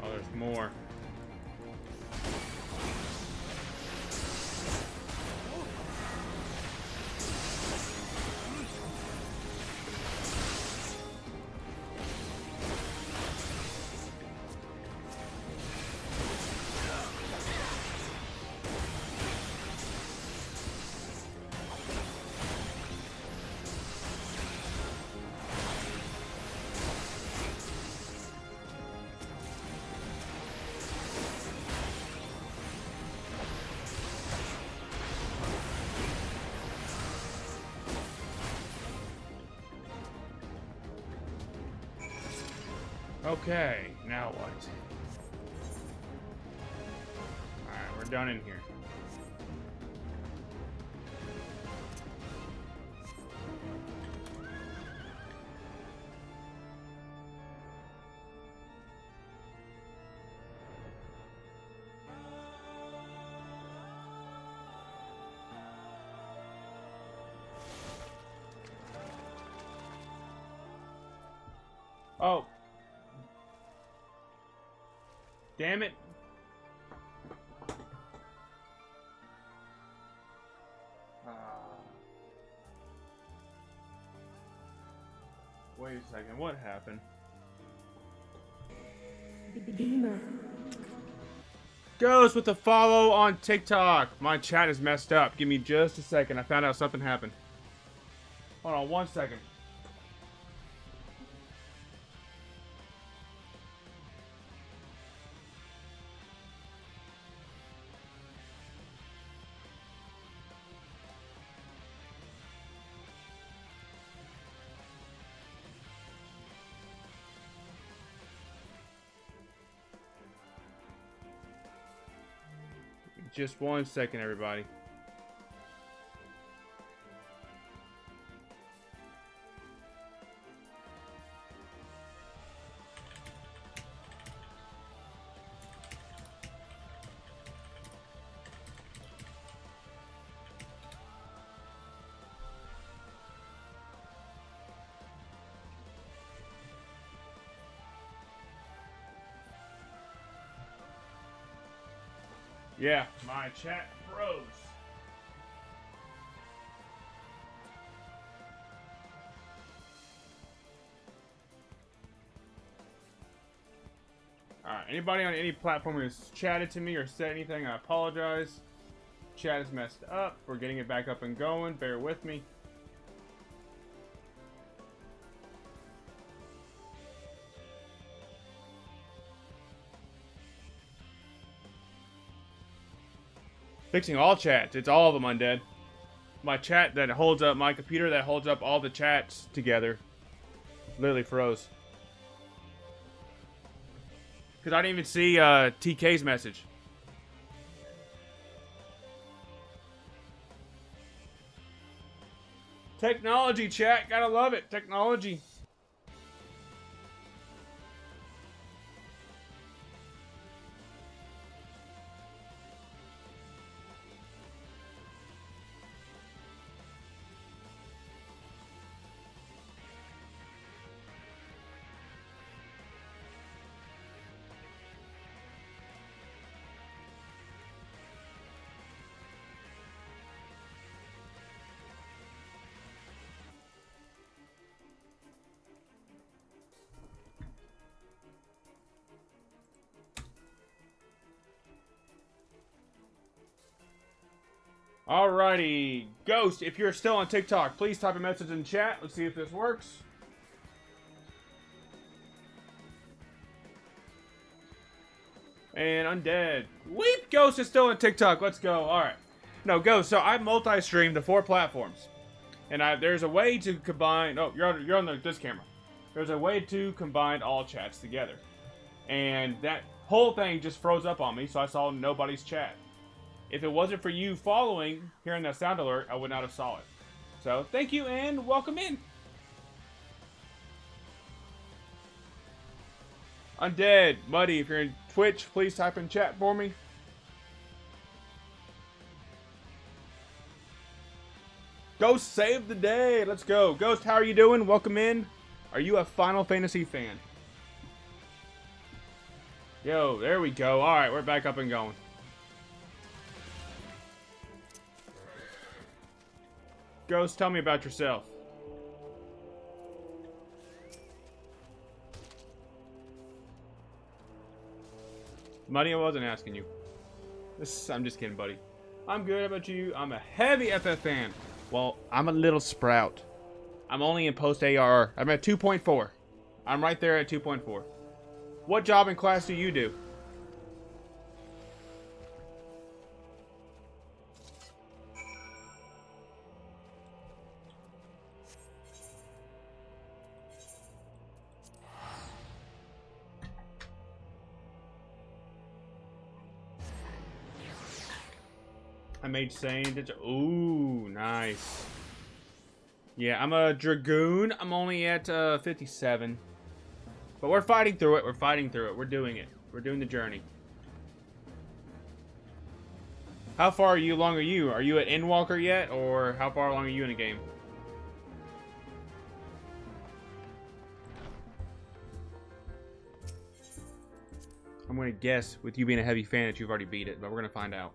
Oh, there's more. Okay, now what? Alright, we're done in here. Oh. Damn it. Wait a second, what happened? Ghost with a follow on TikTok. My chat is messed up. Give me just a second. I found out something happened. Hold on 1 second. Just 1 second, everybody. Yeah, my chat froze. Alright, anybody on any platform who's chatted to me or said anything, I apologize. Chat is messed up. We're getting it back up and going. Bear with me. Fixing all chats. It's all of them, Undead. My chat that holds up, my computer that holds up all the chats together literally froze. Because I didn't even see TK's message. Technology, chat. Gotta love it. Technology. Alrighty. Ghost, if you're still on TikTok, please type a message in chat. Let's see if this works. And Undead. Weep! Ghost is still on TikTok. Let's go. Alright. No, Ghost. So I multi-stream to 4 platforms. And there's a way to combine... Oh, you're on this camera. There's a way to combine all chats together. And that whole thing just froze up on me, so I saw nobody's chat. If it wasn't for you following, hearing that sound alert, I would not have saw it. So, thank you and welcome in. Undead, Muddy, if you're in Twitch, please type in chat for me. Ghost, save the day. Let's go. Ghost, how are you doing? Welcome in. Are you a Final Fantasy fan? Yo, there we go. Alright, we're back up and going. Ghost, tell me about yourself. Muddy, I wasn't asking you. I'm just kidding, buddy. I'm good. How about you? I'm a heavy FF fan. Well, I'm a little sprout. I'm only in post ARR. I'm at 2.4. I'm right there at 2.4. What job and class do you do? I made Saint. Ooh, nice. Yeah, I'm a Dragoon. I'm only at 57. But we're fighting through it. We're fighting through it. We're doing it. We're doing the journey. How far along are you? Are you at Endwalker yet? Or how far along are you in the game? I'm going to guess, with you being a heavy fan, that you've already beat it. But we're going to find out.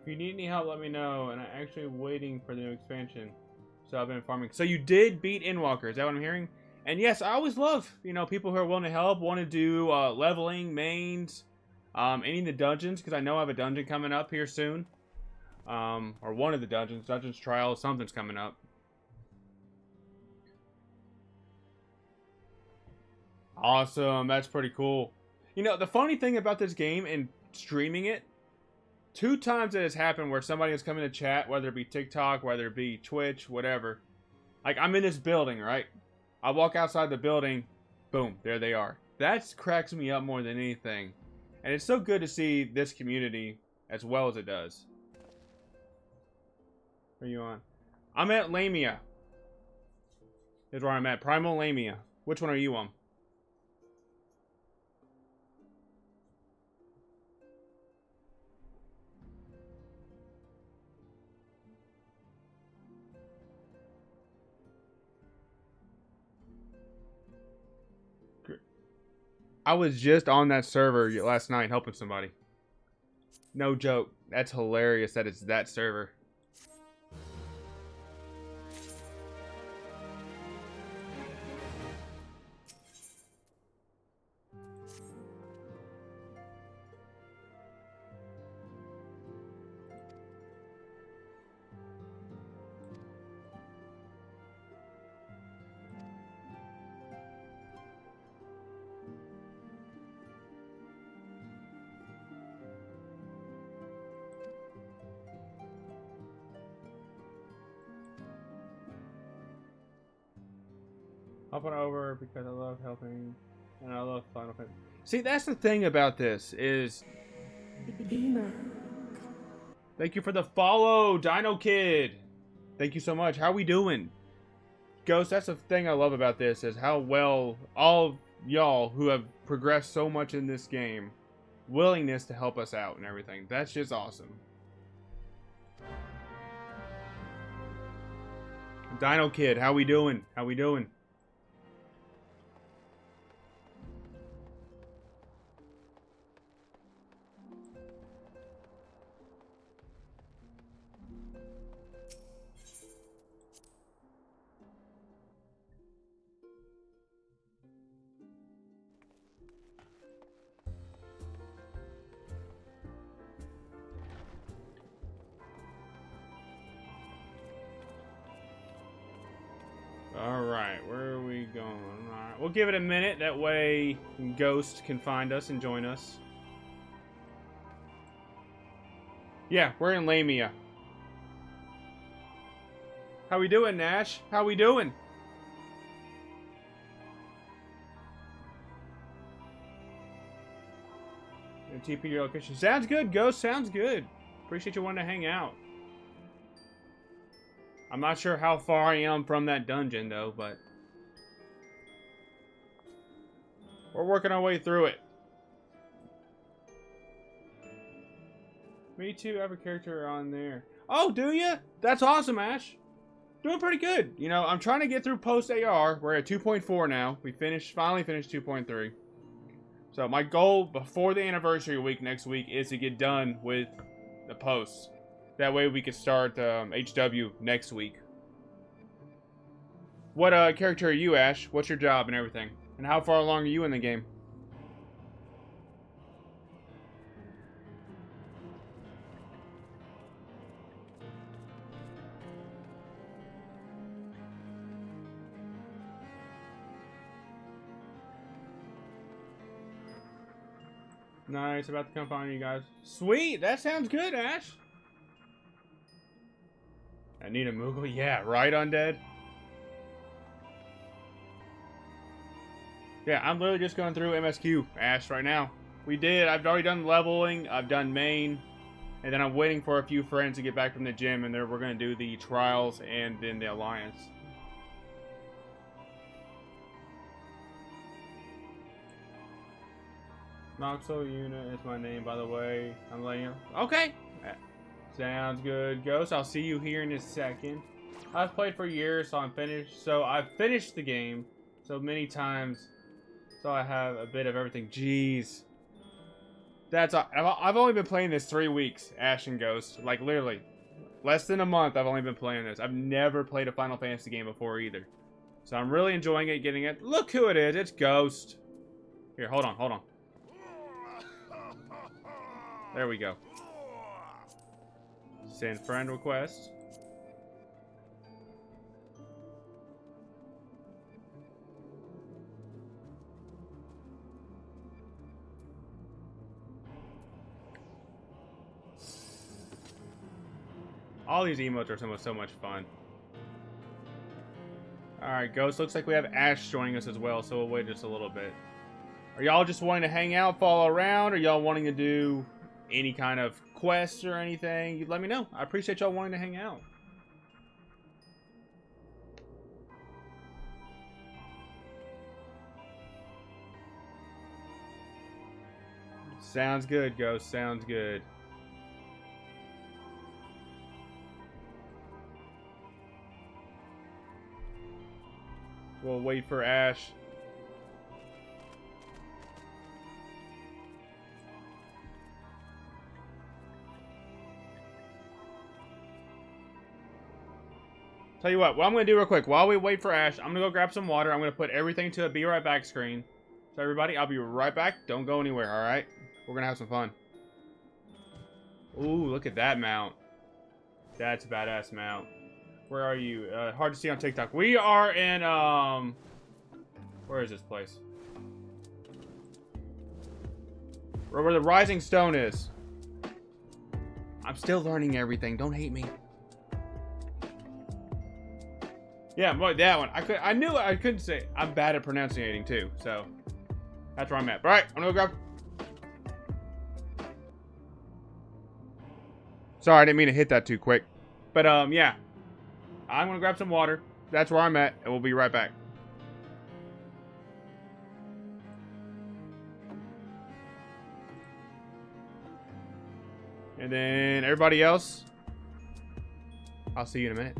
If you need any help, let me know. And I'm actually waiting for the new expansion. So I've been farming. So you did beat Endwalker. Is that what I'm hearing? And yes, I always love, you know, people who are willing to help, want to do leveling, mains, any of the dungeons, because I know I have a dungeon coming up here soon. Or one of the dungeons. Dungeons Trial, something's coming up. Awesome. That's pretty cool. You know, the funny thing about this game and streaming it, 2 times it has happened where somebody has come in to chat, whether it be TikTok, whether it be Twitch, whatever. Like, I'm in this building, right? I walk outside the building, boom, there they are. That cracks me up more than anything. And it's so good to see this community as well as it does. Where are you on? I'm at Lamia. Here's where I'm at. Primal Lamia. Which one are you on? I was just on that server last night helping somebody. No joke. That's hilarious that it's that server. Hopping over because I love helping and I love Final Fantasy. See, that's the thing about this is... Thank you for the follow, Dino Kid. Thank you so much. How we doing? Ghost, that's the thing I love about this is how well all y'all who have progressed so much in this game, willingness to help us out and everything. That's just awesome. Dino Kid, how we doing? How we doing? Alright, where are we going? Alright, we'll give it a minute. That way Ghost can find us and join us. Yeah, we're in Lamia. How we doing, Nash? How we doing? TP your location. Sounds good, Ghost. Sounds good. Appreciate you wanting to hang out. I'm not sure how far I am from that dungeon, though, but we're working our way through it. Me too. I have a character on there. Oh, do you? That's awesome, Ash. Doing pretty good. You know, I'm trying to get through post AR. We're at 2.4 now. We finally finished 2.3. So my goal before the anniversary week next week is to get done with the posts. That way we can start HW next week. What character are you, Ash? What's your job and everything? And how far along are you in the game? Nice, about to come find you guys. Sweet, that sounds good, Ash. I need a Moogle? Yeah, right, Undead? Yeah, I'm literally just going through MSQ, Ash, right now. I've already done leveling, I've done main, and then I'm waiting for a few friends to get back from the gym, and then we're going to do the trials and then the alliance. Noxel Unit is my name, by the way. I'm letting you. Okay. Sounds good, Ghost. I'll see you here in a second. I've played for years, so I'm finished. So I've finished the game so many times, so I have a bit of everything. Jeez. I've only been playing this 3 weeks, Ash and Ghost. Like, literally. Less than a month I've only been playing this. I've never played a Final Fantasy game before either. So I'm really enjoying it, getting it. Look who it is. It's Ghost. Here, hold on. There we go. Send friend request. All these emotes are so much fun. Alright, Ghost. Looks like we have Ash joining us as well, so we'll wait just a little bit. Are y'all just wanting to hang out, follow around, or y'all wanting to do any kind of quests or anything? You let me know. I appreciate y'all wanting to hang out. Sounds good, Ghost. Sounds good. We'll wait for Ash. Tell you what I'm going to do real quick. While we wait for Ash, I'm going to go grab some water. I'm going to put everything to a be right back screen. So everybody, I'll be right back. Don't go anywhere, alright? We're going to have some fun. Ooh, look at that mount. That's a badass mount. Where are you? Hard to see on TikTok. We are in, where is this place? Where the Rising Stone is. I'm still learning everything. Don't hate me. Yeah, boy, that one. I knew I couldn't say. I'm bad at pronunciating too, so that's where I'm at. All right, I'm gonna go grab. Sorry, I didn't mean to hit that too quick, but yeah, I'm gonna grab some water. That's where I'm at, and we'll be right back. And then everybody else, I'll see you in a minute.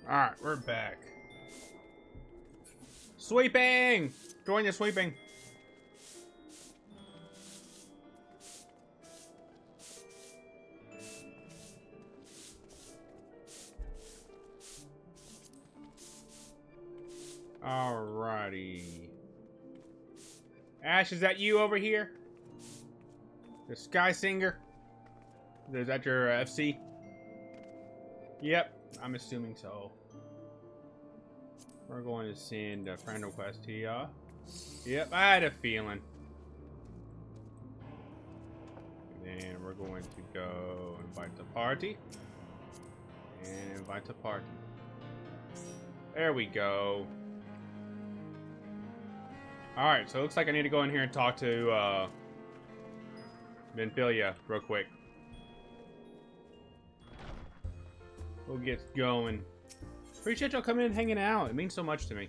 Alright, we're back. Sweeping! Join the sweeping. Alrighty. Ash, is that you over here? The Sky Singer? Is that your FC? Yep, I'm assuming so. We're going to send a friend request to ya. Yep, I had a feeling. And then we're going to go invite the party. And invite the party. There we go. Alright, so it looks like I need to go in here and talk to Benfilia real quick. We'll get going. Appreciate y'all coming in and hanging out. It means so much to me.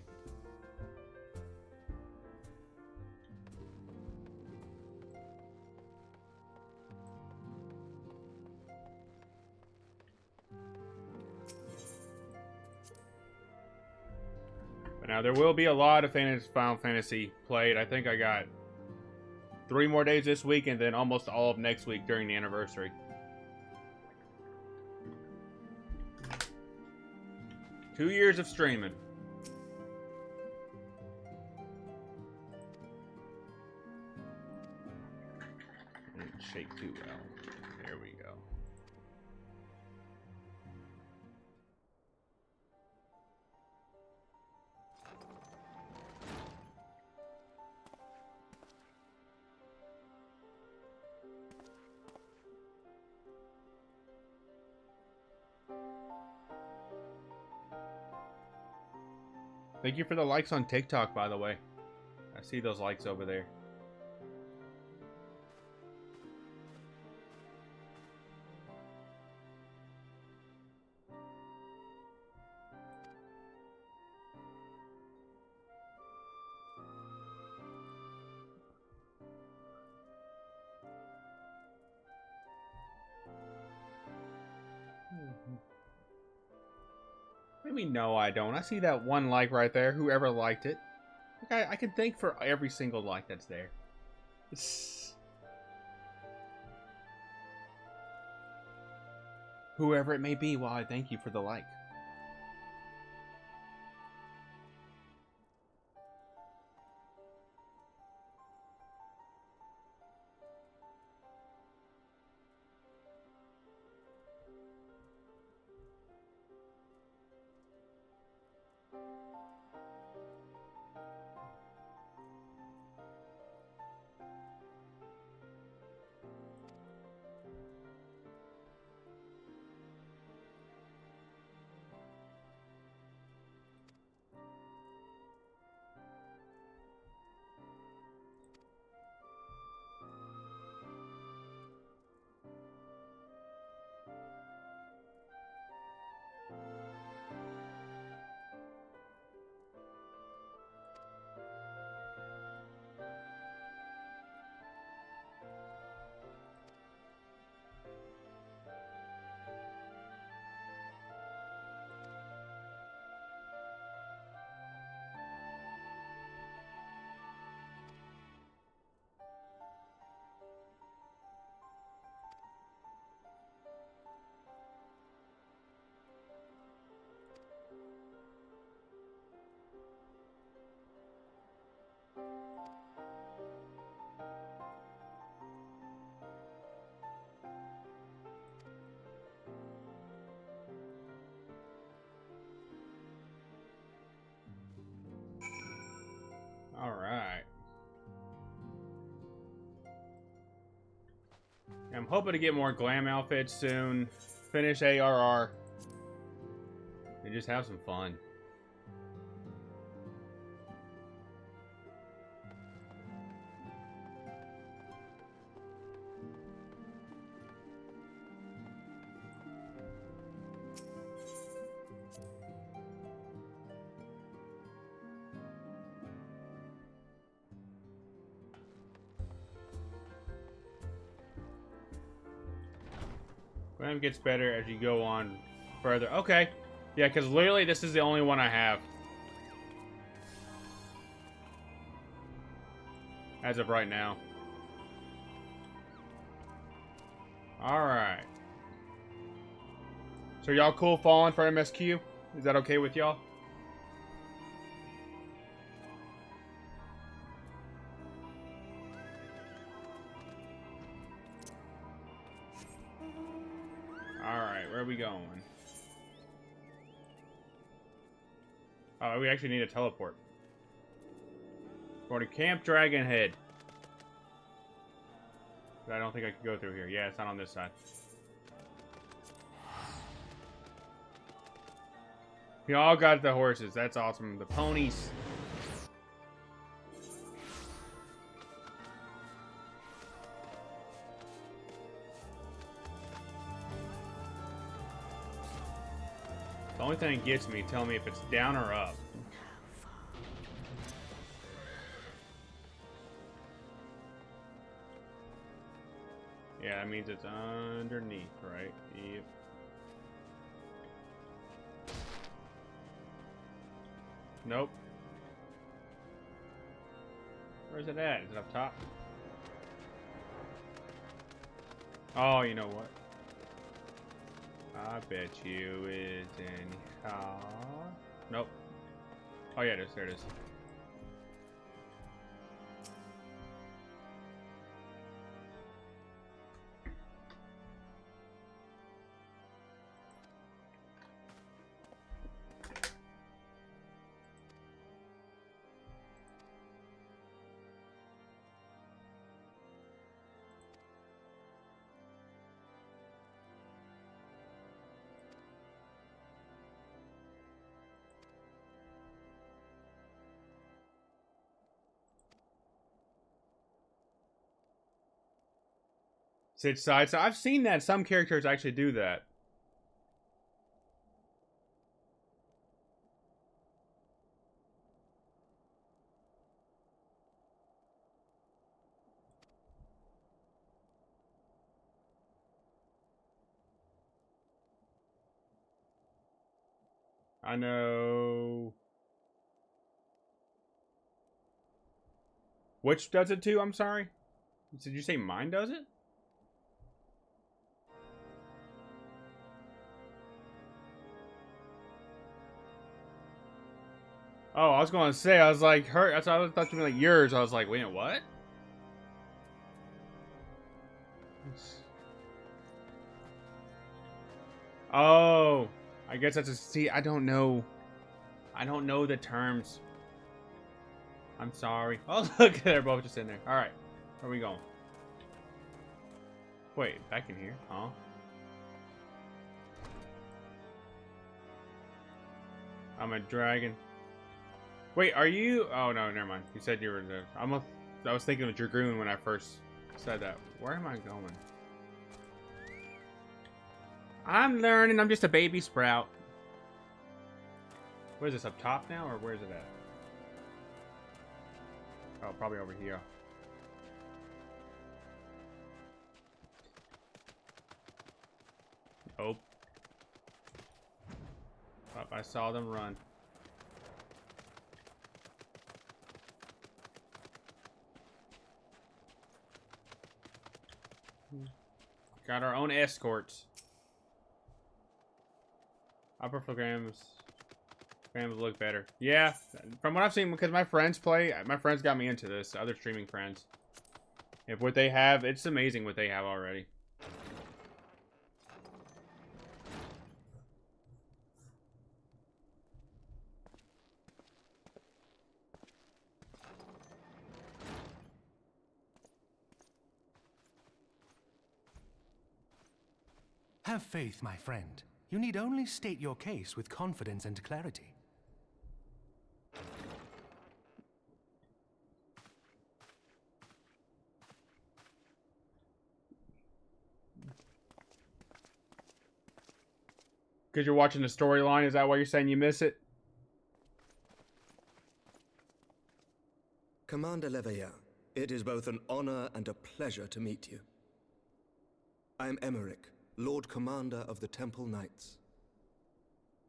But now there will be a lot of Final Fantasy played. I think I got 3 more days this week and then almost all of next week during the anniversary. Two years of streaming. Didn't shake too well. There we go. Thank you for the likes on TikTok, by the way. I see those likes over there. Maybe no, I don't. I see that one like right there. Whoever liked it. I can thank for every single like that's there. Whoever it may be, well, I thank you for the like. hoping to get more glam outfits soon. Finish ARR. And just have some fun. Glam gets better as you go on further. Okay. Yeah, because literally this is the only one I have. As of right now. Alright. So y'all cool falling for MSQ? Is that okay with y'all? Alright, where are we going? Oh, we actually need a teleport. Going to Camp Dragonhead. But I don't think I can go through here. Yeah, it's not on this side. We all got the horses. That's awesome. The ponies. The only thing that gets me, tell me if it's down or up. Yeah, that means it's underneath, right? Yep. Nope. Where's it at? Is it up top? Oh, you know what? I bet you it's in... Nope. Oh, yeah, it is. There it is. Switch sides. So I've seen that some characters actually do that. I know. Which does it too? I'm sorry. Did you say mine does it? Oh, I was going to say, I was like, her. That's what I thought you were like yours. I was like, wait, what? Oh, I guess that's a. See, I don't know. I don't know the terms. I'm sorry. Oh, look, they're both just in there. All right, where are we going? Wait, back in here? Huh? I'm a dragon. Wait, are you? Oh no, never mind. You said you were the. I was thinking of Dragoon when I first said that. Where am I going? I'm learning. I'm just a baby sprout. Where's this, up top now, or where's it at? Oh, probably over here. Nope. Oh, I saw them run. Got our own escorts. Upper grams look better. Yeah, from what I've seen, because my friends play, my friends got me into this, other streaming friends. If what they have, it's amazing what they have already. Have faith, my friend. You need only state your case with confidence and clarity. Because you're watching the storyline, is that why you're saying you miss it? Commander Leveilleur, it is both an honor and a pleasure to meet you. I am Emmerich, Lord Commander of the Temple Knights.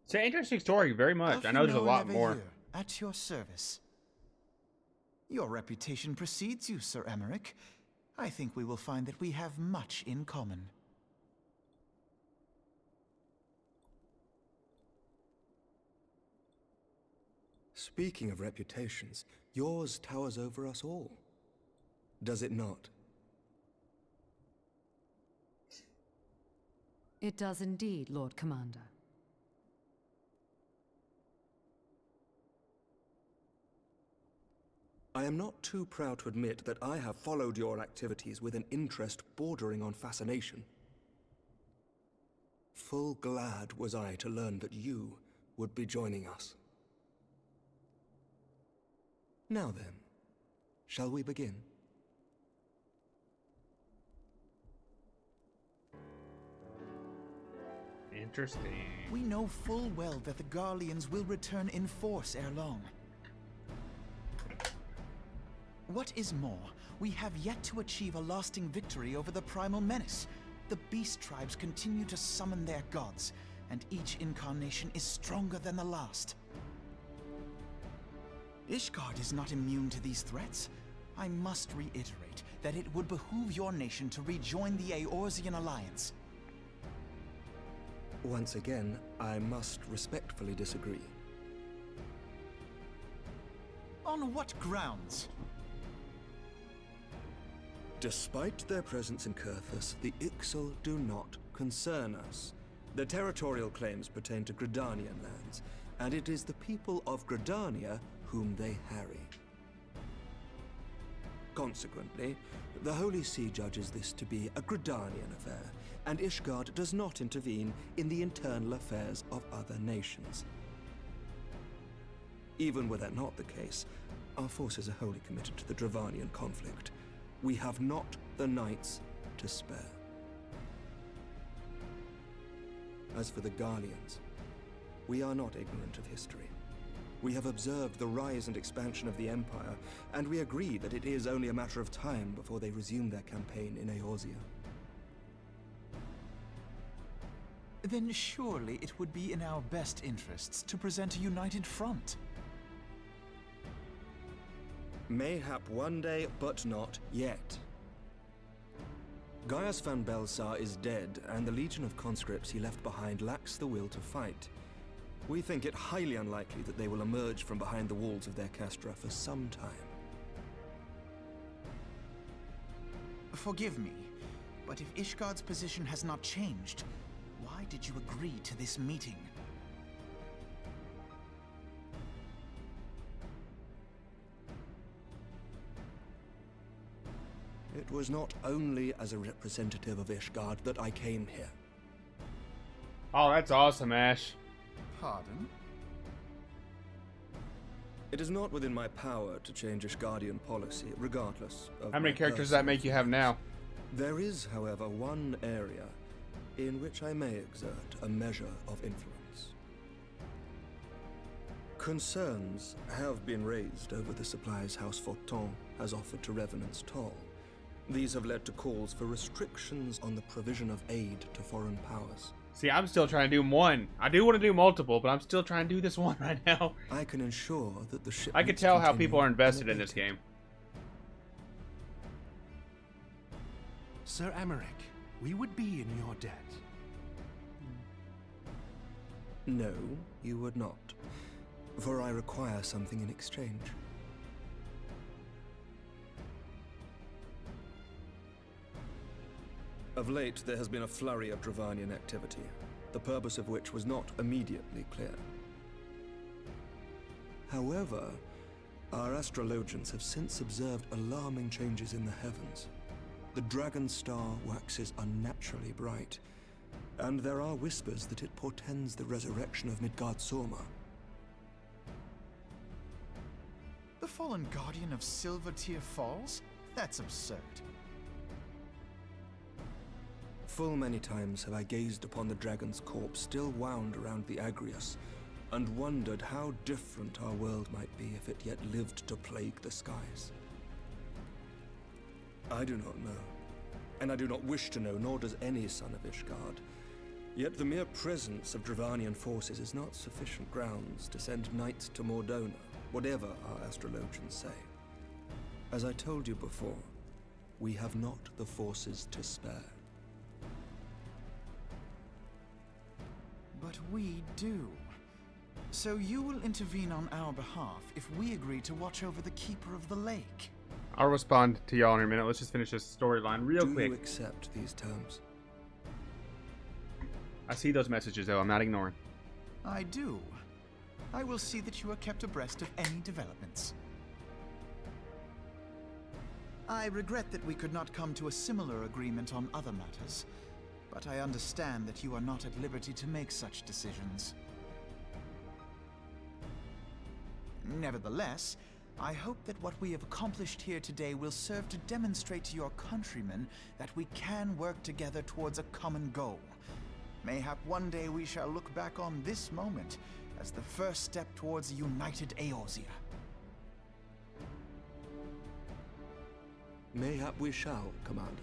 It's an interesting story, very much. I know there's a lot more. At your service. Your reputation precedes you, Sir Emmerich. I think we will find that we have much in common. Speaking of reputations, yours towers over us all. Does it not? It does indeed, Lord Commander. I am not too proud to admit that I have followed your activities with an interest bordering on fascination. Full glad was I to learn that you would be joining us. Now then, shall we begin? Interesting. We know full well that the Garleans will return in force ere long. What is more, we have yet to achieve a lasting victory over the primal menace. The beast tribes continue to summon their gods, and each incarnation is stronger than the last. Ishgard is not immune to these threats. I must reiterate that it would behoove your nation to rejoin the Eorzean Alliance. Once again, I must respectfully disagree. On what grounds? Despite their presence in Kurthus, the Ixal do not concern us. Their territorial claims pertain to Gridanian lands, and it is the people of Gridania whom they harry. Consequently, the Holy See judges this to be a Gridanian affair, and Ishgard does not intervene in the internal affairs of other nations. Even were that not the case, our forces are wholly committed to the Dravanian conflict. We have not the knights to spare. As for the Garleans, we are not ignorant of history. We have observed the rise and expansion of the Empire, and we agree that it is only a matter of time before they resume their campaign in Eorzea. Then surely it would be in our best interests to present a united front. Mayhap one day, but not yet. Gaius van Belsar is dead, and the legion of conscripts he left behind lacks the will to fight. We think it highly unlikely that they will emerge from behind the walls of their castra for some time. Forgive me, but if Ishgard's position has not changed, why did you agree to this meeting? It was not only as a representative of Ishgard that I came here. Oh, that's awesome, Ash. Pardon? It is not within my power to change Ishgardian policy, regardless of How many characters does that make you have now? There is, however, one area in which I may exert a measure of influence. Concerns have been raised over the supplies House Forton has offered to Revenant's Toll. These have led to calls for restrictions on the provision of aid to foreign powers. See, I'm still trying to do one. I do want to do multiple, but I'm still trying to do this one right now. I can ensure that the ship. I can tell how people are invested in this game. Sir Emmerich, we would be in your debt. No, you would not. For I require something in exchange. Of late, there has been a flurry of Dravanian activity, the purpose of which was not immediately clear. However, our astrologians have since observed alarming changes in the heavens. The dragon star waxes unnaturally bright, And there are whispers that it portends the resurrection of Midgard Sorma. The fallen guardian of Silvertear Falls? That's absurd. Full many times have I gazed upon the dragon's corpse still wound around the Agrius, and wondered how different our world might be if it yet lived to plague the skies. I do not know, and I do not wish to know, nor does any son of Ishgard. Yet the mere presence of Dravanian forces is not sufficient grounds to send knights to Mordona, whatever our astrologians say. As I told you before, we have not the forces to spare. But we do. So you will intervene on our behalf if we agree to watch over the Keeper of the Lake. I'll respond to y'all in a minute. Let's just finish this storyline real quick. Do you accept these terms? I see those messages, though. I'm not ignoring. I do. I will see that you are kept abreast of any developments. I regret that we could not come to a similar agreement on other matters, but I understand that you are not at liberty to make such decisions. Nevertheless, I hope that what we have accomplished here today will serve to demonstrate to your countrymen that we can work together towards a common goal. Mayhap one day we shall look back on this moment as the first step towards a united Eorzea. Mayhap we shall, Commander.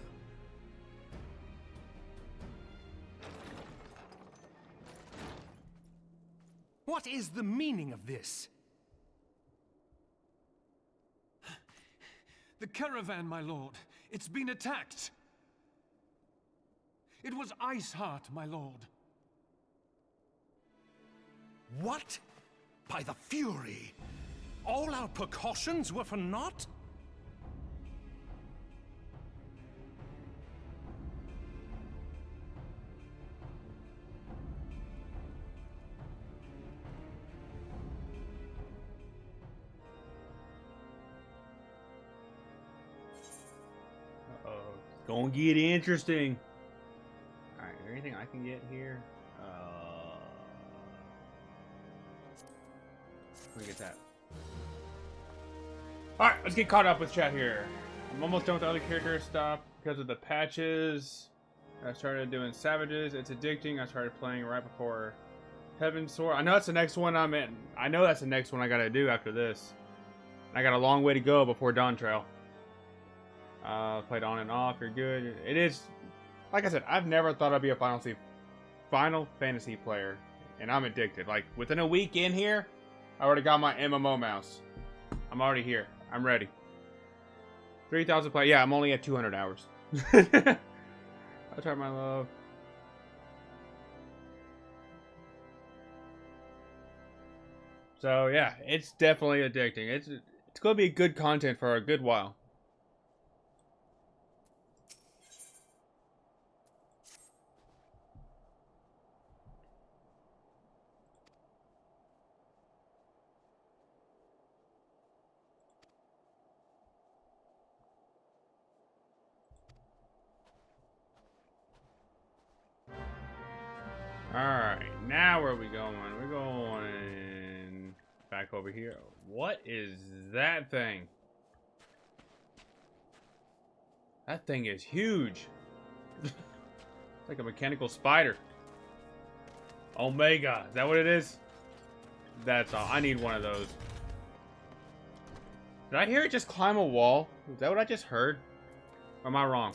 What is the meaning of this? The caravan, my lord. It's been attacked. It was Iceheart, my lord. What? By the Fury? All our precautions were for naught? It's gonna get interesting. Alright, is there anything I can get here? Let me get that. Alright, let's get caught up with chat here. I'm almost done with the other character stuff because of the patches. I started doing Savages. It's addicting. I started playing right before Heaven's Sword. I know that's the next one I'm in. I know that's the next one I gotta do after this. I got a long way to go before Dawn Trail. Played on and off. You're good. It is, like I said, I've never thought I'd be a Final Fantasy player, and I'm addicted. Like within a week in here, I already got my MMO mouse. I'm already here. I'm ready. 3,000 play. Yeah, I'm only at 200 hours. I'll try my love. So yeah, it's definitely addicting. It's gonna be good content for a good while. Alright, now where are we going? We're going back over here. What is that thing? That thing is huge. It's like a mechanical spider. Omega, is that what it is? That's all. I need one of those. Did I hear it just climb a wall? Is that what I just heard? Or am I wrong?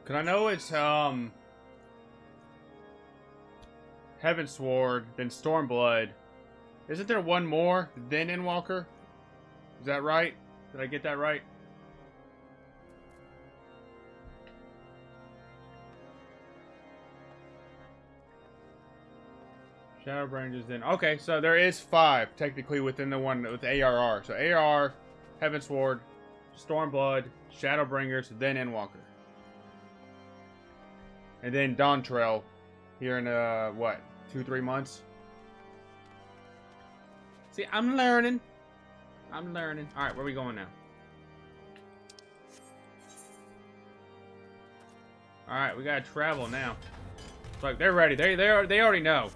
Cause I know it's Heavensward, then Stormblood. Isn't there one more then Endwalker? Is that right? Did I get that right? Shadowbringers then. Okay, so there is 5 technically within the one with ARR. So ARR, Heavensward, Stormblood, Shadowbringers, then Endwalker. And then Dawntrail here in what, 2-3 months? See, I'm learning. I'm learning. Alright, where are we going now? Alright, we gotta travel now. Look, they're ready. They already know.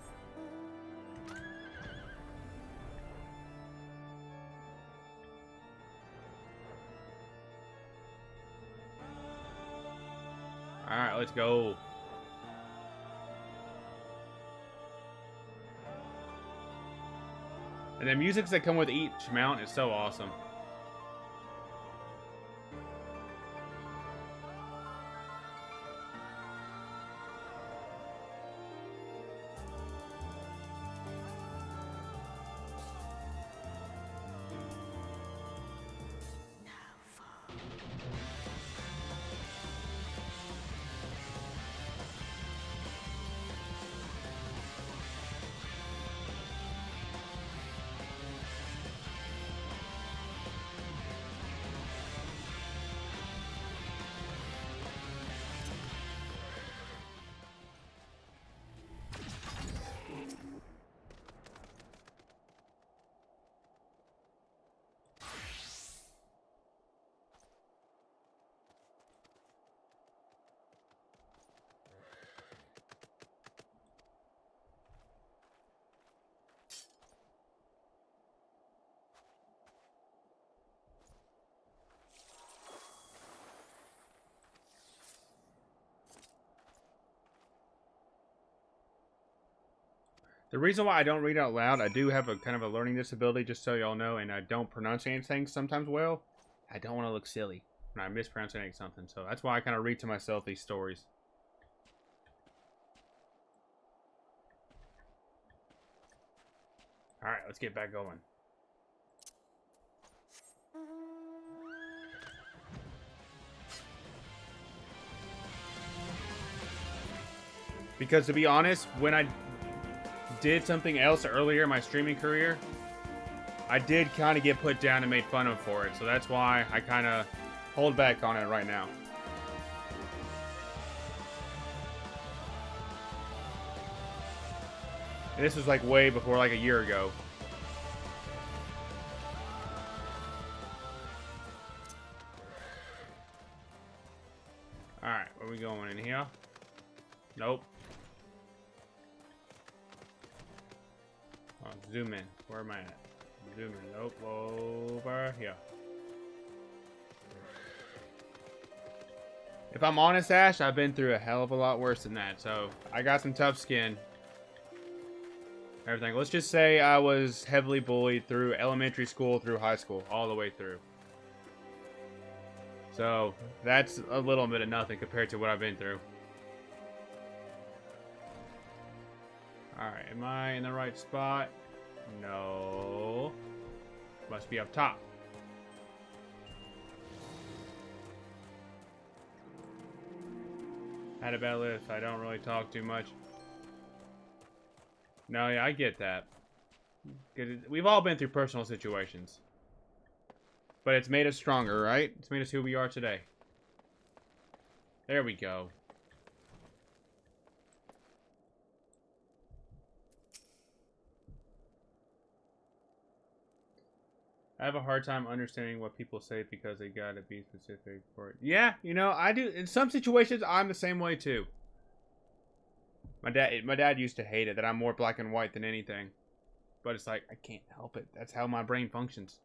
Alright, let's go. And the musics that come with each mount is so awesome. The reason why I don't read out loud, I do have a kind of a learning disability, just so y'all know, and I don't pronounce anything sometimes well. I don't want to look silly when I mispronounce something, so that's why I kind of read to myself these stories. Alright, let's get back going. Because to be honest, when I did something else earlier in my streaming career, I did kind of get put down and made fun of for it. So that's why I kind of hold back on it right now. And this was like way before, like a year ago. Alright, where are we going? In here? Nope. Oh, zoom in. Where am I at? Zoom in. Nope. Over here. If I'm honest, Ash, I've been through a hell of a lot worse than that. So, I got some tough skin. Everything. Let's just say I was heavily bullied through elementary school, through high school, all the way through. So, that's a little bit of nothing compared to what I've been through. Alright, am I in the right spot? No. Must be up top. Had a bad list. I don't really talk too much. No, yeah, I get that. We've all been through personal situations. But it's made us stronger, right? It's made us who we are today. There we go. I have a hard time understanding what people say because they gotta be specific for it. Yeah, you know, I do. In some situations, I'm the same way too. My dad used to hate it that I'm more black and white than anything. But it's like, I can't help it. That's how my brain functions.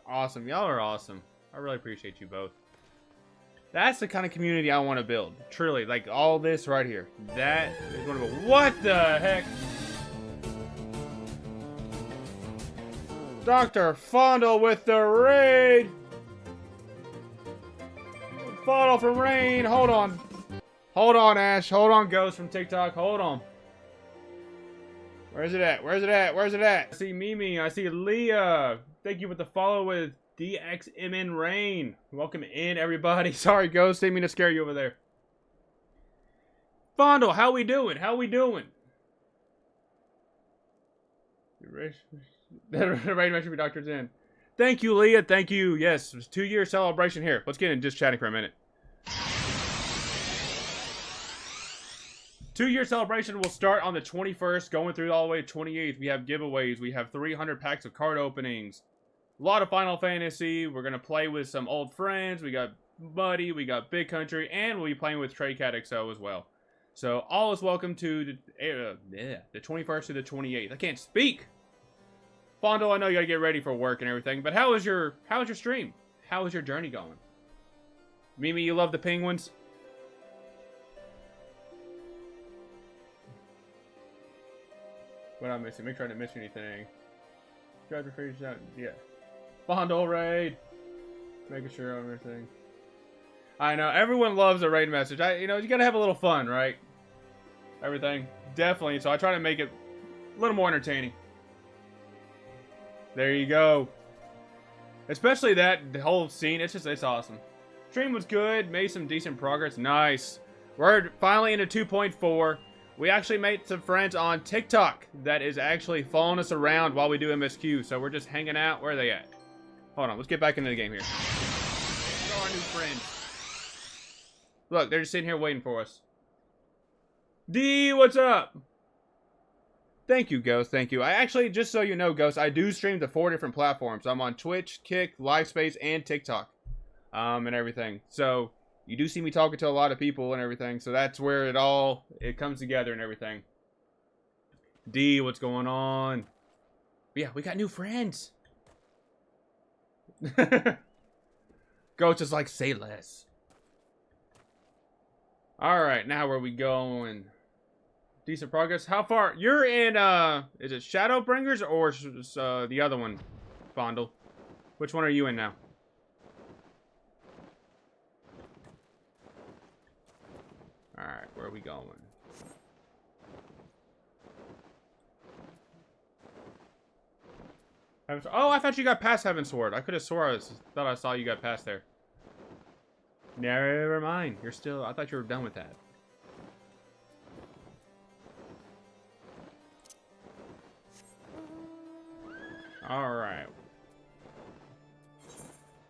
Awesome. Y'all are awesome. I really appreciate you both. That's the kind of community I want to build. Truly, like all this right here. That is one of the... What the heck? Dr. Fondle with the raid! Fondle from Rain, hold on. Hold on, Ash. Hold on, Ghost from TikTok. Hold on. Where's it at? Where's it at? Where's it at? I see Mimi. I see Leah. Thank you for the follow with DXMN Rain. Welcome in, everybody. Sorry, Ghost. Didn't mean to scare you over there. Fondle, how we doing? How we doing? Right, should be Dr. Zen. Thank you, Leah. Thank you. Yes, it was 2-year celebration here. Let's get in just chatting for a minute. 2-year celebration will start on the 21st, going through all the way to 28th. We have giveaways. We have 300 packs of card openings. A lot of Final Fantasy. We're going to play with some old friends. We got Buddy. We got Big Country. And we'll be playing with Trey Cat XO as well. So, all is welcome to the 21st to the 28th. I can't speak! Fondle, I know you gotta get ready for work and everything, but how was your stream? How was your journey going? Mimi, you love the penguins? What am I missing? Make sure I didn't miss anything. Drive your face out. Yeah. Fondle raid. Making sure I'm everything. I know everyone loves a raid message. You gotta have a little fun, right? Everything, definitely. So I try to make it a little more entertaining. There you go. Especially the whole scene. It's awesome. Stream was good. Made some decent progress. Nice. We're finally into 2.4. We actually made some friends on TikTok that is actually following us around while we do MSQ. So we're just hanging out. Where are they at? Hold on. Let's get back into the game here. Show our new friends. Look, they're just sitting here waiting for us. D, what's up? Thank you, Ghost. Thank you. I actually, just so you know, Ghost, I do stream to 4 different platforms. I'm on Twitch, Kick, Livespace, and TikTok. And everything. So, you do see me talking to a lot of people and everything. So, that's where it comes together and everything. D, what's going on? But yeah, we got new friends. Ghost is like, say less. Alright, now where we going? Decent progress. How far? You're in, is it Shadowbringers or the other one, Fondle? Which one are you in now? Alright, where are we going? Oh, I thought you got past Heaven's Sword. I could have swore thought I saw you got past there. Never mind. You're still... I thought you were done with that. Alright.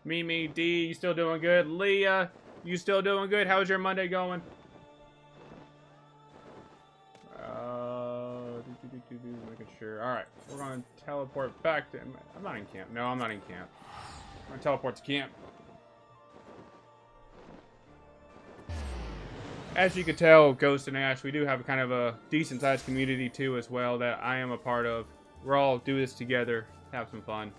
Mimi, D, you still doing good? Leah, you still doing good? How's your Monday going? Making sure. Alright, we're going to teleport back to... I'm not in camp. No, I'm not in camp. I'm going to teleport to camp. As you can tell, Ghost and Ash, we do have kind of a decent-sized community, too, as well, that I am a part of. We're all do this together, have some fun.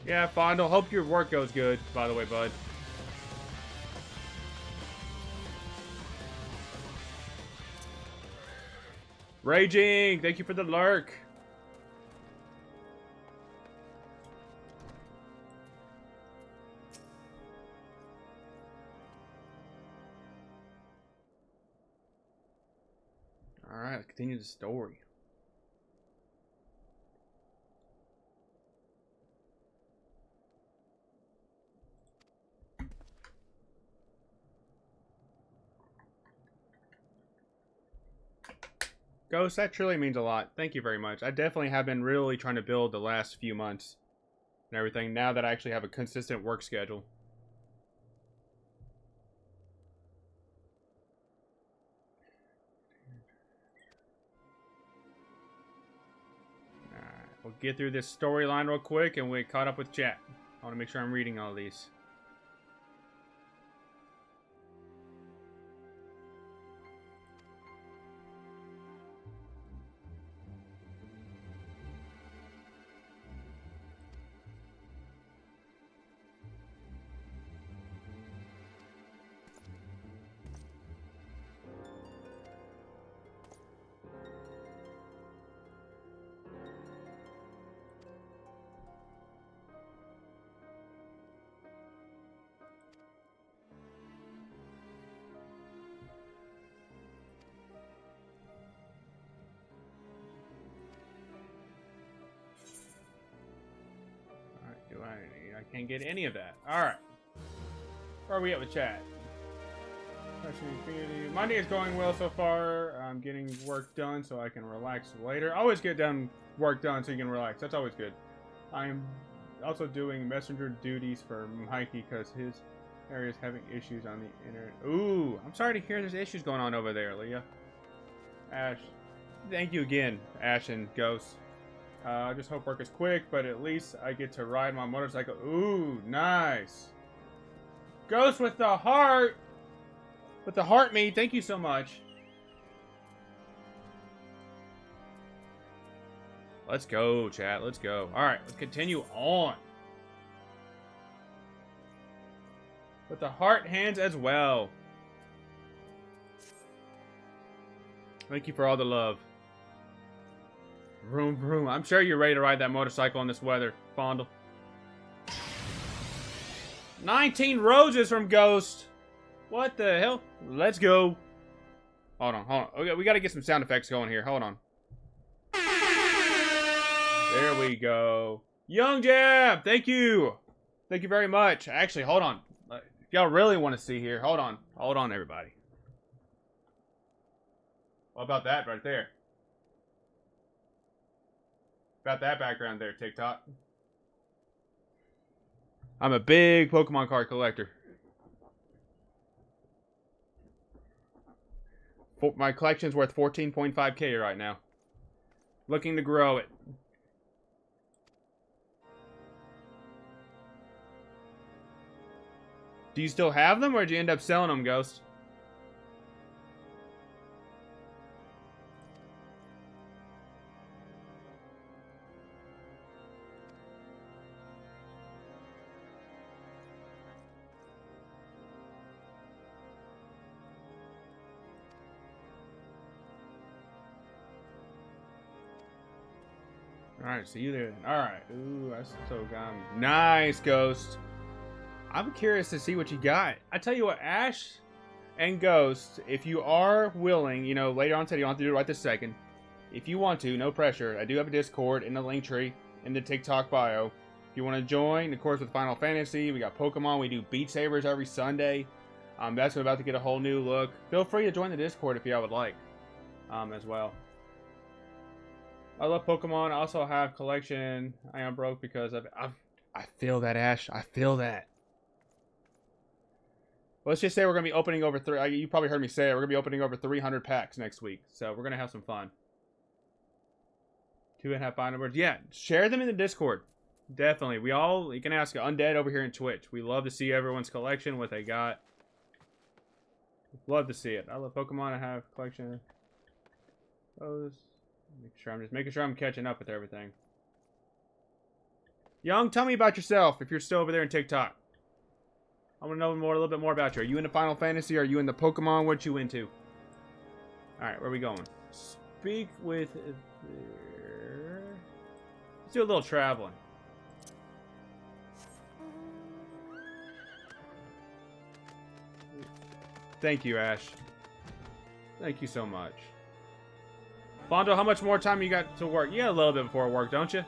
Yeah, Fondle, hope your work goes good, by the way, bud. Raging, thank you for the lurk. Alright, let's continue the story. Ghost, that truly means a lot. Thank you very much. I definitely have been really trying to build the last few months and everything, now that I actually have a consistent work schedule. Alright, we'll get through this storyline real quick and we caught up with chat. I want to make sure I'm reading all these. Can't get any of that. Alright. Where are we at with chat? Monday is going well so far. I'm getting work done so I can relax later. Always get done work done so you can relax. That's always good. I'm also doing messenger duties for Mikey because his area is having issues on the internet. Ooh, I'm sorry to hear there's issues going on over there, Leah. Ash, thank you again, Ash and Ghost. I just hope work is quick, but at least I get to ride my motorcycle. Ooh, nice. Ghost with the heart. With the heart me, thank you so much. Let's go, chat. Let's go. Alright, let's continue on. With the heart hands as well. Thank you for all the love. Vroom, vroom. I'm sure you're ready to ride that motorcycle in this weather, Fondle. 19 roses from Ghost. What the hell? Let's go. Hold on, hold on. Okay, we gotta get some sound effects going here. Hold on. There we go. Young Jab, thank you. Thank you very much. Actually, hold on. If y'all really want to see here, hold on. Hold on, everybody. What about that right there? About that background there, TikTok. I'm a big Pokemon card collector. My collection's worth 14.5K right now. Looking to grow it. Do you still have them, or did you end up selling them, Ghost? Alright, see you there then. Alright. Ooh, that's so gone. Nice, Ghost. I'm curious to see what you got. I tell you what, Ash and Ghost, if you are willing, you know, later on today, you don't have to do it right this second. If you want to, no pressure. I do have a Discord in the link tree in the TikTok bio. If you want to join, of course, with Final Fantasy, we got Pokemon, we do Beat Sabers every Sunday. That's about to get a whole new look. Feel free to join the Discord if y'all would like, as well. I love Pokemon. I also have collection. I am broke because I feel that, Ash. I feel that. Let's just say we're going to be opening over you probably heard me say it. We're going to be opening over 300 packs next week. So we're going to have some fun. 2.5 final words. Yeah, share them in the Discord. Definitely. You can ask Undead over here in Twitch. We love to see everyone's collection, what they got. Love to see it. I love Pokemon. I have collection. I'm just making sure I'm catching up with everything. Young, tell me about yourself if you're still over there in TikTok. I want to know a little bit more about you. Are you into Final Fantasy? Are you into Pokemon? What you into? Alright, where are we going? Speak with... Let's do a little traveling. Thank you, Ash. Thank you so much. Fondo, how much more time you got to work? You got a little bit before work, don't you?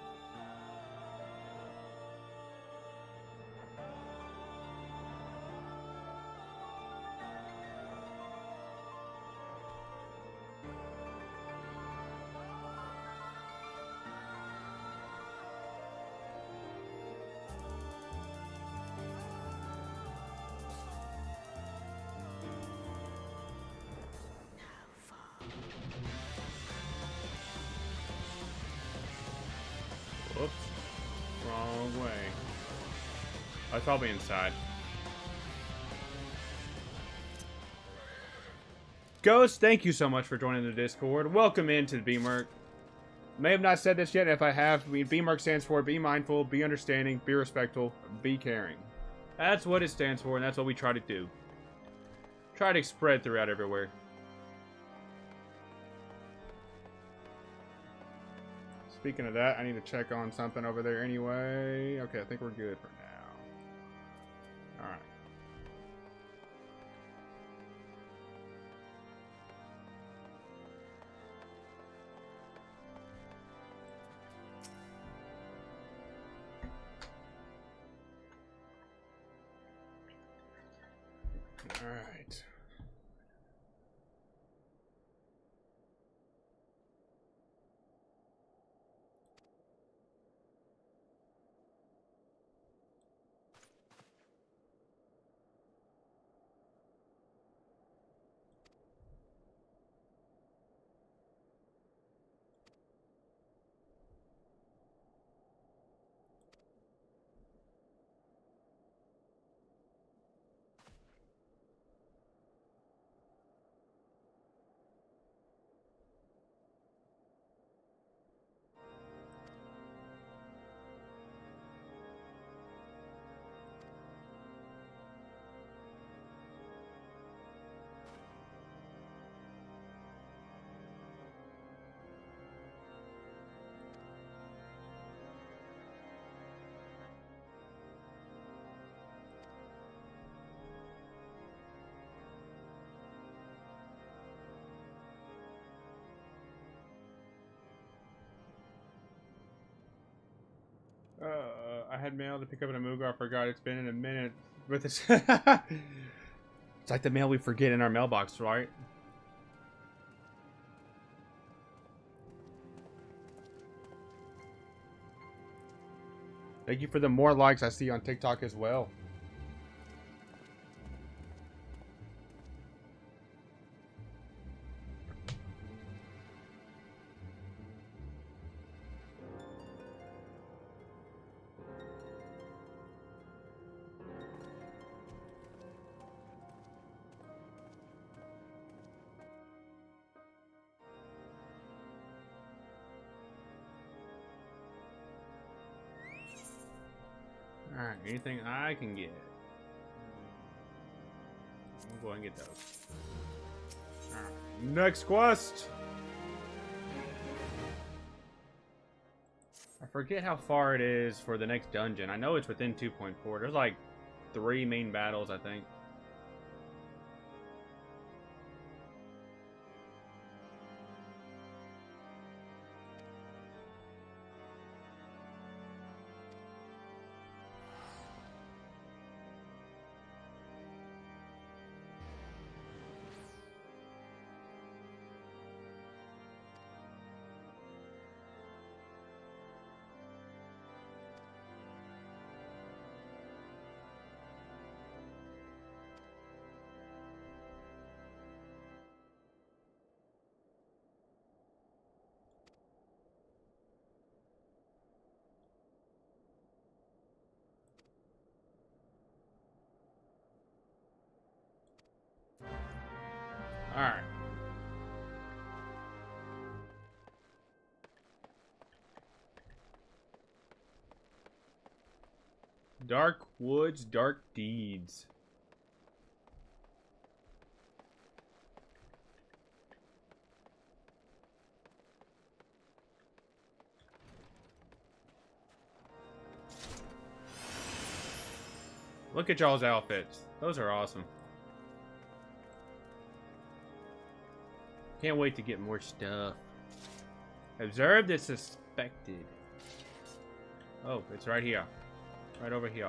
Whoops. Wrong way. I was probably inside. Ghost, thank you so much for joining the Discord. Welcome into the BMERC. May have not said this yet. If I have, BMERC stands for be mindful, be understanding, be respectful, be caring. That's what it stands for, and that's what we try to do. Try to spread throughout everywhere. Speaking of that, I need to check on something over there anyway. Okay, I think we're good for now. Alright. All right. I had mail to pick up in Amuga. I forgot it's been in a minute. But it's it's like the mail we forget in our mailbox, right? Thank you for the more likes I see on TikTok as well. Alright, anything I can get. I'll go ahead and get those. Alright, next quest! I forget how far it is for the next dungeon. I know it's within 2.4. There's like 3 main battles, I think. Alright. Dark Woods, Dark Deeds. Look at y'all's outfits. Those are awesome. Can't wait to get more stuff. Observe the suspected. Oh, it's right here. Right over here.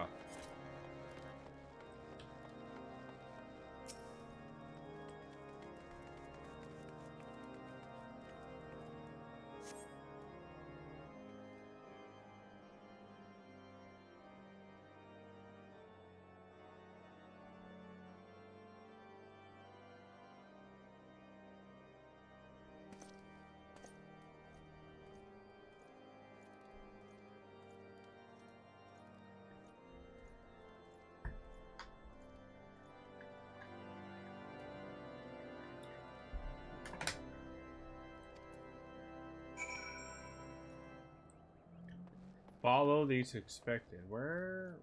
Follow these expected. Where?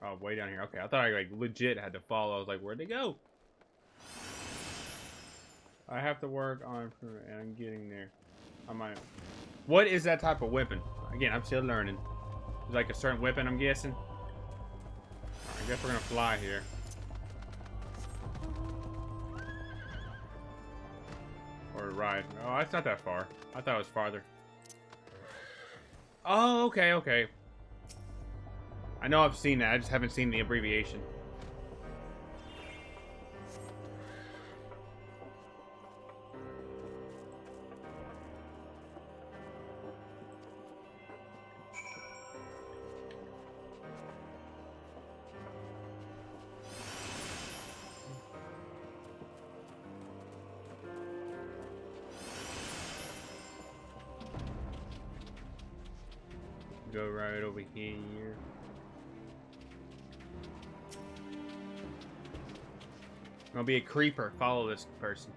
Oh, way down here. Okay, I thought I like legit had to follow. I was like, where'd they go? I have to work on and I'm getting there. I might. What is that type of weapon? Again, I'm still learning. It's like a certain weapon, I'm guessing. I guess we're gonna fly here. Or ride. Oh, it's not that far. I thought it was farther. Oh, okay, okay. I know I've seen that. I just haven't seen the abbreviation. Go right over here. I'll be a creeper. Follow this person.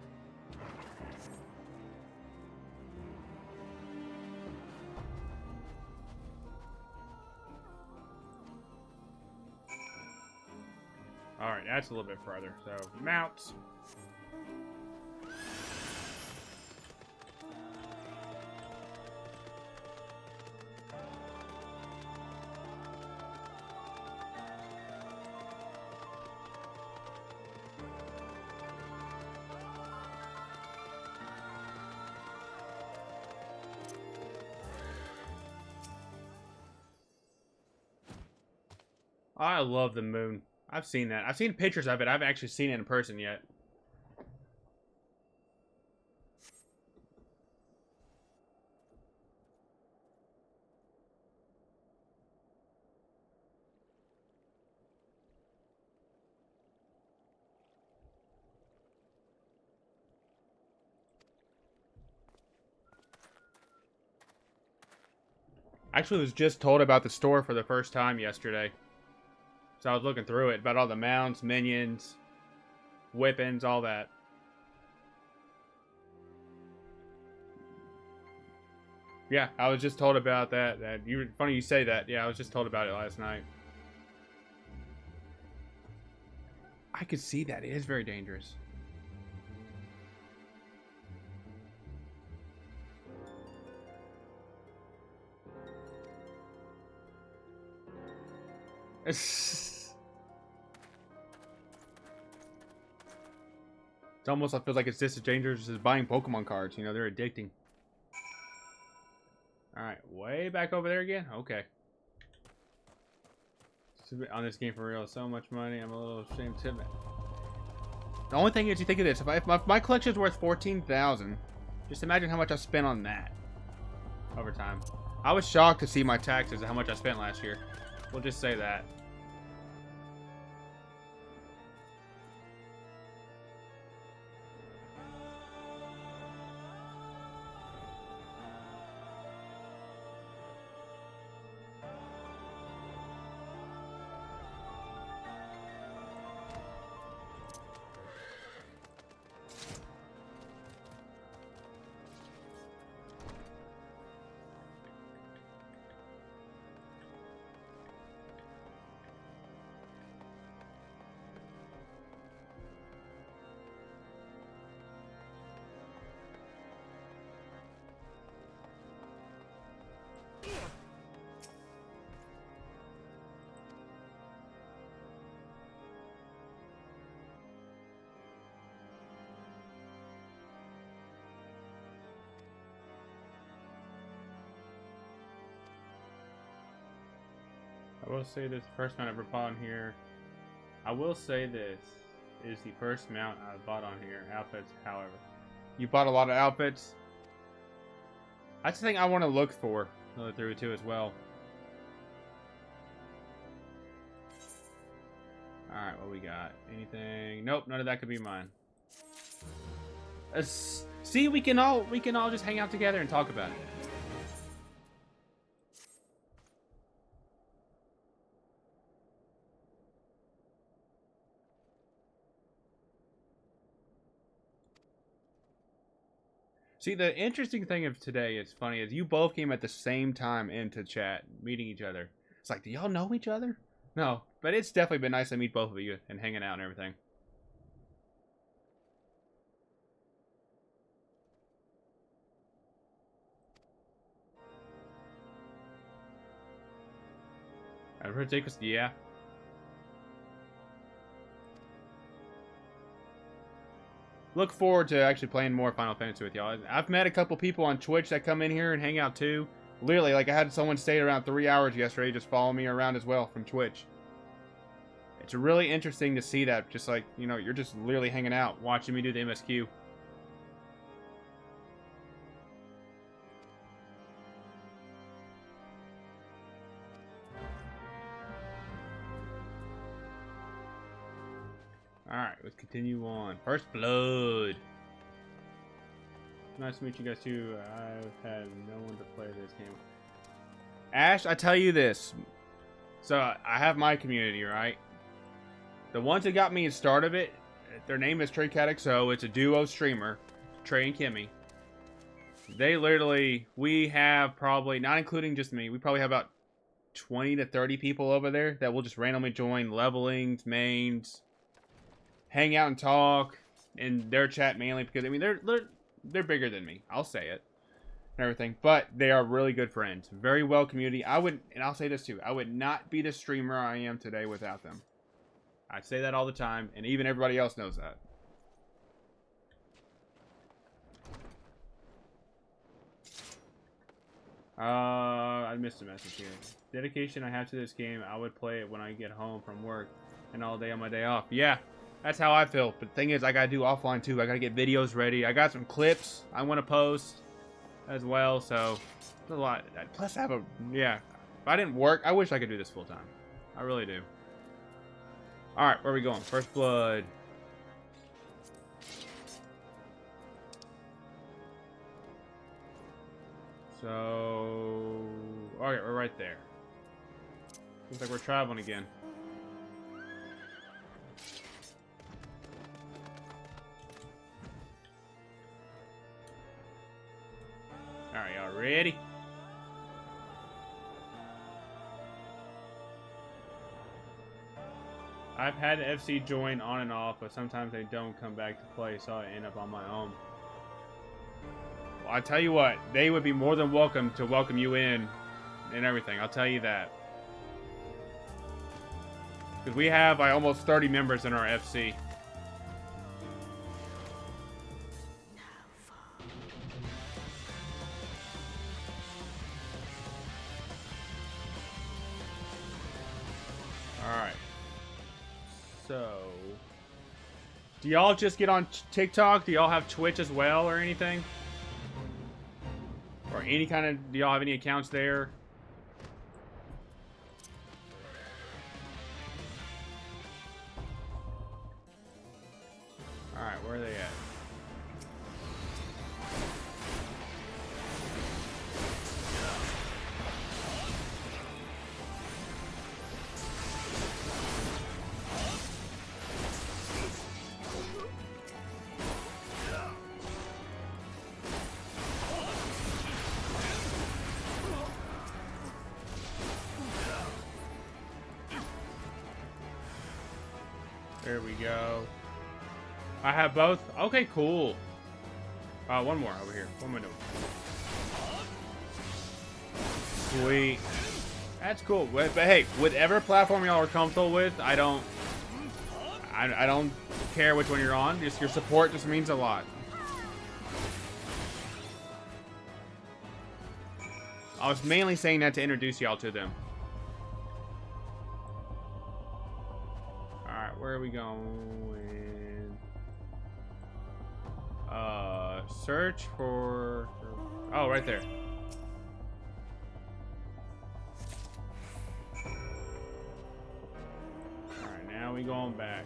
Alright, that's a little bit farther. So, mounts. I love the moon. I've seen that. I've seen pictures of it. I haven't actually seen it in person yet. Actually, was just told about the store for the first time yesterday. So I was looking through it about all the mounts, minions, weapons, all that. Yeah, I was just told about that. Funny you say that. Yeah, I was just told about it last night. I could see that. It is very dangerous. It's almost, I feel like it's just as dangerous as buying Pokemon cards. You know, they're addicting. Alright, way back over there again? Okay. On this game for real, so much money, I'm a little ashamed to admit. The only thing is, you think of this, if my collection is worth 14,000, just imagine how much I spent on that over time. I was shocked to see my taxes and how much I spent last year. We'll just say that. I will say this first mount I ever bought on here. I will say this is the first mount I bought on here. Outfits, however. You bought a lot of outfits. That's the thing I want to look for through too as well. Alright, what we got? Anything? Nope, none of that could be mine. See, we can all just hang out together and talk about it. See, the interesting thing of today is funny is you both came at the same time into chat, meeting each other. It's like, do y'all know each other? No, but it's definitely been nice to meet both of you and hanging out and everything. I've heard take us, yeah. Look forward to actually playing more Final Fantasy with y'all. I've met a couple people on Twitch that come in here and hang out too. Literally, like I had someone stay around 3 hours yesterday just follow me around as well from Twitch. It's really interesting to see that. Just like, you know, you're just literally hanging out, watching me do the MSQ. Alright, let's continue on. First Blood. Nice to meet you guys too. I've had no one to play this game. Ash, I tell you this. So I have my community, right? The ones that got me in start of it, their name is Trey XO. It's a duo streamer, Trey and Kimmy. They literally, we have probably, not including just me, we probably have about 20 to 30 people over there that will just randomly join levelings, mains, hang out and talk in their chat mainly because I mean they're bigger than me. I'll say it and everything, but they are really good friends. Very well community. And I'll say this too. I would not be the streamer I am today without them. I say that all the time, and even everybody else knows that. I missed a message here. Dedication I have to this game, I would play it when I get home from work and all day on my day off. Yeah, that's how I feel. But the thing is, I gotta do offline too. I gotta get videos ready. I got some clips I want to post as well, so there's a lot. Plus, I have yeah. If I didn't work, I wish I could do this full time. I really do. All right, where are we going? First blood. So, okay, we're right there. Looks like we're traveling again. Alright, y'all ready? I've had FC join on and off, but sometimes they don't come back to play, so I end up on my own. Well, I tell you what, they would be more than welcome to welcome you in and everything. I'll tell you that. Because we have almost 30 members in our FC. Alright. So, do y'all just get on TikTok? Do y'all have Twitch as well or anything? Or any kind of, do y'all have any accounts there? Alright, where are they at? There we go. I have both. Okay, cool. One more over here. What am I doing? Sweet. That's cool. But hey, whatever platform y'all are comfortable with, I don't care which one you're on. Just your support just means a lot. I was mainly saying that to introduce y'all to them. Alright, where are we going? Search for... Oh, right there. Alright, now we going back.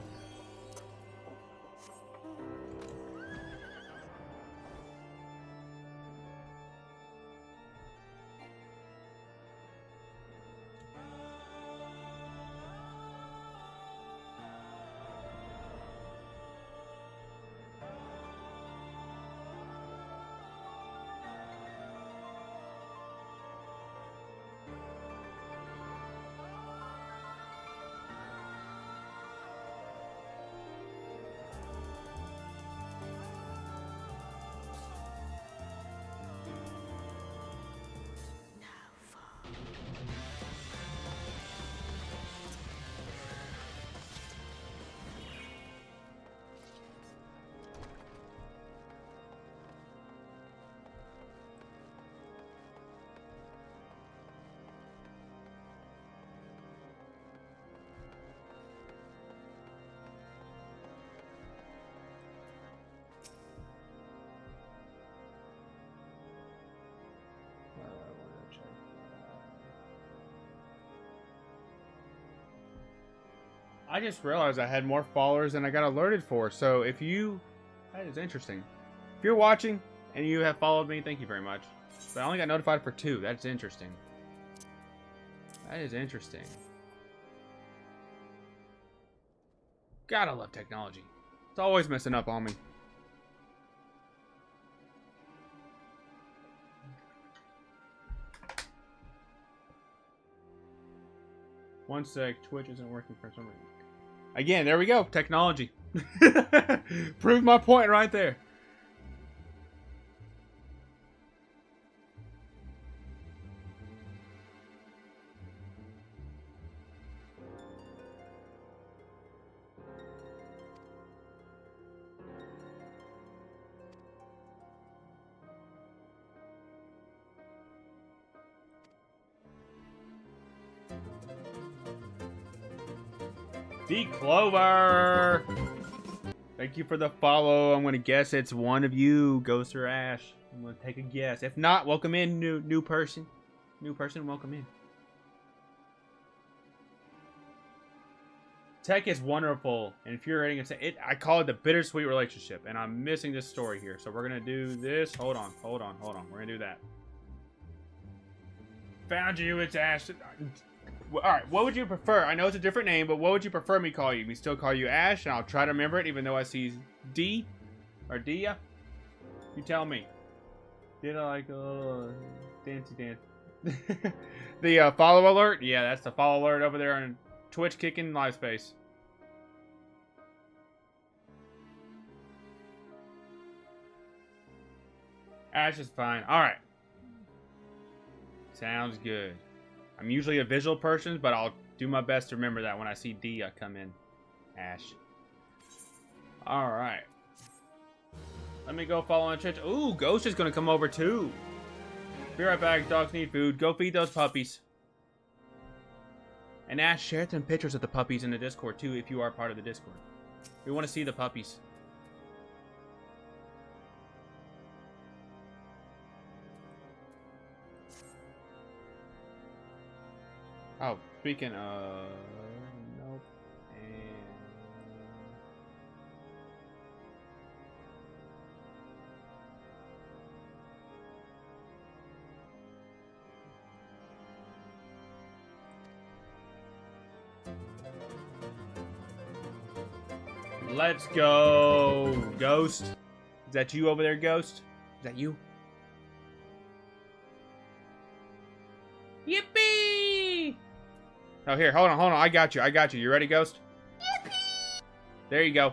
I just realized I had more followers than I got alerted for. So if you... That is interesting. If you're watching and you have followed me, thank you very much. But I only got notified for 2. That's interesting. That is interesting. Gotta love technology. It's always messing up on me. One sec, Twitch isn't working for some reason. Again, there we go. Technology. Proved my point right there. D Clover! Thank you for the follow. I'm gonna guess it's one of you, Ghost or Ash. I'm gonna take a guess. If not, welcome in, new person. New person, welcome in. Tech is wonderful and infuriating. I call it the bittersweet relationship, and I'm missing this story here. So we're gonna do this. Hold on. We're gonna do that. Found you, it's Ash. Alright, what would you prefer? I know it's a different name, but what would you prefer me call you? Me still call you Ash, and I'll try to remember it, even though I see D or Dia. You tell me. Did I like dancey dance? The follow alert? Yeah, that's the follow alert over there on Twitch kicking live space. Ash is fine. Alright. Sounds good. I'm usually a visual person, but I'll do my best to remember that when I see Dia come in. Ash. Alright. Let me go follow on Twitch. Ooh, Ghost is going to come over too. Be right back. Dogs need food. Go feed those puppies. And Ash, share some pictures of the puppies in the Discord too if you are part of the Discord. We want to see the puppies. Oh, speaking of... Nope. And... Let's go, Ghost. Is that you over there, Ghost? Is that you? Yippee! Oh, here, hold on. I got you. You ready, Ghost? Yippee! There you go.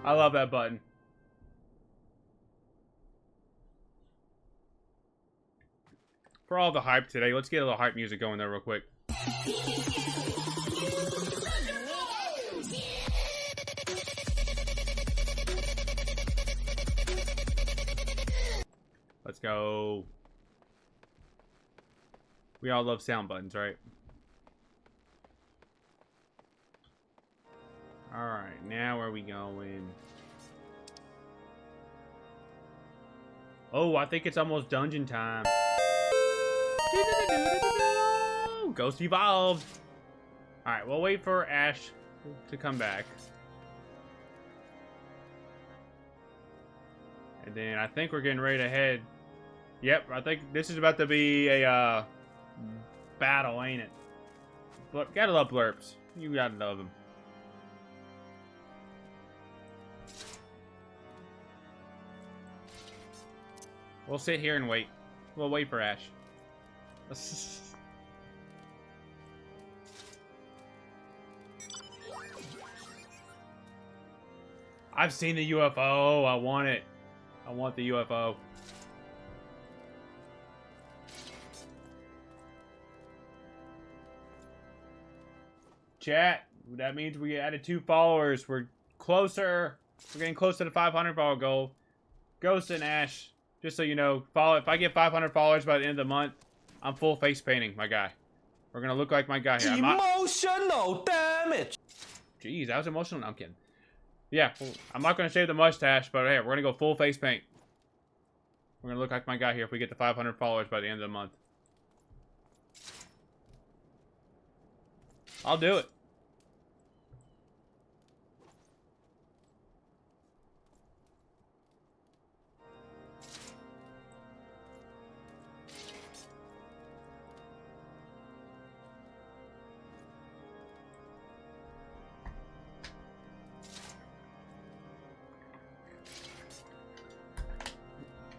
I love that button. For all the hype today, let's get a little hype music going there real quick. Let's go. We all love sound buttons, right? Alright, now where are we going? Oh, I think it's almost dungeon time. Ghost evolved. Alright, we'll wait for Ash to come back. And then I think we're getting ready to head. Yep, I think this is about to be a battle, ain't it? But gotta love blurps. You gotta love them. We'll sit here and wait. We'll wait for Ash. I've seen the UFO. I want it. I want the UFO. Chat, that means we added 2 followers. We're closer. We're getting close to the 500 follower goal. Ghost and Ash, just so you know, follow. If I get 500 followers by the end of the month, I'm full face painting, my guy. We're gonna look like my guy here. Emotional damage. Jeez, that was emotional. No, I'm kidding. Yeah, I'm not gonna shave the mustache, but hey, we're gonna go full face paint. We're gonna look like my guy here if we get to 500 followers by the end of the month. I'll do it.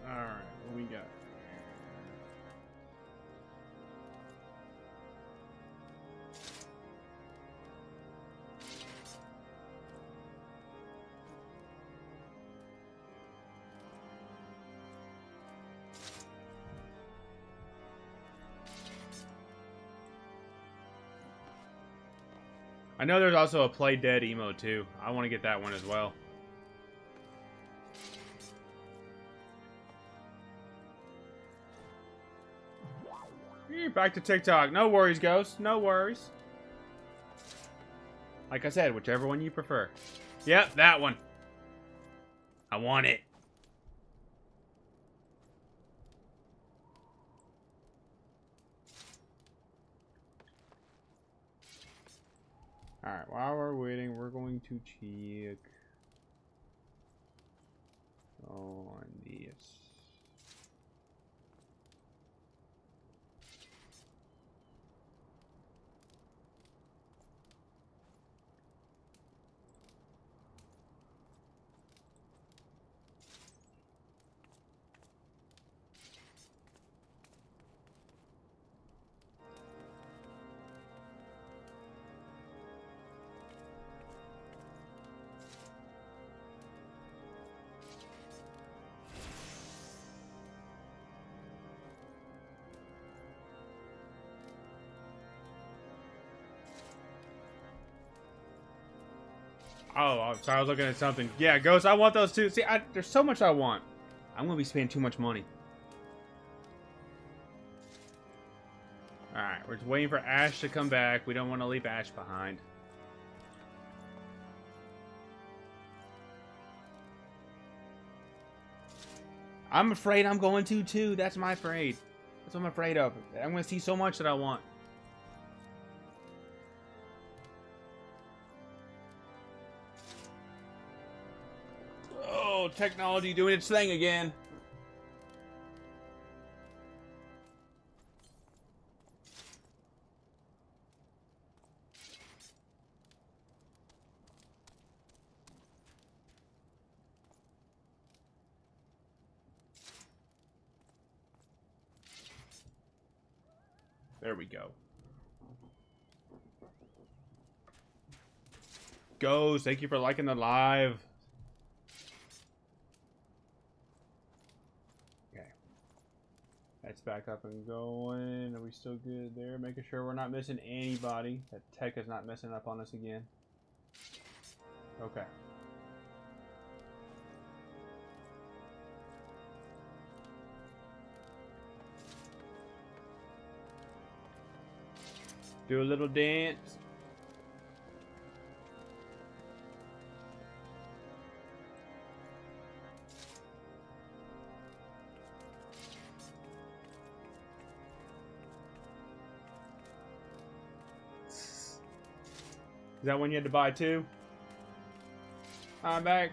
Alright, what we got? I know there's also a Play Dead emo too. I want to get that one as well. Back to TikTok. No worries, Ghost. No worries. Like I said, whichever one you prefer. Yep, that one. I want it. Alright, while we're waiting, we're going to check on this. Oh, I'm sorry, I was looking at something. Yeah, Ghost, I want those too. See, there's so much I want. I'm going to be spending too much money. Alright, we're just waiting for Ash to come back. We don't want to leave Ash behind. I'm afraid I'm going to too. That's my afraid. That's what I'm afraid of. I'm going to see so much that I want. Oh, technology doing its thing again. There we go. Ghost, thank you for liking the live. Okay. That's back up and going. Are we still good there? Making sure we're not missing anybody. That tech is not messing up on us again. Okay. Do a little dance. Is that one you had to buy too? I'm back.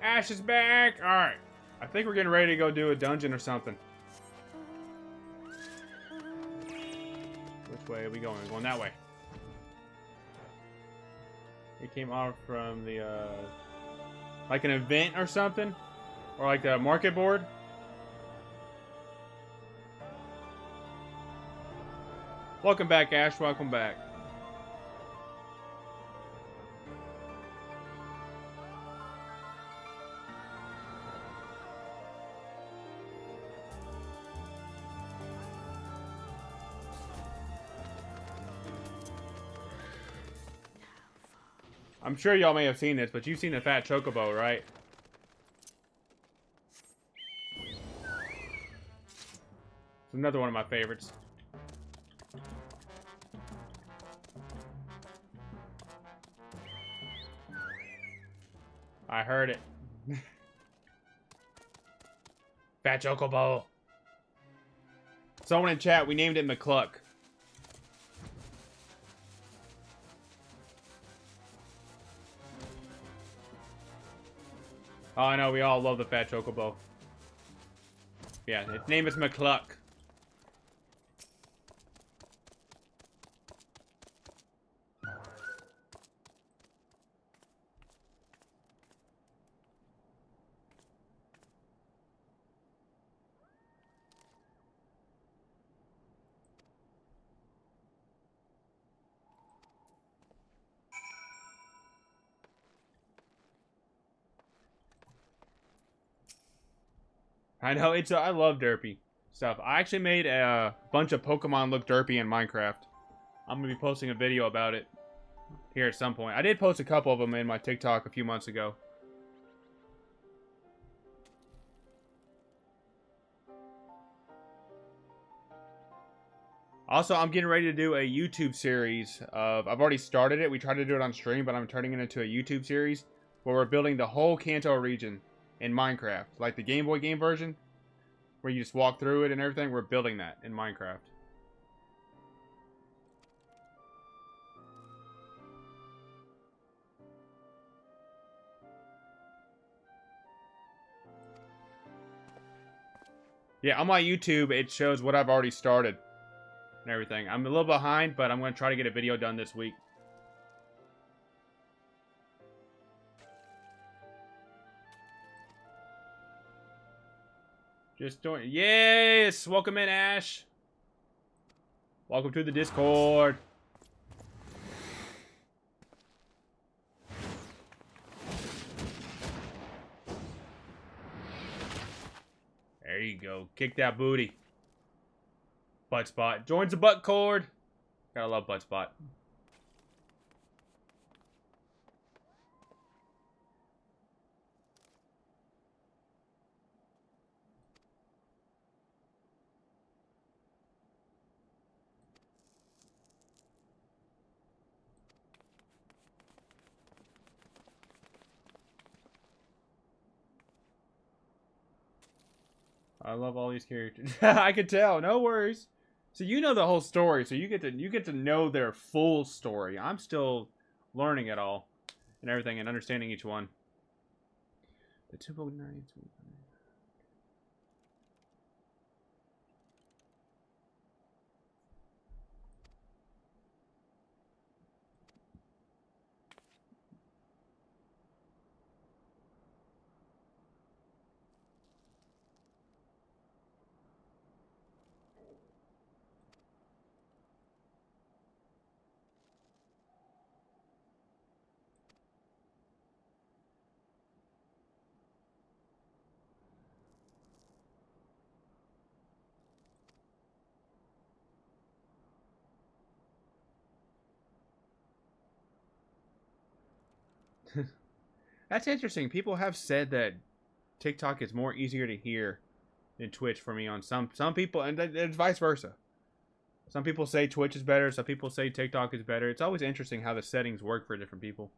Ash is back. All right. I think we're getting ready to go do a dungeon or something. Which way are we going? We're going that way. It came off from the, like an event or something? Or like the market board? Welcome back, Ash. Welcome back. I'm sure y'all may have seen this, but you've seen the fat chocobo, right? It's another one of my favorites. I heard it. Fat chocobo. Someone in chat, we named it McCluck. Oh, I know, we all love the fat chocobo. Yeah, its name is McCluck. I know, it's I love derpy stuff. I actually made a bunch of Pokemon look derpy in Minecraft. I'm gonna be posting a video about it here at some point. I did post a couple of them in my TikTok a few months ago. Also, I'm getting ready to do a YouTube series of... I've already started it. We tried to do it on stream, but I'm turning it into a YouTube series where we're building the whole Kanto region in Minecraft. Like the Game Boy game version, where you just walk through it and everything. We're building that in Minecraft. Yeah, on my YouTube, it shows what I've already started and everything. I'm a little behind, but I'm going to try to get a video done this week. Just doing... Yes! Welcome in, Ash! Welcome to the Discord. There you go. Kick that booty. Butt spot. Joins the butt cord. Gotta love butt spot. I love all these characters. I could tell. No worries. So you know the whole story, so you get to know their full story. I'm still learning it all and everything and understanding each one. The 209. That's interesting. People have said that TikTok is more easier to hear than Twitch for me on some people, and it's vice versa. Some people say Twitch is better. Some people say TikTok is better. It's always interesting how the settings work for different people.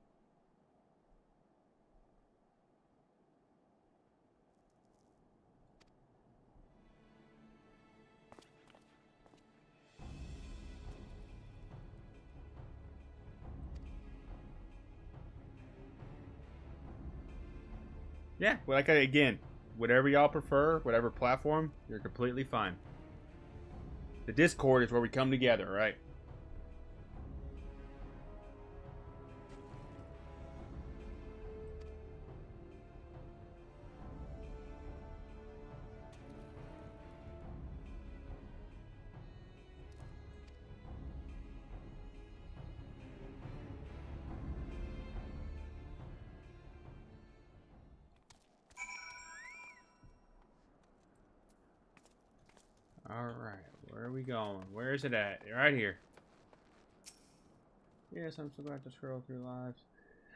Yeah, well, like again, whatever y'all prefer, whatever platform, you're completely fine. The Discord is where we come together, right? Alright, where are we going? Where is it at? Right here. Yes, I'm still going to scroll through lives.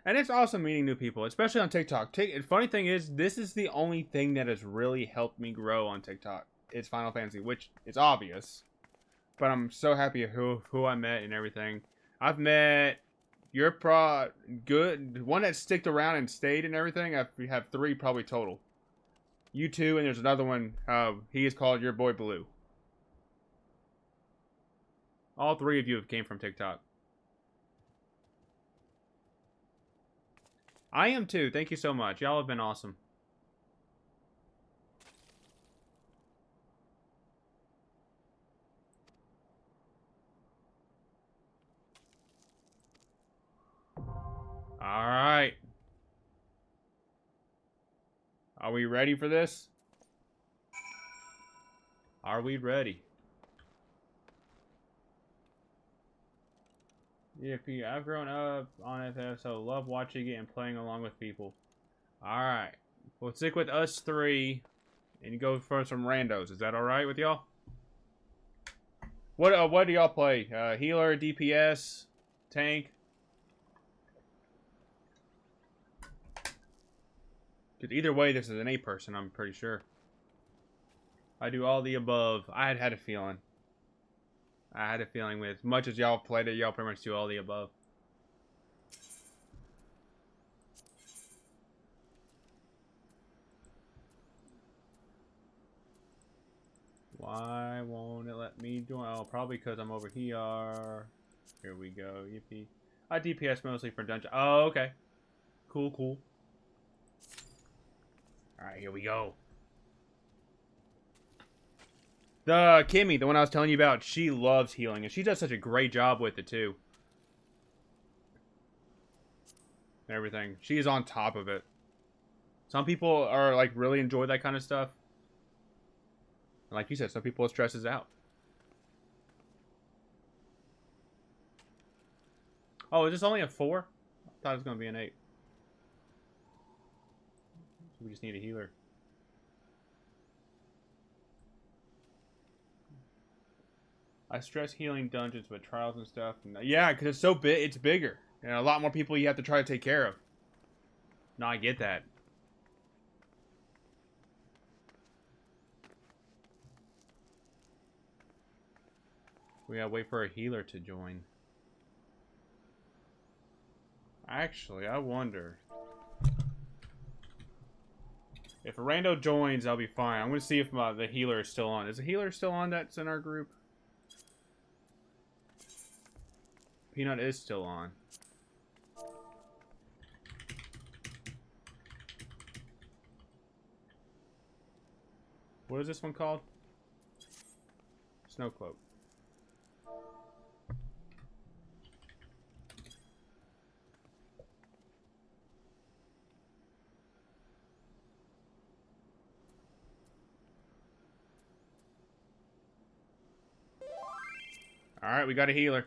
And it's awesome meeting new people, especially on TikTok. Funny thing is, this is the only thing that has really helped me grow on TikTok. It's Final Fantasy, which is obvious. But I'm so happy who I met and everything. I've met your good one that sticked around and stayed and everything. We have 3 probably total. You 2, and there's another one. He is called Your Boy Blue. All 3 of you have came from TikTok. I am too. Thank you so much. Y'all have been awesome. Alright. Are we ready for this? Are we ready? EFP, I've grown up on FF, so love watching it and playing along with people. Alright. We'll stick with us three and go for some randos. Is that alright with y'all? What do y'all play? Healer, DPS, tank? Because either way, this is an 8-person, I'm pretty sure. I do all the above. I had a feeling. I had a feeling with as much as y'all played it, y'all pretty much do all the above. Why won't it let me join? Oh, probably because I'm over here. Here we go. Yippee. I DPS mostly for dungeon. Oh, okay. Cool, cool. Alright, here we go. The Kimmy, the one I was telling you about, she loves healing, and she does such a great job with it, too. Everything. She is on top of it. Some people are, like, really enjoy that kind of stuff. And like you said, some people it stresses out. Oh, is this only a 4? I thought it was going to be an 8. So we just need a healer. I stress healing dungeons with trials and stuff. Yeah, because it's so big, it's bigger. And a lot more people you have to try to take care of. No, I get that. We gotta wait for a healer to join. Actually, I wonder. If a rando joins, I'll be fine. I'm gonna see if the healer is still on. Is the healer still on that's in our group? Peanut is still on. What is this one called? Snow Cloak. Alright, we got a healer.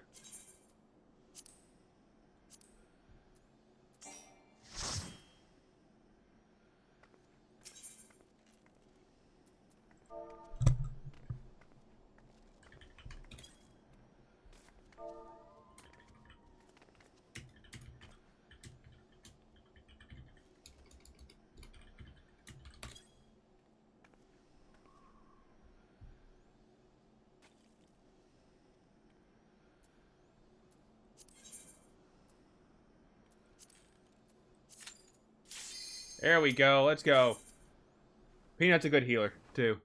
There we go. Let's go. Peanut's a good healer, too.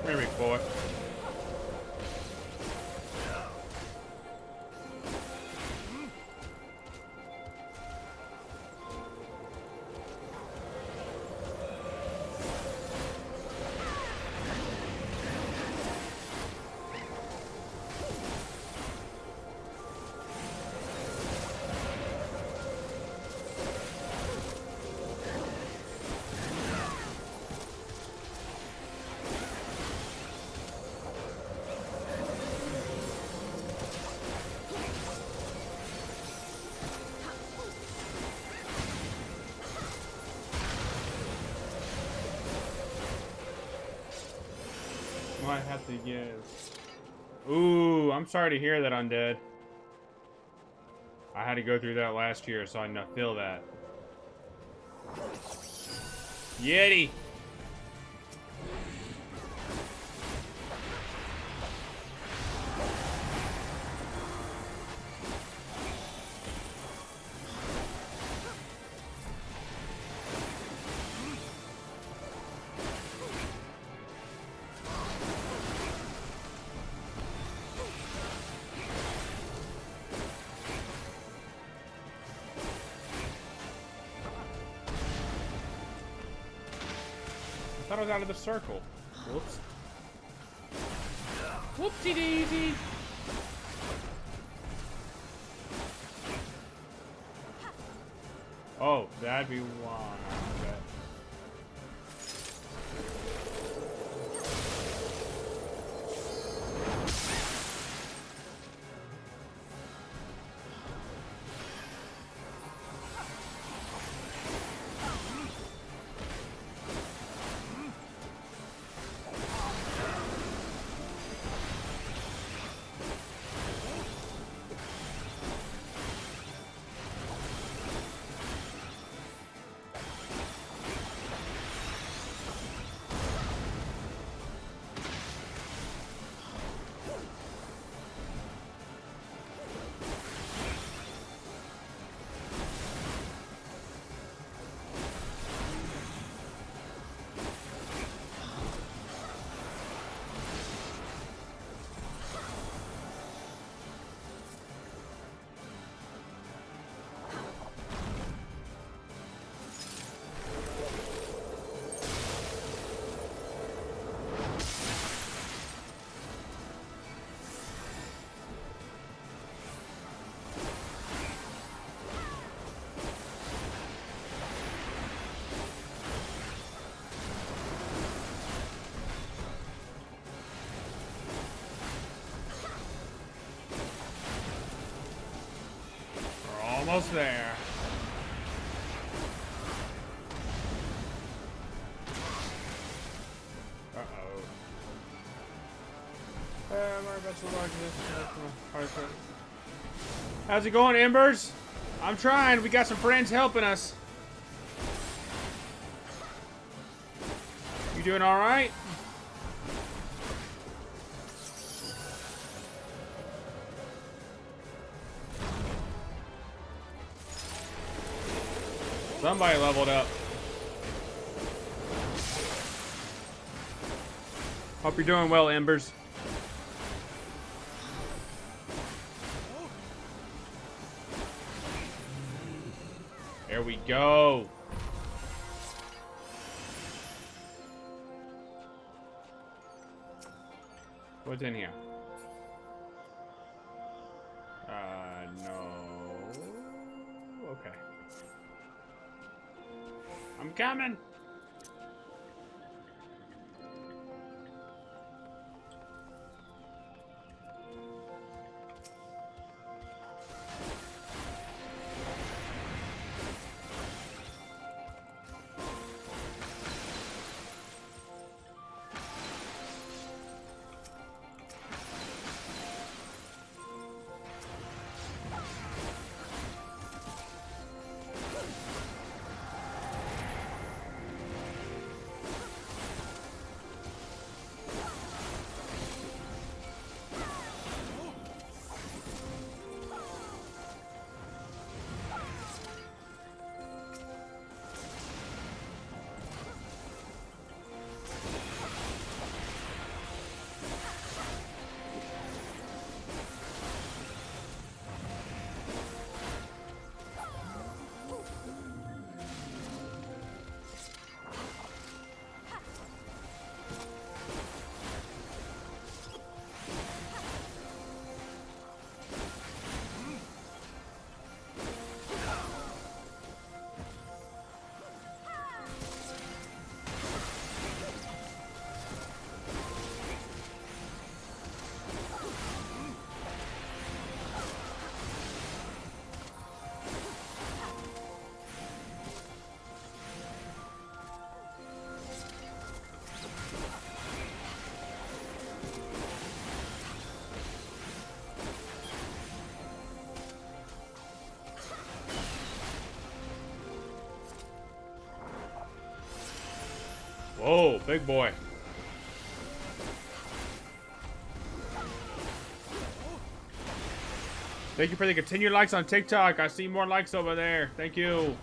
Here, big boy. Might have to give. Ooh, I'm sorry to hear that, Undead. I had to go through that last year, so I feel that. Yeti! I thought I was out of the circle. Whoops. Whoopsie daisy. Oh, that'd be why. Okay. Almost there. Uh-oh. How's it going, Embers? I'm trying. We got some friends helping us. You doing all right? Somebody leveled up. Hope you're doing well, Embers. There we go. What's in here? No. Okay. I'm coming. Whoa, big boy. Thank you for the continued likes on TikTok. I see more likes over there. Thank you.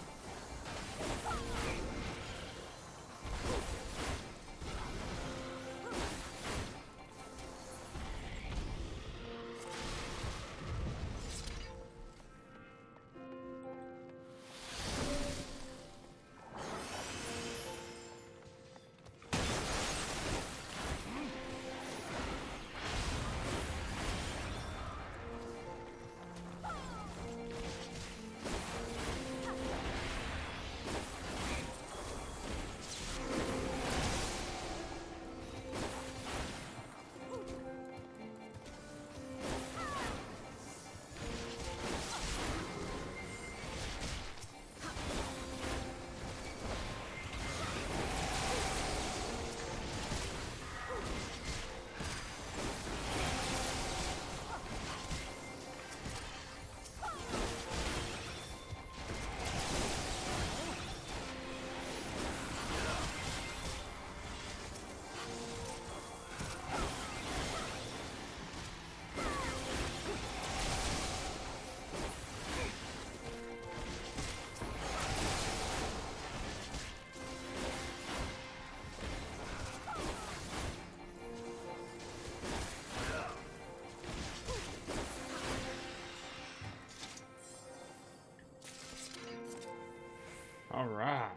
All right.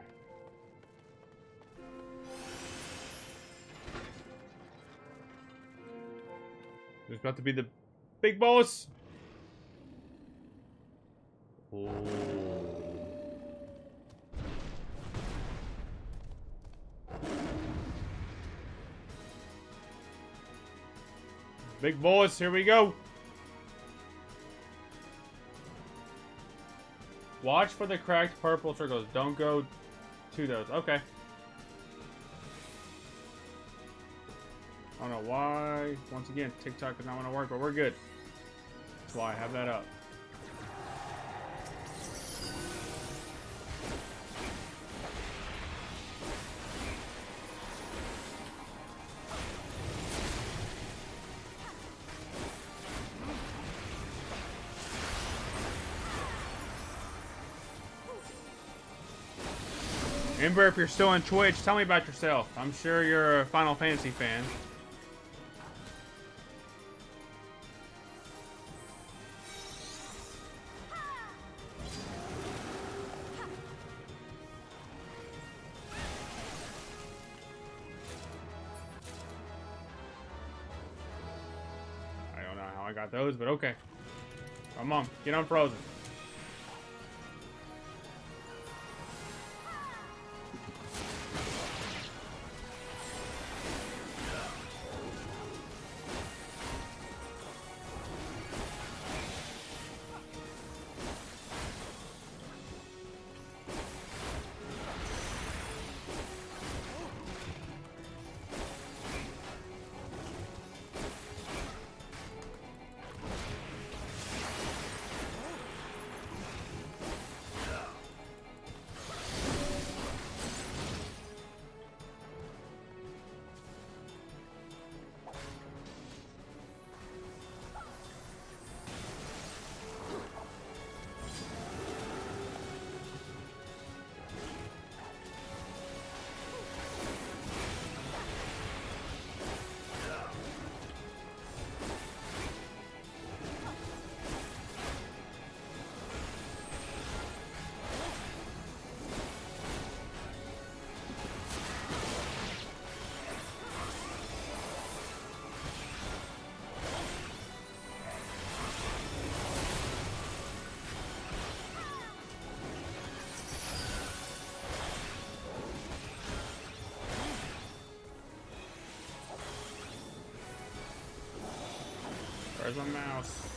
There's about to be the big boss. Oh. Big boss, here we go. Watch for the cracked purple circles. Don't go to those. Okay. I don't know why. Once again, TikTok does not want to work, but we're good. That's why I have that up. Ember, if you're still on Twitch, tell me about yourself. I'm sure you're a Final Fantasy fan. I don't know how I got those, but okay. Come on, get unfrozen. Where's my mouse?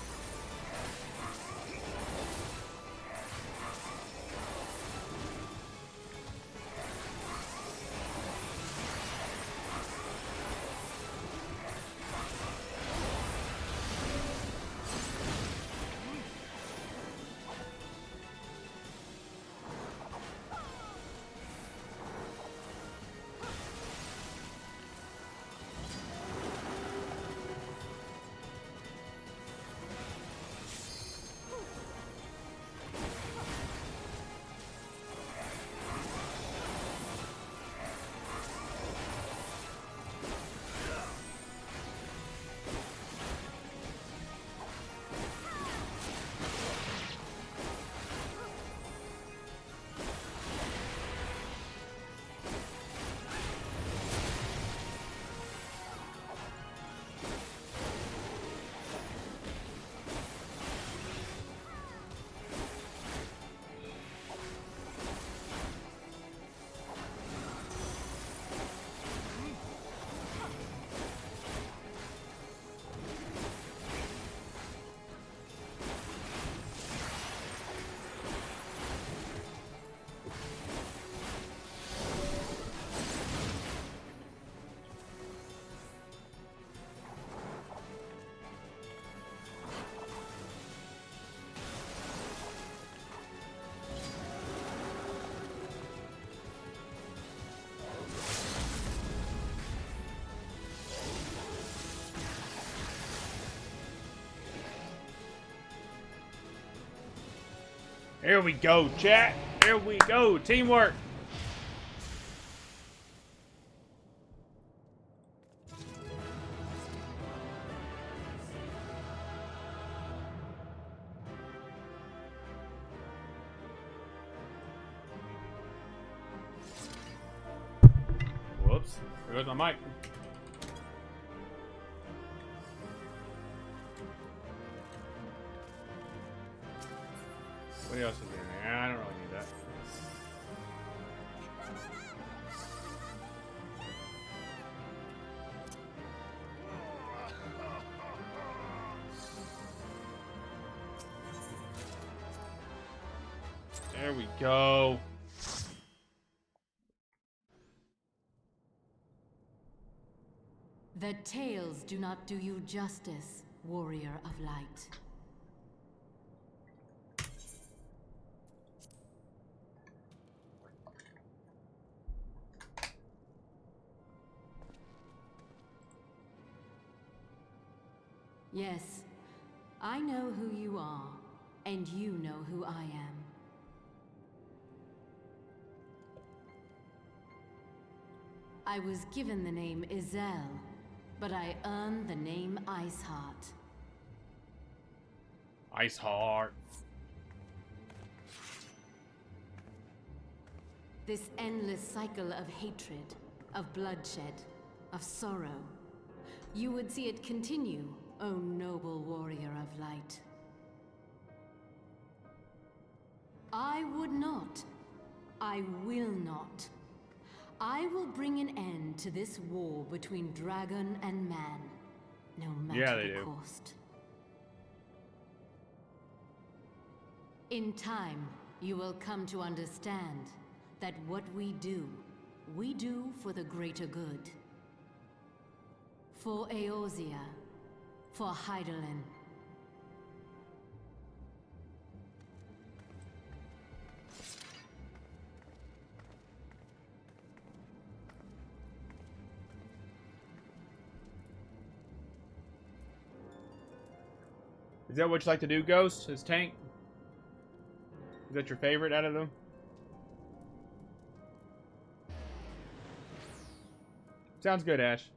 Here we go, chat. Here we go. Teamwork. Whoops. There goes my mic. What else is in there? I don't really need that. There we go. The tales do not do you justice, warrior of light. Yes, I know who you are, and you know who I am. I was given the name Izel, but I earned the name Iceheart. Iceheart. This endless cycle of hatred, of bloodshed, of sorrow. You would see it continue, O noble warrior of light. I would not. I will not. I will bring an end to this war between dragon and man, no matter the cost. In time, you will come to understand that what we do for the greater good. For Eorzea, for Hydaelyn. Is that what you like to do, Ghost? As tank? Is that your favorite out of them? Sounds good, Ash.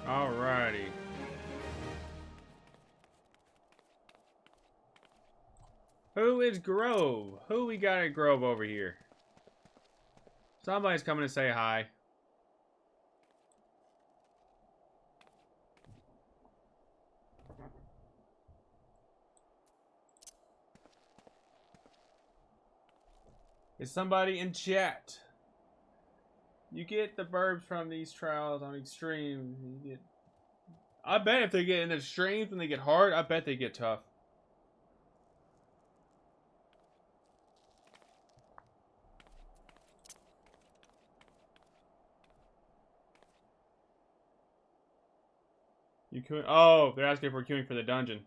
Alrighty. Who is Grove? Who we got at Grove over here? Somebody's coming to say hi. Is somebody in chat? You get the verbs from these trials on extreme. You get. I bet if they get in extremes when they get hard, I bet they get tough. You could. Oh, they're asking if we're queuing for the dungeon.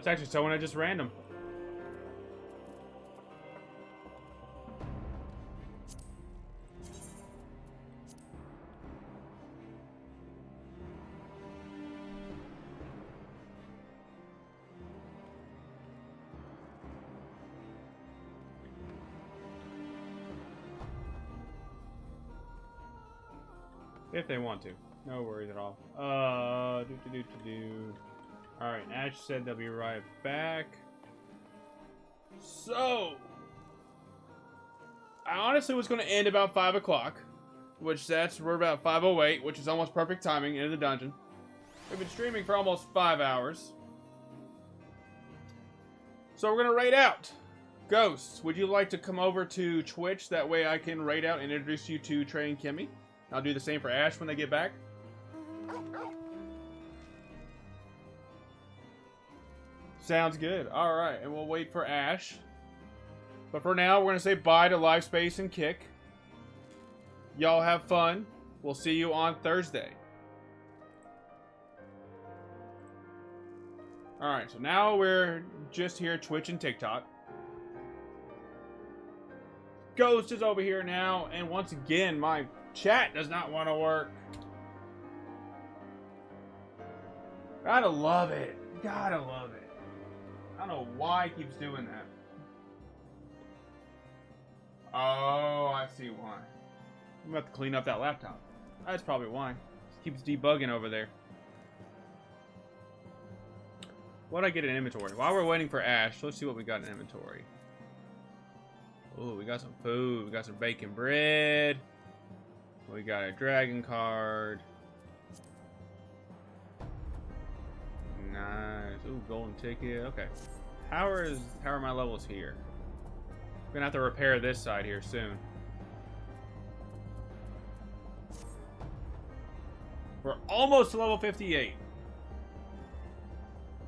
It's actually someone I just random. If they want to. No worries at all. Alright, Ash said they'll be right back. So, I honestly was going to end about 5 o'clock. We're about 5:08, which is almost perfect timing into the dungeon. We've been streaming for almost 5 hours. So we're going to raid out. Ghosts, would you like to come over to Twitch? That way I can raid out and introduce you to Trey and Kimmy. I'll do the same for Ash when they get back. Sounds good. Alright, and we'll wait for Ash. But for now, we're going to say bye to Livespace and Kick. Y'all have fun. We'll see you on Thursday. Alright, so now we're just here, Twitch and TikTok. Ghost is over here now, and once again, my chat does not want to work. Gotta love it. Gotta love it. I don't know why it keeps doing that. Oh, I see why. I'm about to clean up that laptop. That's probably why. It keeps debugging over there. What'd I get in inventory? While we're waiting for Ash, let's see what we got in inventory. Oh, we got some food. We got some bacon bread. We got a dragon card. Nice. Ooh, golden ticket. Okay. How are my levels here? I'm gonna have to repair this side here soon. We're almost to level 58.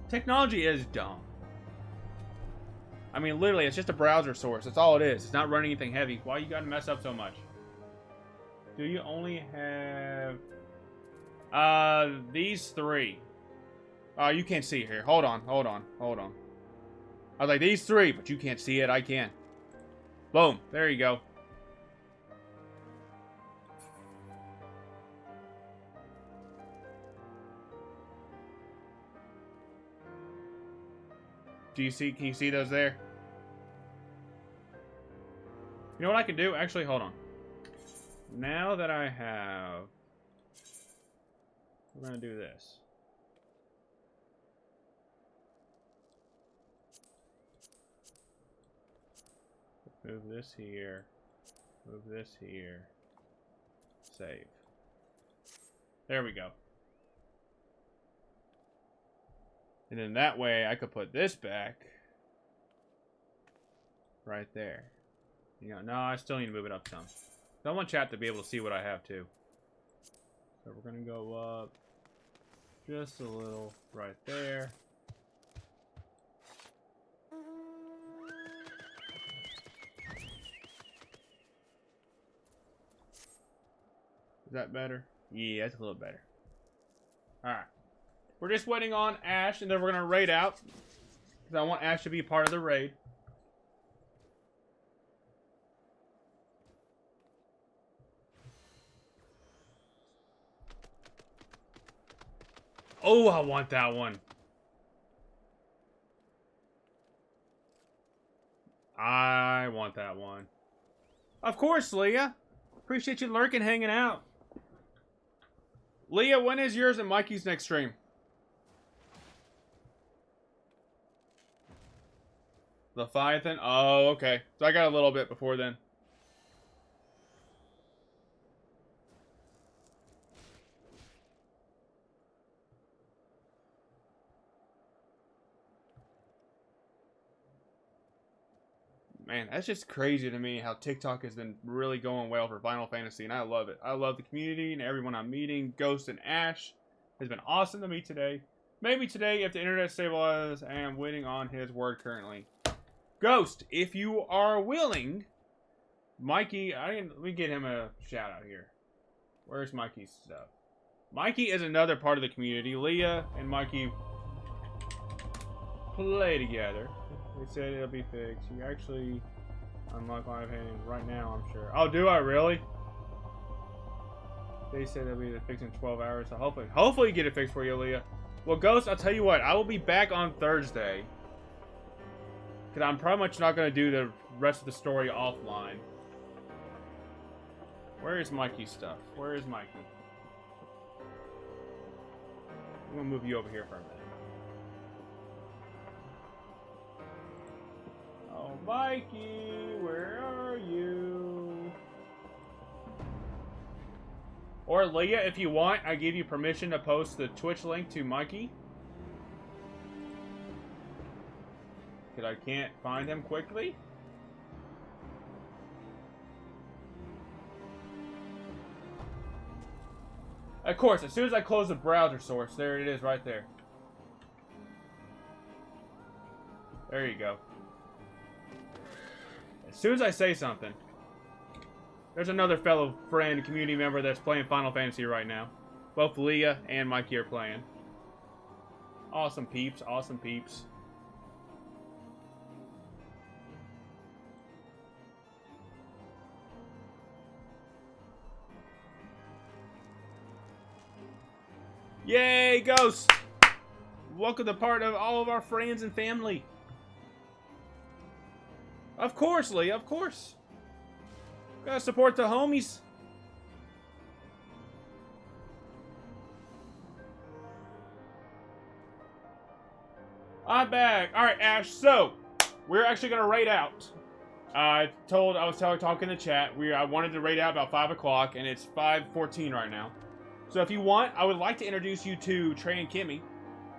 Technology is dumb. I mean, literally, it's just a browser source. That's all it is. It's not running anything heavy. Why you gotta mess up so much? Do you only have... these 3. You can't see it here. Hold on. I was like, these 3, but you can't see it. I can. Boom. There you go. Can you see those there? You know what I can do? Actually, hold on. Now that I have... We're going to do this. Move this here. Move this here. Save. There we go. And then that way I could put this back right there. You know, no, I still need to move it up some. I want chat to be able to see what I have too. So we're gonna go up just a little right there. Is that better? Yeah, that's a little better. Alright. We're just waiting on Ash, and then we're going to raid out. Because I want Ash to be part of the raid. Oh, I want that one. I want that one. Of course, Leah. Appreciate you lurking, hanging out. Leah, when is yours and Mikey's next stream? Leviathan? Oh, okay. So I got a little bit before then. Man, that's just crazy to me how TikTok has been really going well for Final Fantasy, and I love it. I love the community and everyone I'm meeting. Ghost and Ash has been awesome to meet today. Maybe today if the internet stabilizes. I am waiting on his word currently. Ghost, if you are willing, Mikey, let me get him a shout out here. Where's Mikey's stuff? Mikey is another part of the community. Leah and Mikey play together. They said it'll be fixed. You actually unlock live hand right now, I'm sure. Oh, do I really? They said they'll be fixed in 12 hours, so hopefully get it fixed for you, Leah. Well, Ghost, I'll tell you what, I will be back on Thursday. Because I'm pretty much not going to do the rest of the story offline. Where is Mikey's stuff? Where is Mikey? I'm going to move you over here for a minute. Oh, Mikey, where are you? Or Leah, if you want, I give you permission to post the Twitch link to Mikey. Because I can't find him quickly. Of course, as soon as I close the browser source, there it is right there. There you go. As soon as I say something, there's another fellow friend, community member that's playing Final Fantasy right now. Both Leah and Mikey are playing. Awesome peeps, awesome peeps. Yay, Ghost! Welcome to part of all of our friends and family. Of course, Lee, of course. Gotta support the homies. I'm back. Alright, Ash, so we're actually gonna raid out. I was talking in the chat. I wanted to raid out about 5 o'clock, and it's 5:14 right now. So if you want, I would like to introduce you to Trey and Kimmy.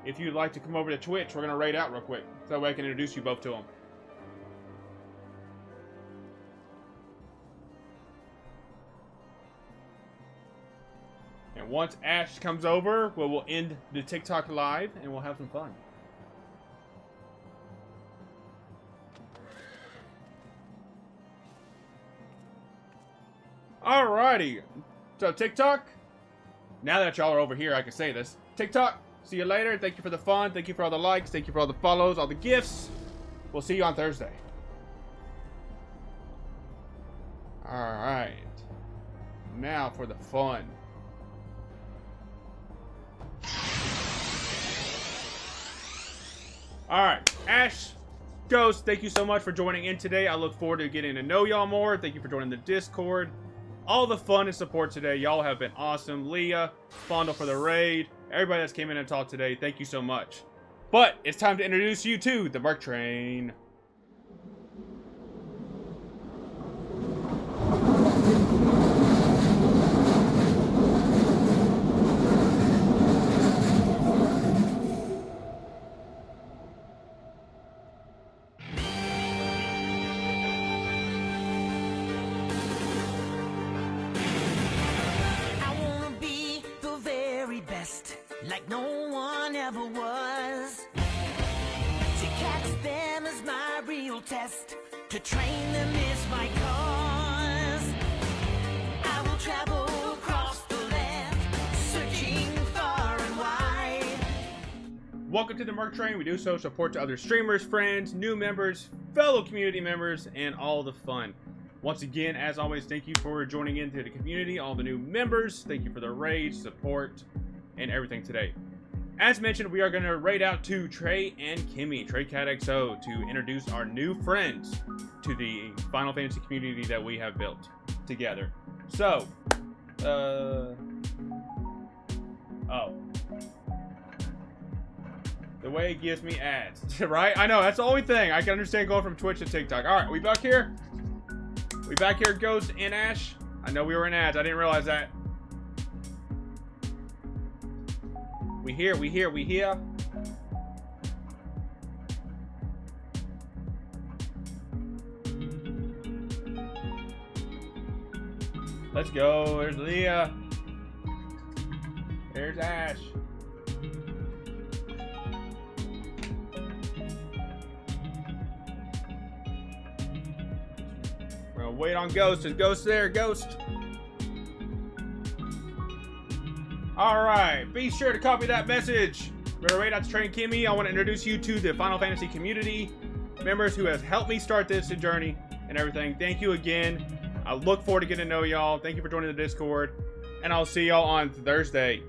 If you'd like to come over to Twitch, we're going to raid out real quick. So that way I can introduce you both to them. And once Ash comes over, we'll end the TikTok live and we'll have some fun. Alrighty. So TikTok. Now that y'all are over here, I can say this. TikTok, see you later. Thank you for the fun. Thank you for all the likes. Thank you for all the follows, all the gifts. We'll see you on Thursday. Alright. Now for the fun. Alright. Ash, Ghost, thank you so much for joining in today. I look forward to getting to know y'all more. Thank you for joining the Discord. All the fun and support today. Y'all have been awesome. Leah, Fondle for the raid. Everybody that's came in and talked today, thank you so much. But it's time to introduce you to the Merc Train. Like no one ever was. To catch them is my real test. To train them is my cause. I will travel across the land, searching far and wide. Welcome to the Merc Train. We do so support to other streamers, friends, new members, fellow community members, and all the fun. Once again, as always, thank you for joining into the community, all the new members. Thank you for the raid, support, and everything today. As mentioned, we are going to raid out to Trey and Kimmy, Trey Cat XO, to introduce our new friends to the Final Fantasy community that we have built together. So, oh. The way it gives me ads, right? I know, that's the only thing. I can understand going from Twitch to TikTok. All right, we back here? We back here, Ghost and Ash? I know we were in ads. I didn't realize that. We here. Let's go. There's Leah. There's Ash. We're gonna wait on Ghost. Is Ghost there? Ghost. Alright, be sure to copy that message. Remember, right out to Train Kimmy, I want to introduce you to the Final Fantasy community members who has helped me start this journey and everything. Thank you again. I look forward to getting to know y'all. Thank you for joining the Discord. And I'll see y'all on Thursday.